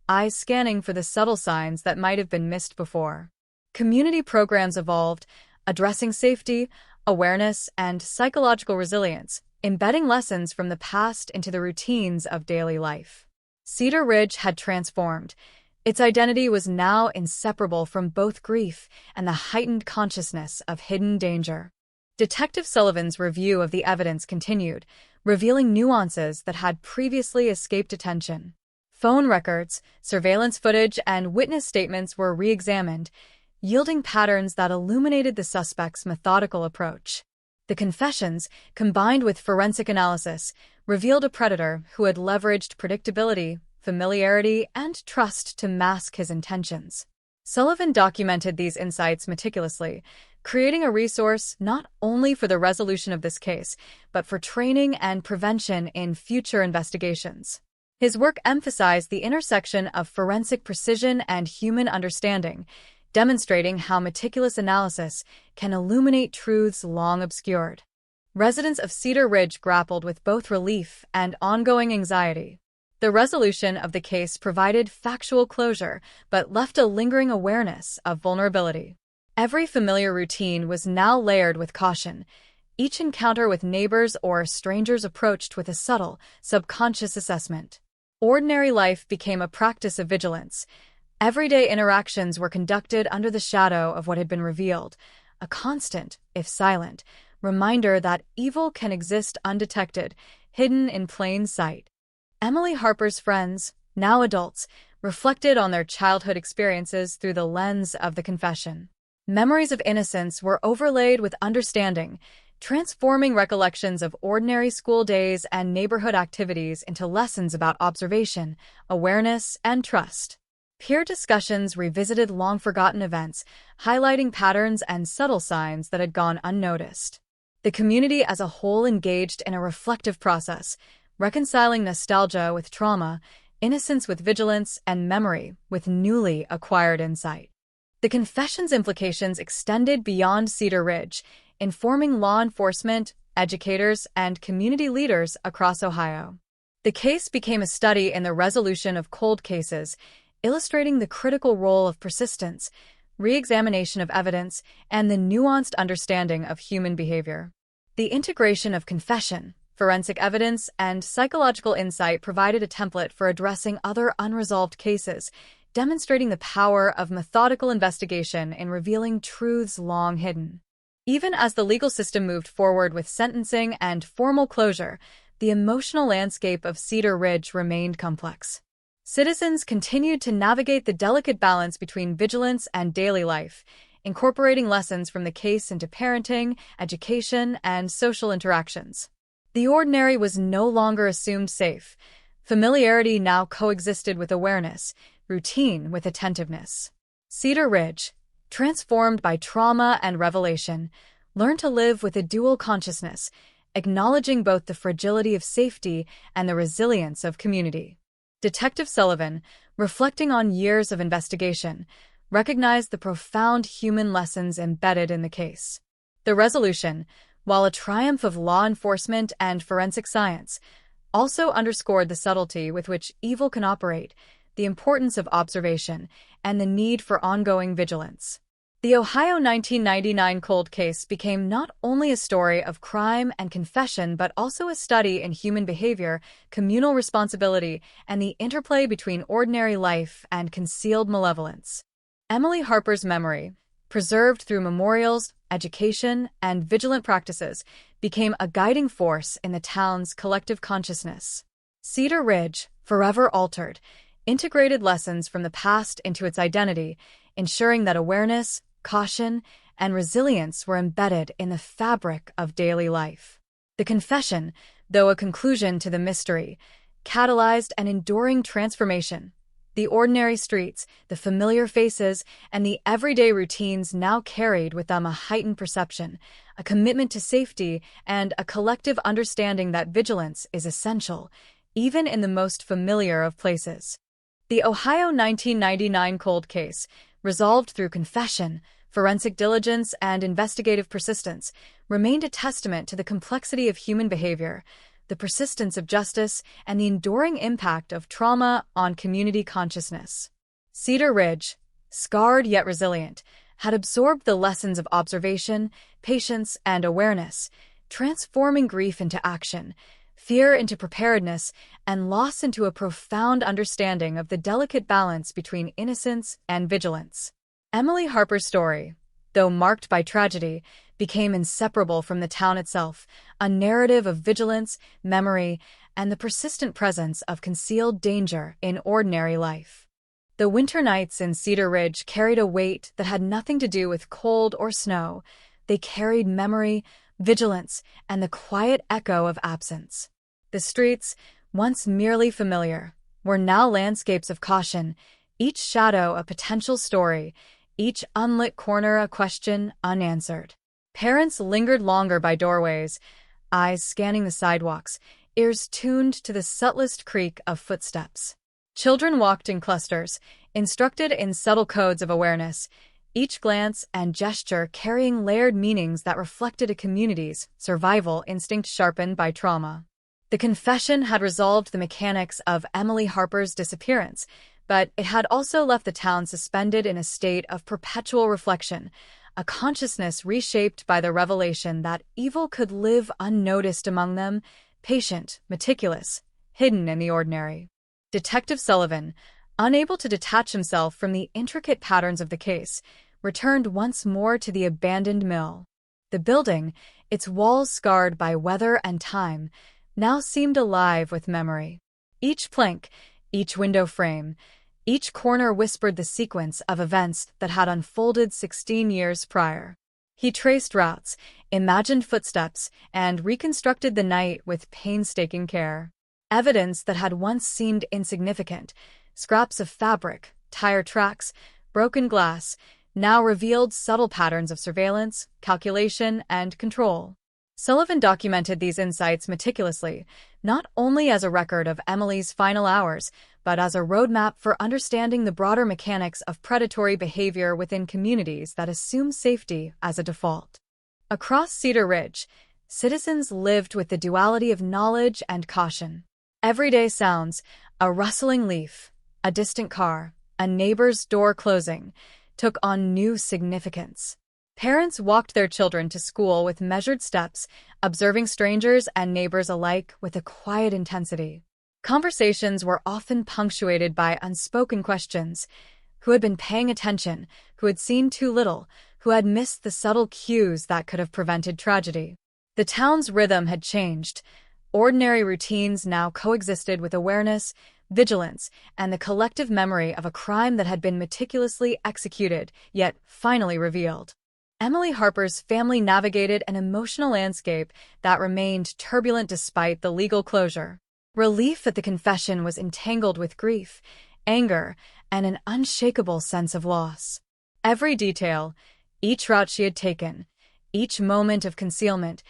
[SPEAKER 23] eyes scanning for the subtle signs that might have been missed before. Community programs evolved, addressing safety, awareness, and psychological resilience, embedding lessons from the past into the routines of daily life. Cedar Ridge had transformed. Its identity was now inseparable from both grief and the heightened consciousness of hidden danger. Detective Sullivan's review of the evidence continued, revealing nuances that had previously escaped attention. Phone records, surveillance footage, and witness statements were re-examined, yielding patterns that illuminated the suspect's methodical approach. The confessions, combined with forensic analysis, revealed a predator who had leveraged predictability, familiarity, and trust to mask his intentions. Sullivan documented these insights meticulously, creating a resource not only for the resolution of this case, but for training and prevention in future investigations. His work emphasized the intersection of forensic precision and human understanding, demonstrating how meticulous analysis can illuminate truths long obscured. Residents of Cedar Ridge grappled with both relief and ongoing anxiety. The resolution of the case provided factual closure, but left a lingering awareness of vulnerability. Every familiar routine was now layered with caution. Each encounter with neighbors or strangers approached with a subtle, subconscious assessment. Ordinary life became a practice of vigilance. Everyday interactions were conducted under the shadow of what had been revealed, a constant, if silent, reminder that evil can exist undetected, hidden in plain sight. Emily Harper's friends, now adults, reflected on their childhood experiences through the lens of the confession. Memories of innocence were overlaid with understanding, transforming recollections of ordinary school days and neighborhood activities into lessons about observation, awareness, and trust. Peer discussions revisited long-forgotten events, highlighting patterns and subtle signs that had gone unnoticed. The community as a whole engaged in a reflective process, reconciling nostalgia with trauma, innocence with vigilance, and memory with newly acquired insight. The confession's implications extended beyond Cedar Ridge, informing law enforcement, educators, and community leaders across Ohio. The case became a study in the resolution of cold cases, illustrating the critical role of persistence, re-examination of evidence, and the nuanced understanding of human behavior. The integration of confession, forensic evidence, and psychological insight provided a template for addressing other unresolved cases, demonstrating the power of methodical investigation in revealing truths long hidden. Even as the legal system moved forward with sentencing and formal closure, the emotional landscape of Cedar Ridge remained complex. Citizens continued to navigate the delicate balance between vigilance and daily life, incorporating lessons from the case into parenting, education, and social interactions. The ordinary was no longer assumed safe. Familiarity now coexisted with awareness, routine with attentiveness. Cedar Ridge, transformed by trauma and revelation, learned to live with a dual consciousness, acknowledging both the fragility of safety and the resilience of community. Detective Sullivan, reflecting on years of investigation, recognized the profound human lessons embedded in the case. The resolution, while a triumph of law enforcement and forensic science, also underscored the subtlety with which evil can operate, the importance of observation, and the need for ongoing vigilance. The Ohio 1999 cold case became not only a story of crime and confession but also a study in human behavior, communal responsibility, and the interplay between ordinary life and concealed malevolence. Emily Harper's memory, preserved through memorials, education, and vigilant practices, became a guiding force in the town's collective consciousness. Cedar Ridge, forever altered, integrated lessons from the past into its identity, ensuring that awareness, caution, and resilience were embedded in the fabric of daily life. The confession, though a conclusion to the mystery, catalyzed an enduring transformation. The ordinary streets, the familiar faces, and the everyday routines now carried with them a heightened perception, a commitment to safety, and a collective understanding that vigilance is essential, even in the most familiar of places. The Ohio 1999 cold case, resolved through confession, forensic diligence, and investigative persistence, remained a testament to the complexity of human behavior, the persistence of justice, and the enduring impact of trauma on community consciousness. Cedar Ridge, scarred yet resilient, had absorbed the lessons of observation, patience, and awareness, transforming grief into action, fear into preparedness, and loss into a profound understanding of the delicate balance between innocence and vigilance. Emily Harper's story, though marked by tragedy, became inseparable from the town itself, a narrative of vigilance, memory, and the persistent presence of concealed danger in ordinary life. The winter nights in Cedar Ridge carried a weight that had nothing to do with cold or snow. They carried memory, vigilance, and the quiet echo of absence. The streets, once merely familiar, were now landscapes of caution, each shadow a potential story, each unlit corner a question unanswered. Parents lingered longer by doorways, eyes scanning the sidewalks, ears tuned to the subtlest creak of footsteps. Children walked in clusters, instructed in subtle codes of awareness, each glance and gesture carrying layered meanings that reflected a community's survival instinct sharpened by trauma. The confession had resolved the mechanics of Emily Harper's disappearance, but it had also left the town suspended in a state of perpetual reflection, a consciousness reshaped by the revelation that evil could live unnoticed among them, patient, meticulous, hidden in the ordinary. Detective Sullivan, unable to detach himself from the intricate patterns of the case, returned once more to the abandoned mill. The building, its walls scarred by weather and time, now seemed alive with memory. Each plank, each window frame, each corner whispered the sequence of events that had unfolded 16 years prior. He traced routes, imagined footsteps, and reconstructed the night with painstaking care. Evidence that had once seemed insignificant, scraps of fabric, tire tracks, broken glass, now revealed subtle patterns of surveillance, calculation, and control. Sullivan documented these insights meticulously, not only as a record of Emily's final hours, but as a roadmap for understanding the broader mechanics of predatory behavior within communities that assume safety as a default. Across Cedar Ridge, citizens lived with the duality of knowledge and caution. Everyday sounds, a rustling leaf, a distant car, a neighbor's door closing, took on new significance. Parents walked their children to school with measured steps, observing strangers and neighbors alike with a quiet intensity. Conversations were often punctuated by unspoken questions. Who had been paying attention? Who had seen too little? Who had missed the subtle cues that could have prevented tragedy? The town's rhythm had changed. Ordinary routines now coexisted with awareness, vigilance, and the collective memory of a crime that had been meticulously executed, yet finally revealed. Emily Harper's family navigated an emotional landscape that remained turbulent despite the legal closure. Relief at the confession was entangled with grief, anger, and an unshakable sense of loss. Every detail, each route she had taken, each moment of concealment,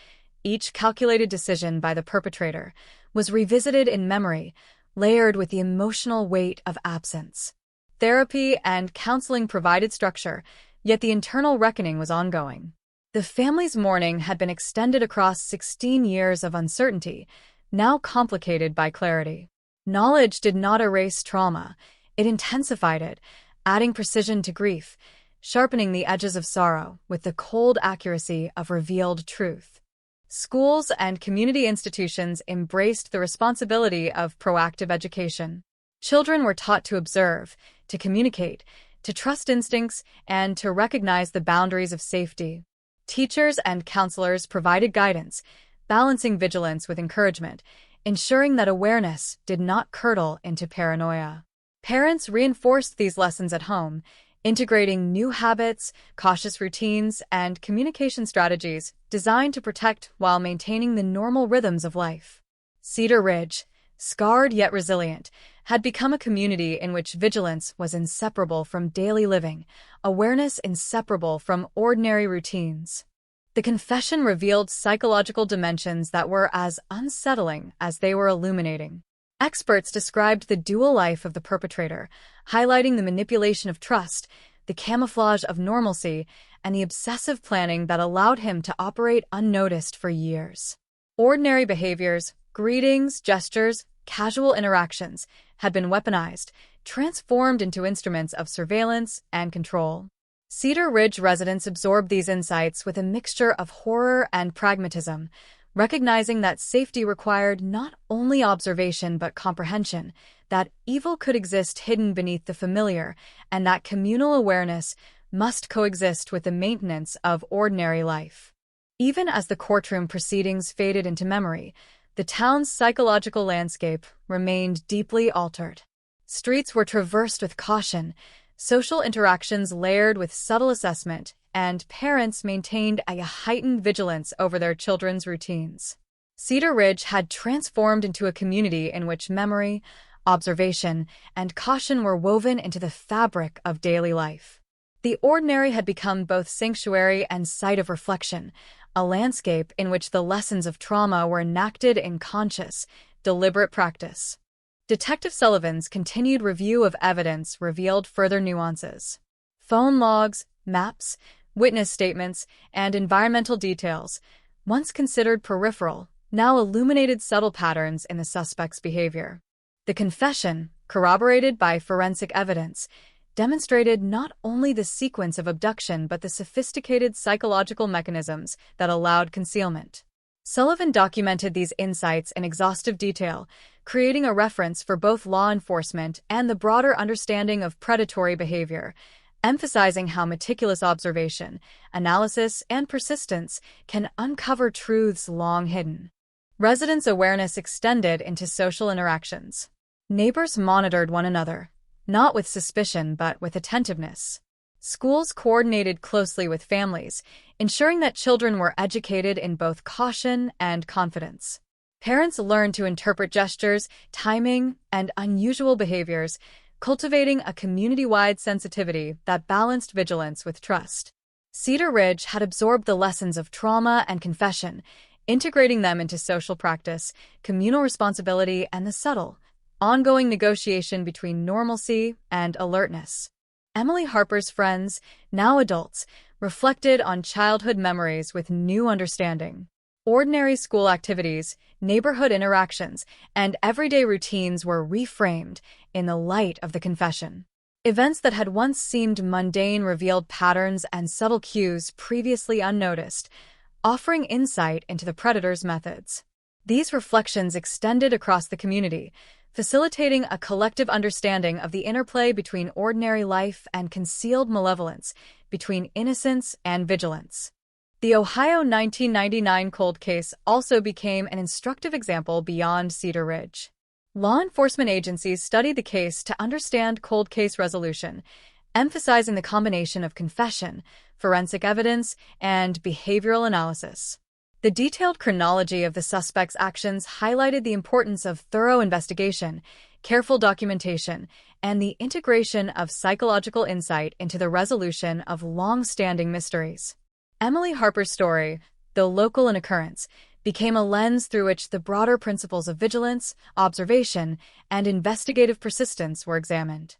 [SPEAKER 23] each calculated decision by the perpetrator, was revisited in memory, layered with the emotional weight of absence. Therapy and counseling provided structure, yet the internal reckoning was ongoing. The family's mourning had been extended across 16 years of uncertainty, now complicated by clarity. Knowledge did not erase trauma, it intensified it, adding precision to grief, sharpening the edges of sorrow with the cold accuracy of revealed truth. Schools and community institutions embraced the responsibility of proactive education. Children were taught to observe, to communicate, to trust instincts, and to recognize the boundaries of safety. Teachers and counselors provided guidance, balancing vigilance with encouragement, ensuring that awareness did not curdle into paranoia. Parents reinforced these lessons at home, integrating new habits, cautious routines, and communication strategies designed to protect while maintaining the normal rhythms of life. Cedar Ridge, scarred yet resilient, had become a community in which vigilance was inseparable from daily living, awareness inseparable from ordinary routines. The confession revealed psychological dimensions that were as unsettling as they were illuminating. Experts described the dual life of the perpetrator, highlighting the manipulation of trust, the camouflage of normalcy, and the obsessive planning that allowed him to operate unnoticed for years. Ordinary behaviors, greetings, gestures, casual interactions, had been weaponized, transformed into instruments of surveillance and control. Cedar Ridge residents absorbed these insights with a mixture of horror and pragmatism, recognizing that safety required not only observation but comprehension, that evil could exist hidden beneath the familiar, and that communal awareness must coexist with the maintenance of ordinary life. Even as the courtroom proceedings faded into memory, the town's psychological landscape remained deeply altered. Streets were traversed with caution, social interactions layered with subtle assessment, and parents maintained a heightened vigilance over their children's routines. Cedar Ridge had transformed into a community in which memory, observation, and caution were woven into the fabric of daily life. The ordinary had become both sanctuary and site of reflection, a landscape in which the lessons of trauma were enacted in conscious, deliberate practice. Detective Sullivan's continued review of evidence revealed further nuances. Phone logs, maps, witness statements, and environmental details, once considered peripheral, now illuminated subtle patterns in the suspect's behavior. The confession, corroborated by forensic evidence, demonstrated not only the sequence of abduction but the sophisticated psychological mechanisms that allowed concealment. Sullivan documented these insights in exhaustive detail, creating a reference for both law enforcement and the broader understanding of predatory behavior, emphasizing how meticulous observation, analysis, and persistence can uncover truths long hidden. Residents' awareness extended into social interactions. Neighbors monitored one another, not with suspicion but with attentiveness. Schools coordinated closely with families, ensuring that children were educated in both caution and confidence. Parents learned to interpret gestures, timing, and unusual behaviors, cultivating a community-wide sensitivity that balanced vigilance with trust. Cedar Ridge had absorbed the lessons of trauma and confession, integrating them into social practice, communal responsibility, and the subtle, ongoing negotiation between normalcy and alertness. Emily Harper's friends, now adults, reflected on childhood memories with new understanding. Ordinary school activities, neighborhood interactions, and everyday routines were reframed in the light of the confession. Events that had once seemed mundane revealed patterns and subtle cues previously unnoticed, offering insight into the predator's methods. These reflections extended across the community, facilitating a collective understanding of the interplay between ordinary life and concealed malevolence, between innocence and vigilance. The Ohio 1999 cold case also became an instructive example beyond Cedar Ridge. Law enforcement agencies studied the case to understand cold case resolution, emphasizing the combination of confession, forensic evidence, and behavioral analysis. The detailed chronology of the suspect's actions highlighted the importance of thorough investigation, careful documentation, and the integration of psychological insight into the resolution of long-standing mysteries. Emily Harper's story, though local in occurrence, became a lens through which the broader principles of vigilance, observation, and investigative persistence were examined.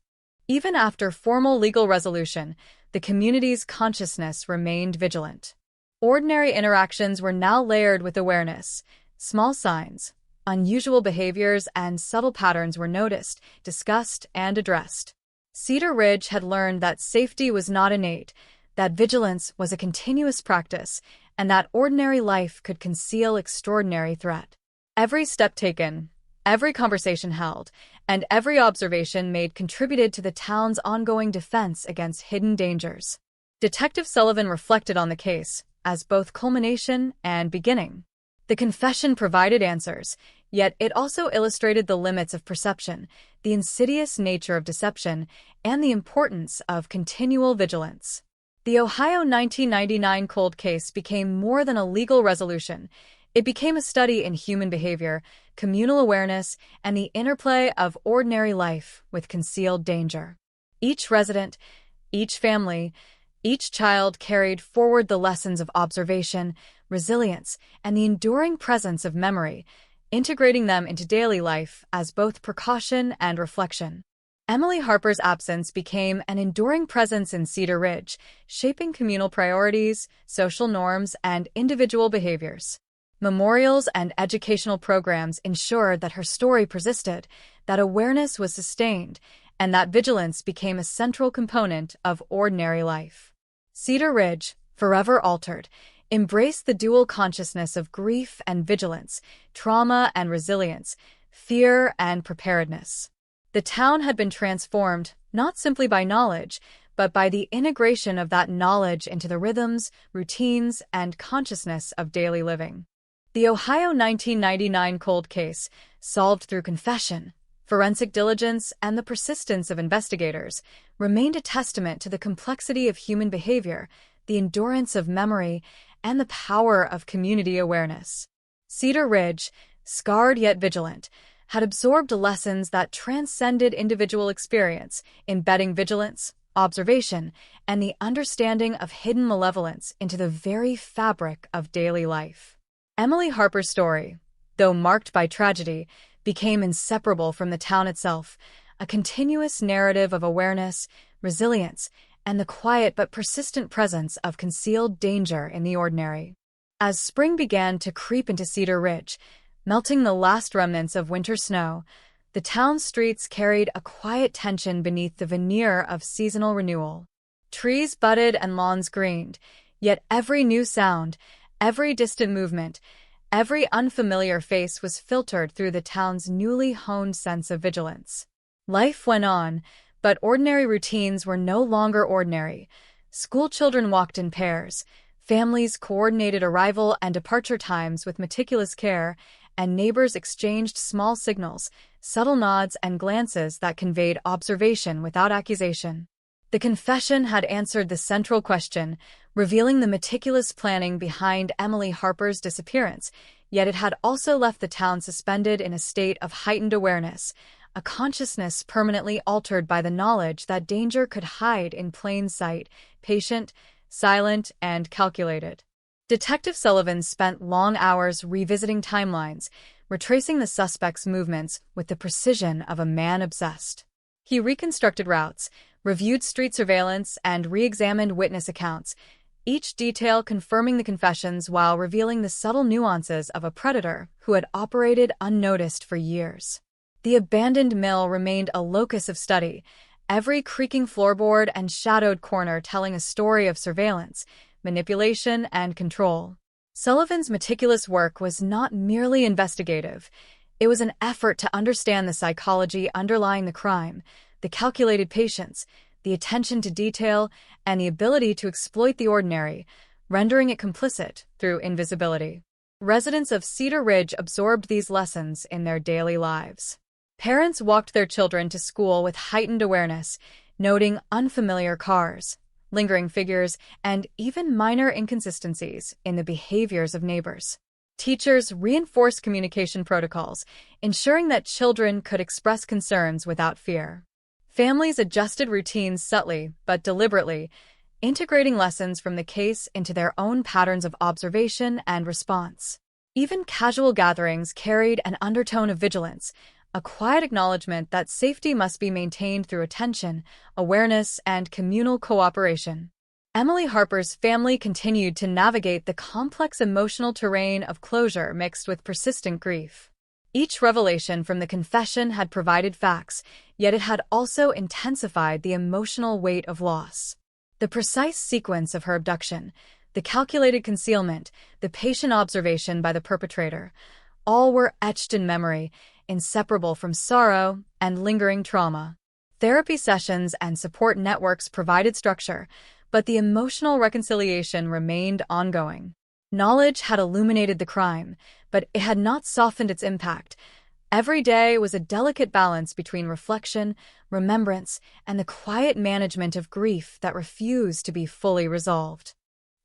[SPEAKER 23] Even after formal legal resolution, the community's consciousness remained vigilant. Ordinary interactions were now layered with awareness, small signs, Unusual behaviors and subtle patterns were noticed, discussed, and addressed. Cedar Ridge had learned that safety was not innate, that vigilance was a continuous practice, and that ordinary life could conceal extraordinary threat. Every step taken, every conversation held, and every observation made contributed to the town's ongoing defense against hidden dangers. Detective Sullivan reflected on the case as both culmination and beginning. The confession provided answers, yet it also illustrated the limits of perception, the insidious nature of deception, and the importance of continual vigilance. The Ohio 1999 cold case became more than a legal resolution. It became a study in human behavior, communal awareness, and the interplay of ordinary life with concealed danger. Each resident, each family, each child carried forward the lessons of observation, resilience, and the enduring presence of memory, integrating them into daily life as both precaution and reflection. Emily Harper's absence became an enduring presence in Cedar Ridge, shaping communal priorities, social norms, and individual behaviors. Memorials and educational programs ensured that her story persisted, that awareness was sustained, and that vigilance became a central component of ordinary life. Cedar Ridge, forever altered, embraced the dual consciousness of grief and vigilance, trauma and resilience, fear and preparedness. The town had been transformed not simply by knowledge, but by the integration of that knowledge into the rhythms, routines, and consciousness of daily living. The Ohio 1999 cold case, solved through confession, forensic diligence, and the persistence of investigators, remained a testament to the complexity of human behavior, the endurance of memory, and the power of community awareness. Cedar Ridge, scarred yet vigilant, had absorbed lessons that transcended individual experience, embedding vigilance, observation, and the understanding of hidden malevolence into the very fabric of daily life. Emily Harper's story, though marked by tragedy, became inseparable from the town itself, a continuous narrative of awareness, resilience, and the quiet but persistent presence of concealed danger in the ordinary. As spring began to creep into Cedar Ridge, melting the last remnants of winter snow, the town's streets carried a quiet tension beneath the veneer of seasonal renewal. Trees budded and lawns greened, yet every new sound, every distant movement, every unfamiliar face was filtered through the town's newly honed sense of vigilance. Life went on, but ordinary routines were no longer ordinary. School children walked in pairs, families coordinated arrival and departure times with meticulous care, and neighbors exchanged small signals, subtle nods and glances that conveyed observation without accusation. The confession had answered the central question, revealing the meticulous planning behind Emily Harper's disappearance, yet it had also left the town suspended in a state of heightened awareness, a consciousness permanently altered by the knowledge that danger could hide in plain sight, patient, silent, and calculated. Detective Sullivan spent long hours revisiting timelines, retracing the suspect's movements with the precision of a man obsessed. He reconstructed routes, reviewed street surveillance, and re-examined witness accounts, each detail confirming the confessions while revealing the subtle nuances of a predator who had operated unnoticed for years. The abandoned mill remained a locus of study, every creaking floorboard and shadowed corner telling a story of surveillance, manipulation, and control. Sullivan's meticulous work was not merely investigative. It was an effort to understand the psychology underlying the crime, the calculated patience, the attention to detail, and the ability to exploit the ordinary, rendering it complicit through invisibility. Residents of Cedar Ridge absorbed these lessons in their daily lives. Parents walked their children to school with heightened awareness, noting unfamiliar cars, lingering figures, and even minor inconsistencies in the behaviors of neighbors. Teachers reinforced communication protocols, ensuring that children could express concerns without fear. Families adjusted routines subtly but deliberately, integrating lessons from the case into their own patterns of observation and response. Even casual gatherings carried an undertone of vigilance, a quiet acknowledgement that safety must be maintained through attention, awareness, and communal cooperation. Emily Harper's family continued to navigate the complex emotional terrain of closure mixed with persistent grief. Each revelation from the confession had provided facts, yet it had also intensified the emotional weight of loss. The precise sequence of her abduction, the calculated concealment, the patient observation by the perpetrator, all were etched in memory, inseparable from sorrow and lingering trauma. Therapy sessions and support networks provided structure, but the emotional reconciliation remained ongoing. Knowledge had illuminated the crime, but it had not softened its impact. Every day was a delicate balance between reflection, remembrance, and the quiet management of grief that refused to be fully resolved.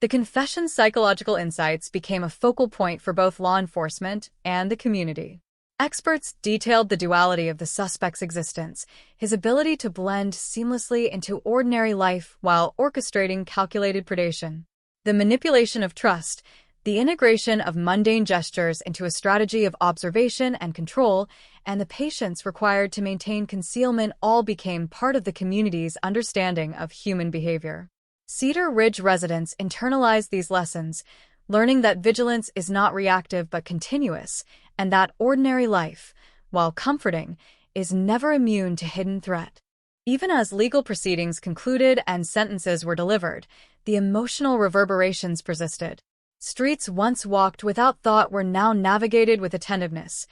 [SPEAKER 23] The confession's psychological insights became a focal point for both law enforcement and the community. Experts detailed the duality of the suspect's existence, his ability to blend seamlessly into ordinary life while orchestrating calculated predation. The manipulation of trust, the integration of mundane gestures into a strategy of observation and control, and the patience required to maintain concealment all became part of the community's understanding of human behavior. Cedar Ridge residents internalized these lessons, learning that vigilance is not reactive but continuous, and that ordinary life, while comforting, is never immune to hidden threat. Even as legal proceedings concluded and sentences were delivered, the emotional reverberations persisted. Streets once walked without thought were now navigated with attentiveness.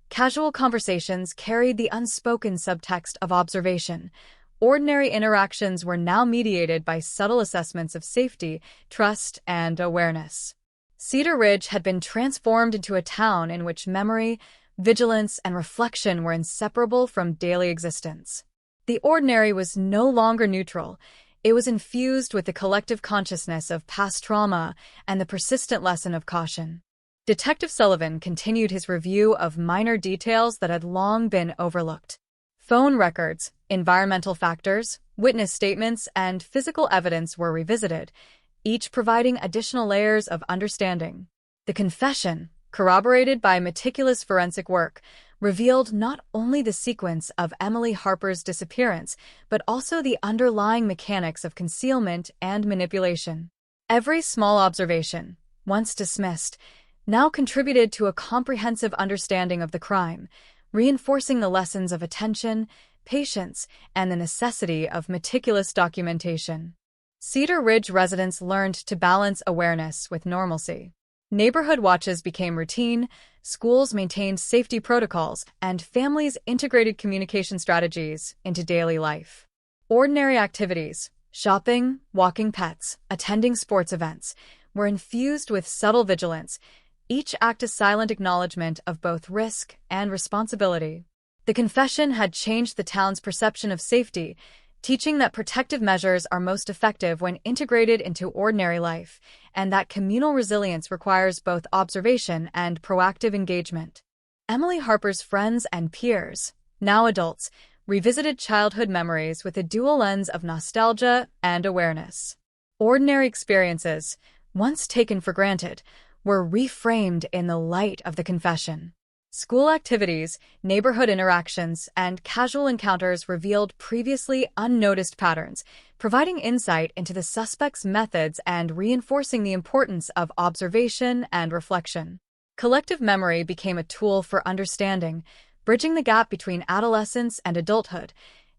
[SPEAKER 23] Casual conversations carried the unspoken subtext of observation. Ordinary interactions were now mediated by subtle assessments of safety, trust, and awareness. Cedar Ridge had been transformed into a town in which memory, vigilance, and reflection were inseparable from daily existence. The ordinary was no longer neutral. It was infused with the collective consciousness of past trauma and the persistent lesson of caution. Detective Sullivan continued his review of minor details that had long been overlooked. Phone records, environmental factors, witness statements, and physical evidence were revisited, each providing additional layers of understanding. The confession, corroborated by meticulous forensic work, revealed not only the sequence of Emily Harper's disappearance, but also the underlying mechanics of concealment and manipulation. Every small observation, once dismissed, now contributed to a comprehensive understanding of the crime, reinforcing the lessons of attention, patience, and the necessity of meticulous documentation. Cedar Ridge residents learned to balance awareness with normalcy. Neighborhood watches became routine, schools maintained safety protocols, and families integrated communication strategies into daily life. Ordinary activities, shopping, walking pets, attending sports events, were infused with subtle vigilance, each act a silent acknowledgement of both risk and responsibility. The confession had changed the town's perception of safety, teaching that protective measures are most effective when integrated into ordinary life, and that communal resilience requires both observation and proactive engagement. Emily Harper's friends and peers, now adults, revisited childhood memories with a dual lens of nostalgia and awareness. Ordinary experiences, once taken for granted, were reframed in the light of the confession. School activities, neighborhood interactions, and casual encounters revealed previously unnoticed patterns, providing insight into the suspect's methods and reinforcing the importance of observation and reflection. Collective memory became a tool for understanding, bridging the gap between adolescence and adulthood,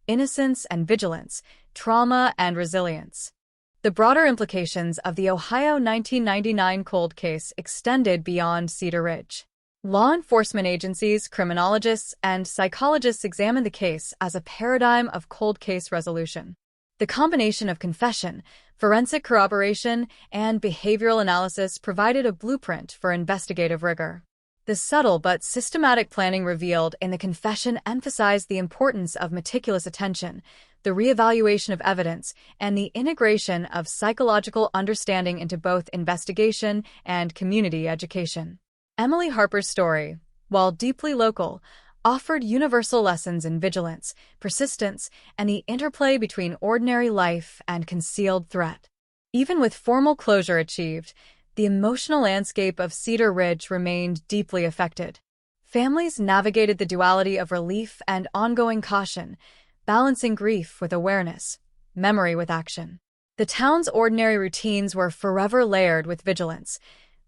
[SPEAKER 23] innocence and vigilance, trauma and resilience. The broader implications of the Ohio 1999 cold case extended beyond Cedar Ridge. Law enforcement agencies, criminologists, and psychologists examined the case as a paradigm of cold case resolution. The combination of confession, forensic corroboration, and behavioral analysis provided a blueprint for investigative rigor. The subtle but systematic planning revealed in the confession emphasized the importance of meticulous attention, the reevaluation of evidence, and the integration of psychological understanding into both investigation and community education. Emily Harper's story, while deeply local, offered universal lessons in vigilance, persistence, and the interplay between ordinary life and concealed threat. Even with formal closure achieved, the emotional landscape of Cedar Ridge remained deeply affected. Families navigated the duality of relief and ongoing caution, balancing grief with awareness, memory with action. The town's ordinary routines were forever layered with vigilance.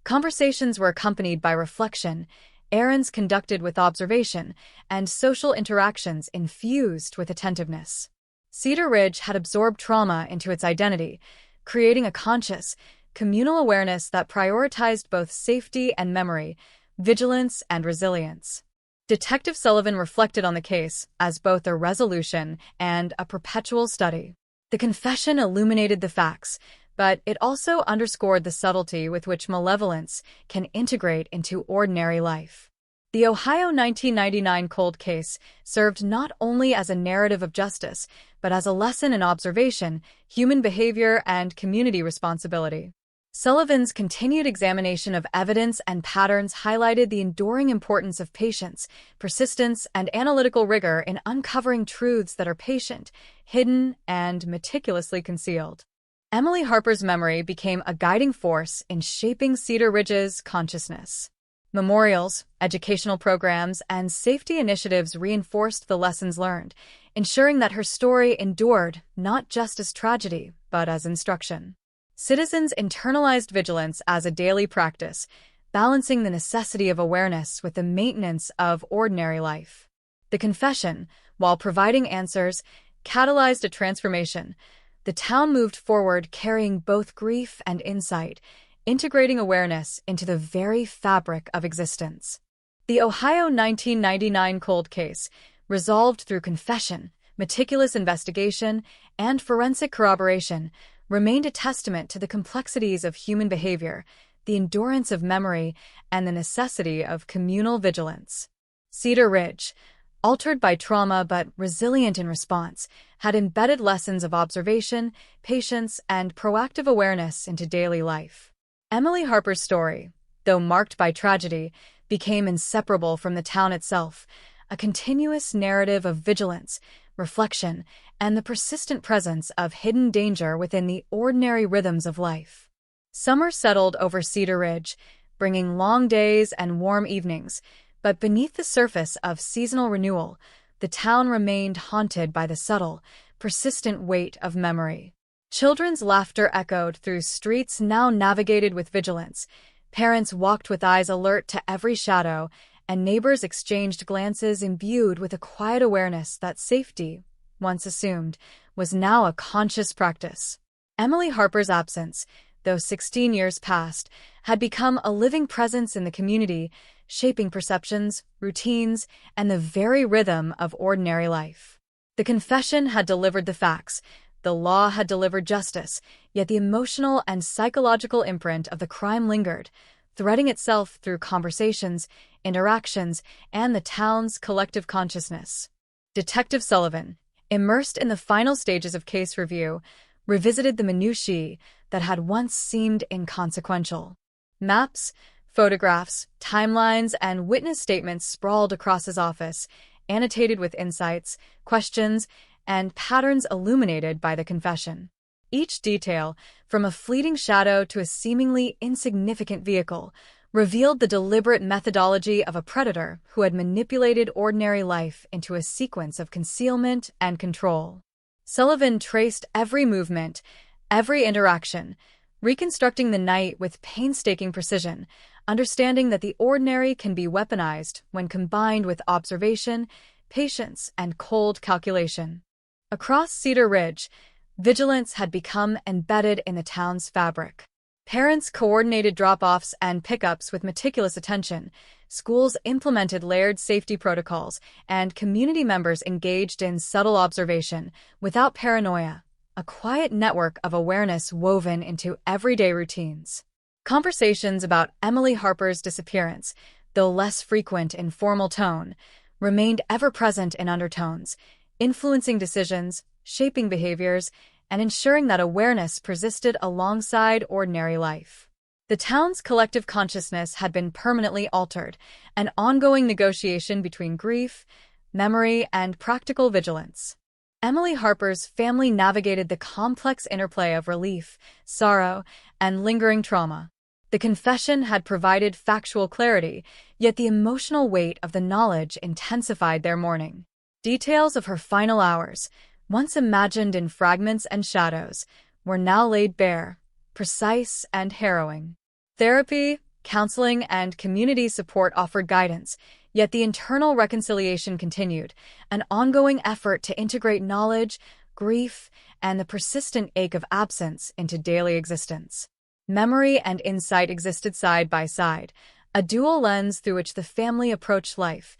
[SPEAKER 23] Conversations were accompanied by reflection, errands conducted with observation, and social interactions infused with attentiveness. Cedar Ridge had absorbed trauma into its identity, creating a conscious, communal awareness that prioritized both safety and memory, vigilance and resilience. Detective Sullivan reflected on the case as both a resolution and a perpetual study. The confession illuminated the facts, but it also underscored the subtlety with which malevolence can integrate into ordinary life. The Ohio 1999 cold case served not only as a narrative of justice, but as a lesson in observation, human behavior, and community responsibility. Sullivan's continued examination of evidence and patterns highlighted the enduring importance of patience, persistence, and analytical rigor in uncovering truths that are patient, hidden, and meticulously concealed. Emily Harper's memory became a guiding force in shaping Cedar Ridge's consciousness. Memorials, educational programs, and safety initiatives reinforced the lessons learned, ensuring that her story endured not just as tragedy, but as instruction. Citizens internalized vigilance as a daily practice, balancing the necessity of awareness with the maintenance of ordinary life. The confession, while providing answers, catalyzed a transformation. The town moved forward carrying both grief and insight, integrating awareness into the very fabric of existence. The Ohio 1999 cold case, resolved through confession, meticulous investigation, and forensic corroboration, remained a testament to the complexities of human behavior, the endurance of memory, and the necessity of communal vigilance. Cedar Ridge, altered by trauma but resilient in response, had embedded lessons of observation, patience, and proactive awareness into daily life. Emily Harper's story, though marked by tragedy, became inseparable from the town itself, a continuous narrative of vigilance, reflection, and the persistent presence of hidden danger within the ordinary rhythms of life. Summer settled over Cedar Ridge, bringing long days and warm evenings, but beneath the surface of seasonal renewal, the town remained haunted by the subtle, persistent weight of memory. Children's laughter echoed through streets now navigated with vigilance, parents walked with eyes alert to every shadow, and neighbors exchanged glances imbued with a quiet awareness that safety, once assumed, was now a conscious practice. Emily Harper's absence, though 16 years past, had become a living presence in the community, shaping perceptions, routines, and the very rhythm of ordinary life. The confession had delivered the facts, the law had delivered justice, yet the emotional and psychological imprint of the crime lingered, threading itself through conversations, interactions, and the town's collective consciousness. Detective Sullivan, immersed in the final stages of case review, revisited the minutiae that had once seemed inconsequential. Maps, photographs, timelines, and witness statements sprawled across his office, annotated with insights, questions, and patterns illuminated by the confession. Each detail, from a fleeting shadow to a seemingly insignificant vehicle, revealed the deliberate methodology of a predator who had manipulated ordinary life into a sequence of concealment and control. Sullivan traced every movement, every interaction, reconstructing the night with painstaking precision, understanding that the ordinary can be weaponized when combined with observation, patience, and cold calculation. Across Cedar Ridge, vigilance had become embedded in the town's fabric. Parents coordinated drop-offs and pickups with meticulous attention, schools implemented layered safety protocols, and community members engaged in subtle observation, without paranoia, a quiet network of awareness woven into everyday routines. Conversations about Emily Harper's disappearance, though less frequent in formal tone, remained ever-present in undertones, influencing decisions, shaping behaviors, and ensuring that awareness persisted alongside ordinary life. The town's collective consciousness had been permanently altered, an ongoing negotiation between grief, memory, and practical vigilance. Emily Harper's family navigated the complex interplay of relief, sorrow, and lingering trauma. The confession had provided factual clarity, yet the emotional weight of the knowledge intensified their mourning. Details of her final hours, once imagined in fragments and shadows, were now laid bare, precise and harrowing. Therapy, counseling, and community support offered guidance, yet the internal reconciliation continued, an ongoing effort to integrate knowledge, grief, and the persistent ache of absence into daily existence. Memory and insight existed side by side, a dual lens through which the family approached life,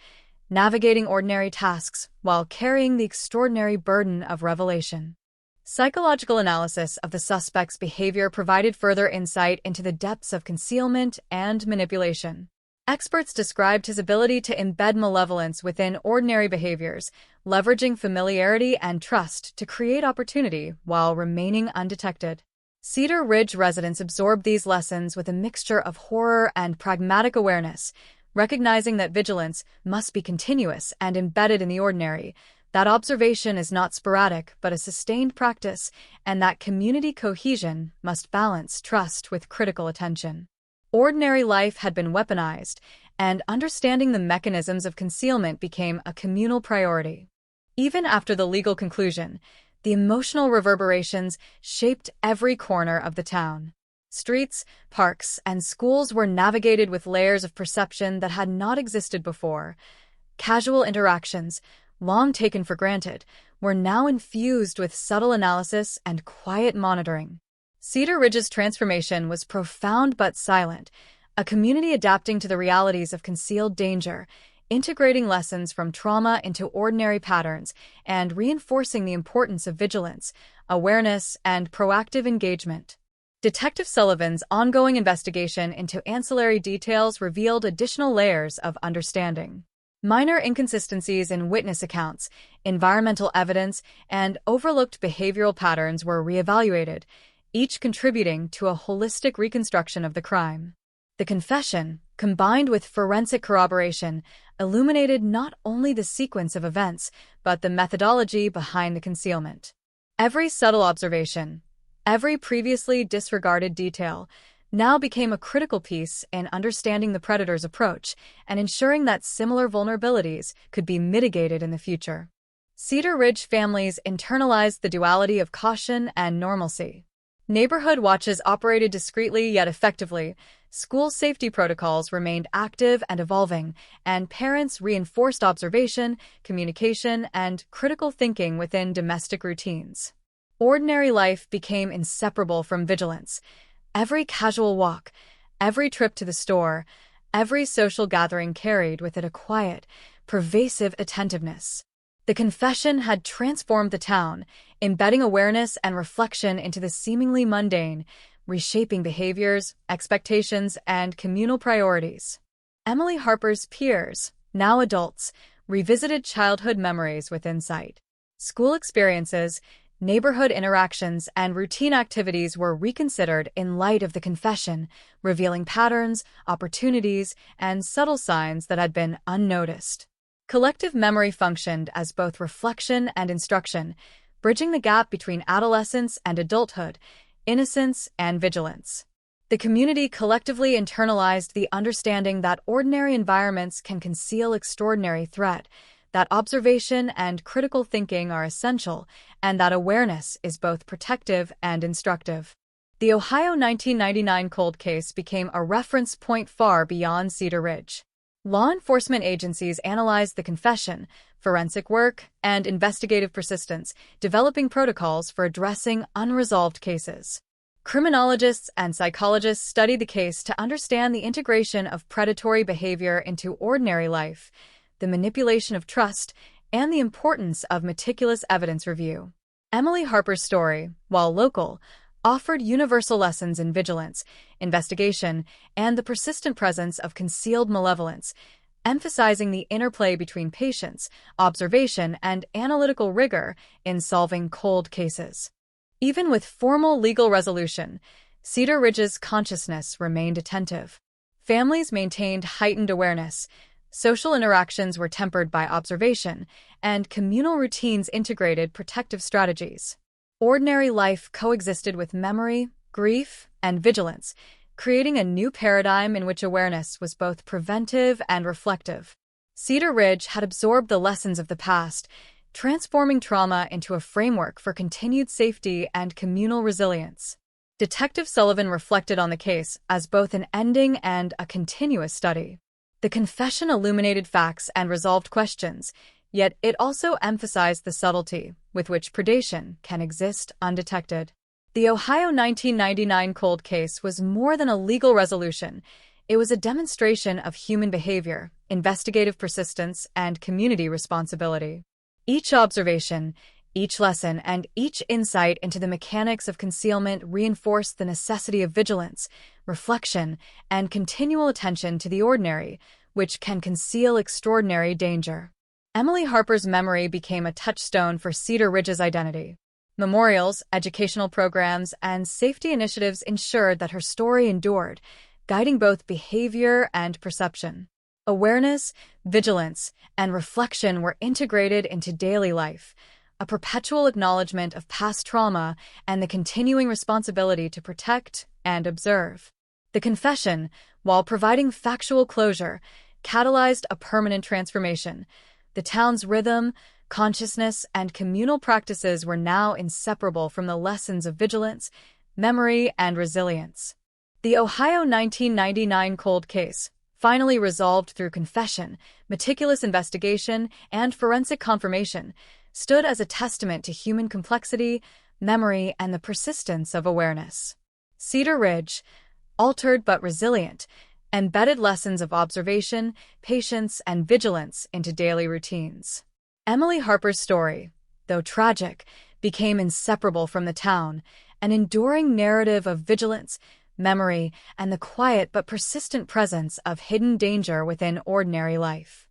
[SPEAKER 23] navigating ordinary tasks while carrying the extraordinary burden of revelation. Psychological analysis of the suspect's behavior provided further insight into the depths of concealment and manipulation. Experts described his ability to embed malevolence within ordinary behaviors, leveraging familiarity and trust to create opportunity while remaining undetected. Cedar Ridge residents absorbed these lessons with a mixture of horror and pragmatic awareness, recognizing that vigilance must be continuous and embedded in the ordinary, that observation is not sporadic but a sustained practice, and that community cohesion must balance trust with critical attention. Ordinary life had been weaponized, and understanding the mechanisms of concealment became a communal priority. Even after the legal conclusion, the emotional reverberations shaped every corner of the town. Streets, parks, and schools were navigated with layers of perception that had not existed before. Casual interactions, long taken for granted, were now infused with subtle analysis and quiet monitoring. Cedar Ridge's transformation was profound but silent, a community adapting to the realities of concealed danger, integrating lessons from trauma into ordinary patterns, and reinforcing the importance of vigilance, awareness, and proactive engagement. Detective Sullivan's ongoing investigation into ancillary details revealed additional layers of understanding. Minor inconsistencies in witness accounts, environmental evidence, and overlooked behavioral patterns were reevaluated, each contributing to a holistic reconstruction of the crime. The confession, combined with forensic corroboration, illuminated not only the sequence of events, but the methodology behind the concealment. Every subtle observation, every previously disregarded detail, now became a critical piece in understanding the predator's approach and ensuring that similar vulnerabilities could be mitigated in the future. Cedar Ridge families internalized the duality of caution and normalcy. Neighborhood watches operated discreetly yet effectively, school safety protocols remained active and evolving, and parents reinforced observation, communication, and critical thinking within domestic routines. Ordinary life became inseparable from vigilance. Every casual walk, every trip to the store, every social gathering carried with it a quiet, pervasive attentiveness. The confession had transformed the town, embedding awareness and reflection into the seemingly mundane, reshaping behaviors, expectations, and communal priorities. Emily Harper's peers, now adults, revisited childhood memories with insight. School experiences, neighborhood interactions, and routine activities were reconsidered in light of the confession, revealing patterns, opportunities, and subtle signs that had been unnoticed. Collective memory functioned as both reflection and instruction, bridging the gap between adolescence and adulthood, innocence and vigilance. The community collectively internalized the understanding that ordinary environments can conceal extraordinary threat, that observation and critical thinking are essential, and that awareness is both protective and instructive. The Ohio 1999 cold case became a reference point far beyond Cedar Ridge. Law enforcement agencies analyzed the confession, forensic work, and investigative persistence, developing protocols for addressing unresolved cases. Criminologists and psychologists studied the case to understand the integration of predatory behavior into ordinary life, the manipulation of trust, and the importance of meticulous evidence review. Emily Harper's story, while local, offered universal lessons in vigilance, investigation, and the persistent presence of concealed malevolence, emphasizing the interplay between patience, observation, and analytical rigor in solving cold cases. Even with formal legal resolution, Cedar Ridge's consciousness remained attentive. Families maintained heightened awareness, social interactions were tempered by observation, and communal routines integrated protective strategies. Ordinary life coexisted with memory, grief, and vigilance, creating a new paradigm in which awareness was both preventive and reflective. Cedar Ridge had absorbed the lessons of the past, transforming trauma into a framework for continued safety and communal resilience. Detective Sullivan reflected on the case as both an ending and a continuous study. The confession illuminated facts and resolved questions, yet it also emphasized the subtlety with which predation can exist undetected. The Ohio 1999 cold case was more than a legal resolution. It was a demonstration of human behavior, investigative persistence, and community responsibility. Each observation, each lesson, and each insight into the mechanics of concealment reinforced the necessity of vigilance, reflection, and continual attention to the ordinary, which can conceal extraordinary danger. Emily Harper's memory became a touchstone for Cedar Ridge's identity. Memorials, educational programs, and safety initiatives ensured that her story endured, guiding both behavior and perception. Awareness, vigilance, and reflection were integrated into daily life, a perpetual acknowledgement of past trauma and the continuing responsibility to protect and observe. The confession, while providing factual closure, catalyzed a permanent transformation. The town's rhythm, consciousness, and communal practices were now inseparable from the lessons of vigilance, memory, and resilience. The Ohio 1999 cold case, finally resolved through confession, meticulous investigation, and forensic confirmation, stood as a testament to human complexity, memory, and the persistence of awareness. Cedar Ridge, altered but resilient, embedded lessons of observation, patience, and vigilance into daily routines. Emily Harper's story, though tragic, became inseparable from the town, an enduring narrative of vigilance, memory, and the quiet but persistent presence of hidden danger within ordinary life.